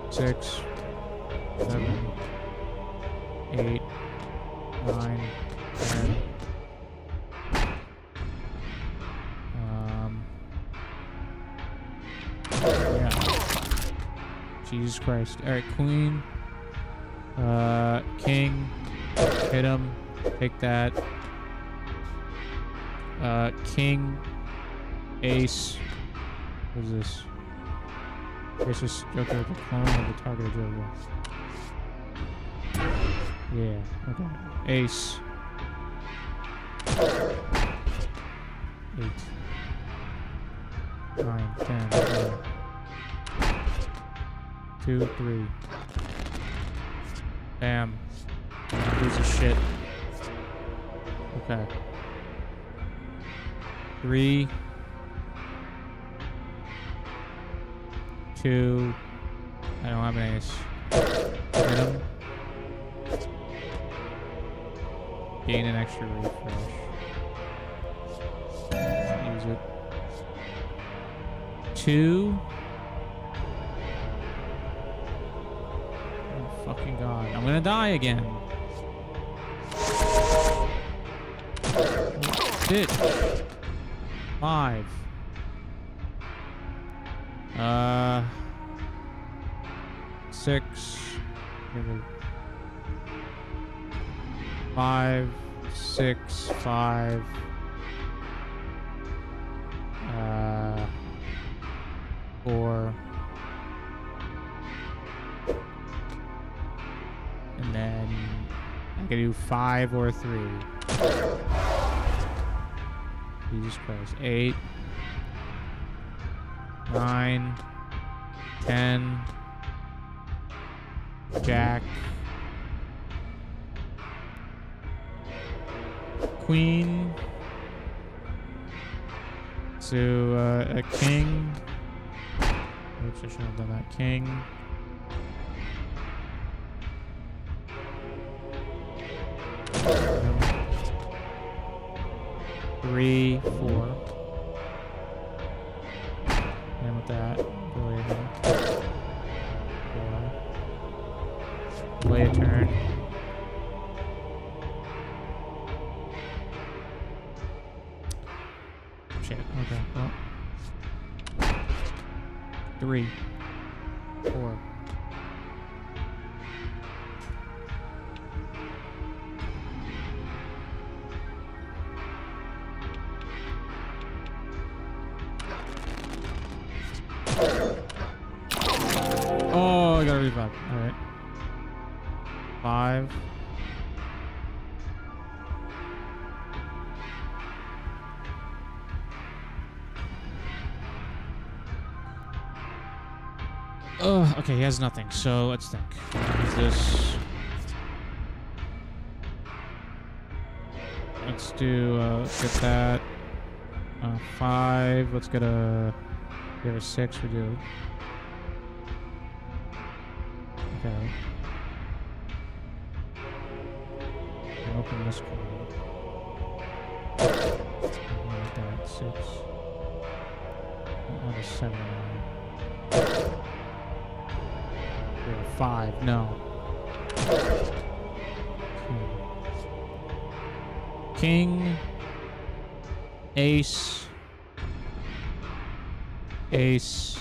6, 7, 8, 9, 10. Yeah. Jesus Christ. Alright, Queen. King. Hit him. Take that. King. Ace. What is this? It's just Joker with the clone of the targeted Joker. Yeah, okay. Ace. 8. 9, 10, 11. 2, 3. Bam. Piece of shit. Okay. 3. 2. I don't have an ace. Hit him. Gain an extra refresh. Use it. 2. Oh fucking god. I'm gonna die again. Bitch. 5. 6. 5, 6, 5. 4. And then I can do 5 or 3. Jesus Christ. 8. 9. 10. Jack. Queen. So, a king. Oops, I shouldn't have done that. King. Three, 4. And with that, delay a 4. Delay a turn. shit. Okay. Well. 3, 4. Oh, I gotta revive. All right. 5. Oh, okay, he has nothing, so let's think. Is this... Let's do, get that. 5, let's get a... We have a 6, we do. Okay. Open this one. Like that, 6. Oh, a 7 now. 5, no. King, ace, ace,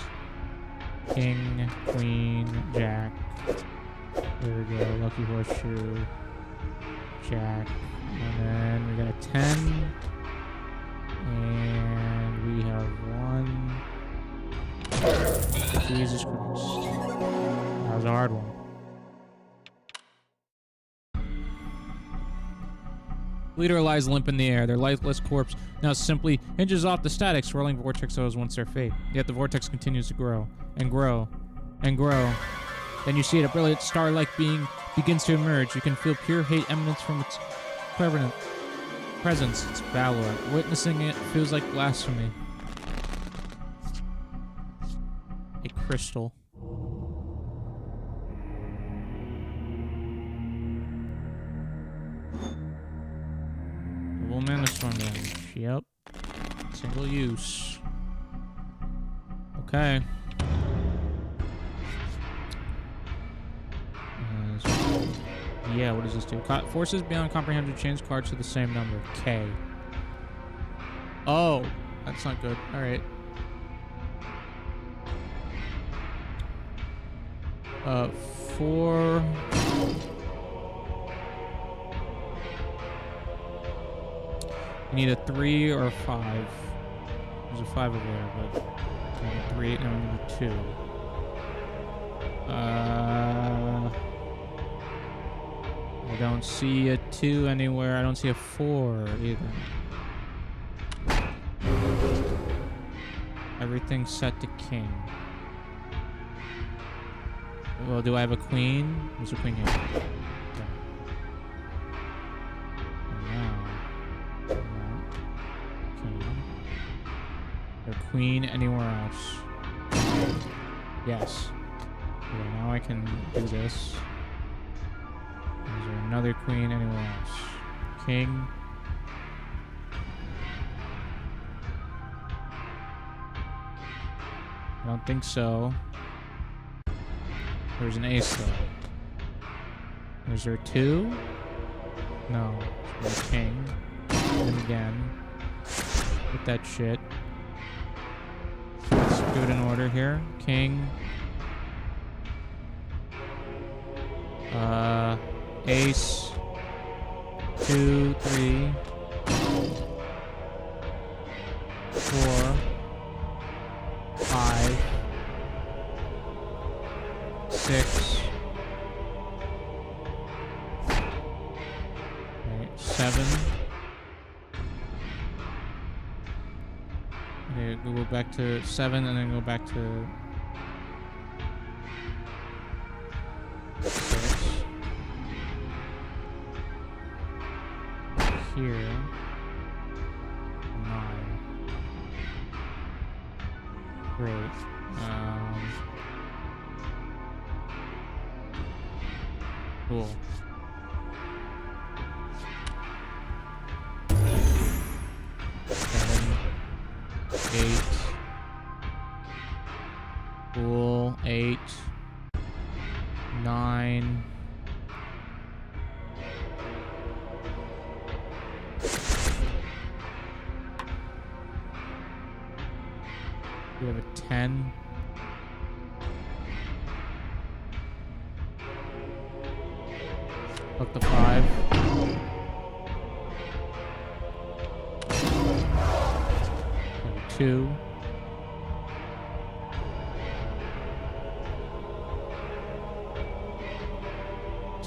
king, queen, jack. There we go, lucky horseshoe, jack, and then we got a 10, and we have 1. Jesus Christ. That was a hard one. Leader lies limp in the air. Their lifeless corpse now simply hinges off the static swirling vortex that was once their fate. Yet the vortex continues to grow and grow and grow. Then you see it, a brilliant star-like being begins to emerge. You can feel pure hate emanates from its presence, its valor. Witnessing it feels like blasphemy. A crystal. Double mana storm damage. Yep. Single use. Okay. Yeah, what does this do? Forces beyond comprehension change cards to the same number. K. Oh, that's not good. All right. 4. You need a 3 or a 5. There's a 5 over there, but I need a 3. No, I need a 2. I don't see a 2 anywhere. I don't see a 4 either. Everything's set to king. Well, do I have a queen? There's a queen here. Okay. And now, king. Or queen anywhere else? Yes. Okay, now I can do this. Is there another queen anywhere else? King. I don't think so. There's an ace though. Is there a 2? No. There's a king. And again. Get that shit. Let's do it in order here. King. Ace. 2, 3. 4. 5. 6. Okay, 7. Okay, we'll go back to 7 and then go back to 6. Here. 9. Great. Cool. 7, 8. Cool. 8. 9. 10. We have a 10. Hook the 5. 2.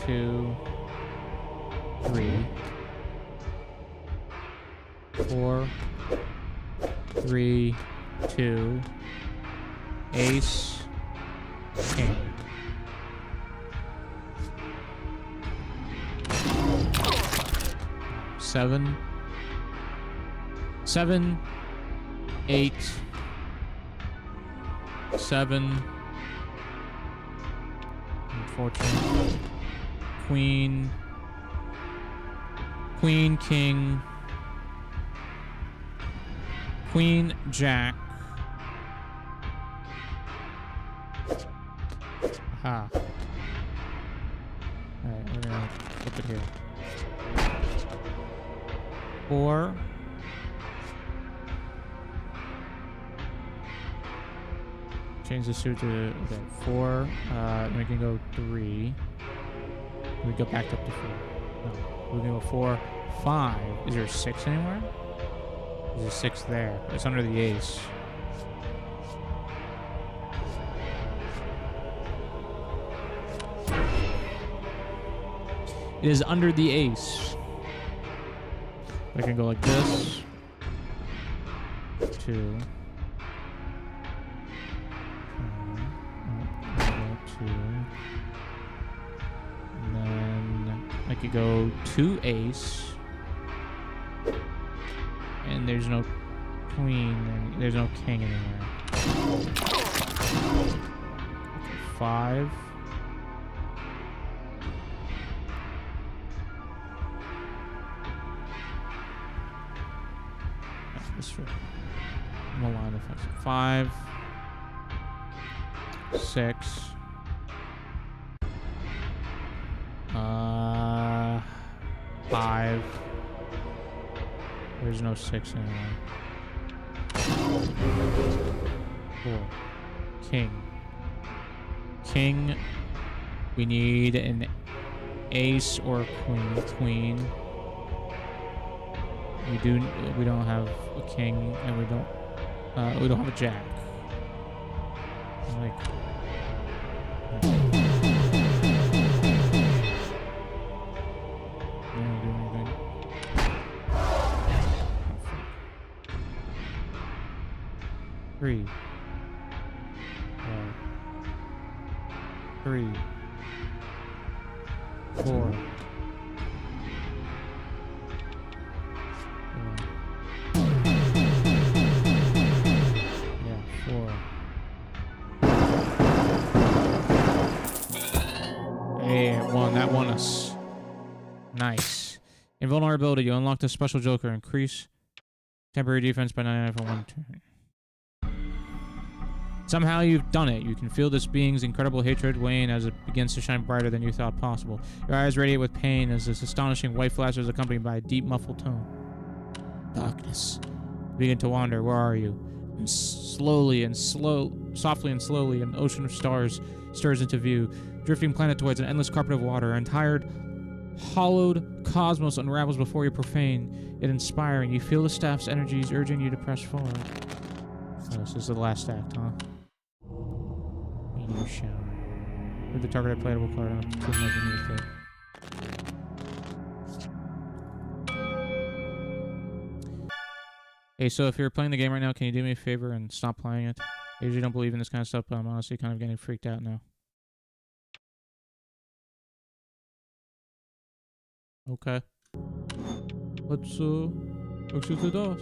2. 3. 4. 3. 2. Ace. King. Seven. 7. 8. 7. Unfortunate. Queen. Queen, King. Queen, Jack. Aha. Alright, we're gonna flip it here. 4. Change the suit to okay, 4. We can go 3. We go back up to 4. No, we can go 4, 5. Is there a 6 anywhere? There's a 6 there. It's under the ace. It is under the ace. I can go like this. 2. 2. And then I could go 2 ace. And there's no queen, and there's no king anywhere. 5. That's true. I'm aligned with that. 5. 6. 5. There's no 6 anymore. 4. King. King. We need an ace or a queen. Queen. We don't have a king, and we don't have a jack. Like. Three. 3. 4. 4. Hey, that won us. Nice. Invulnerability. You unlocked a special joker. Increase temporary defense by 99 for 1 turn. Somehow you've done it. You can feel this being's incredible hatred wane as it begins to shine brighter than you thought possible. Your eyes radiate with pain as this astonishing white flash is accompanied by a deep, muffled tone. Darkness. You begin to wander. Where are you? And softly and slowly, an ocean of stars stirs into view, drifting planetoids, an endless carpet of water. An entire hollowed cosmos unravels before you, profane yet inspiring. You feel the staff's energies urging you to press forward. Oh, this is the last act, huh? Meteor shower. With the targeted playable card on to underneath it. Hey, so if you're playing the game right now, can you do me a favor and stop playing it? I usually don't believe in this kind of stuff, but I'm honestly kind of getting freaked out now. Okay. Let's exit the DOS.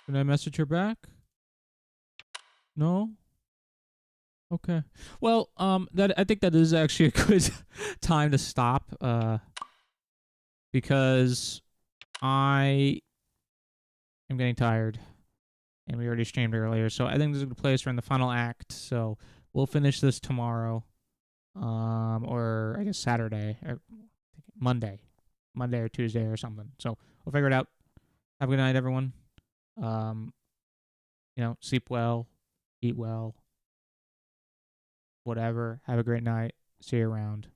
Can I message her back? No? Okay. Well, I think that is actually a good time to stop, because I am getting tired, and we already streamed earlier, so I think this is a good place. We're in the final act, so we'll finish this tomorrow, or I guess Saturday, or Monday or Tuesday or something. So we'll figure it out. Have a good night, everyone. sleep well, eat well, whatever. Have a great night. See you around.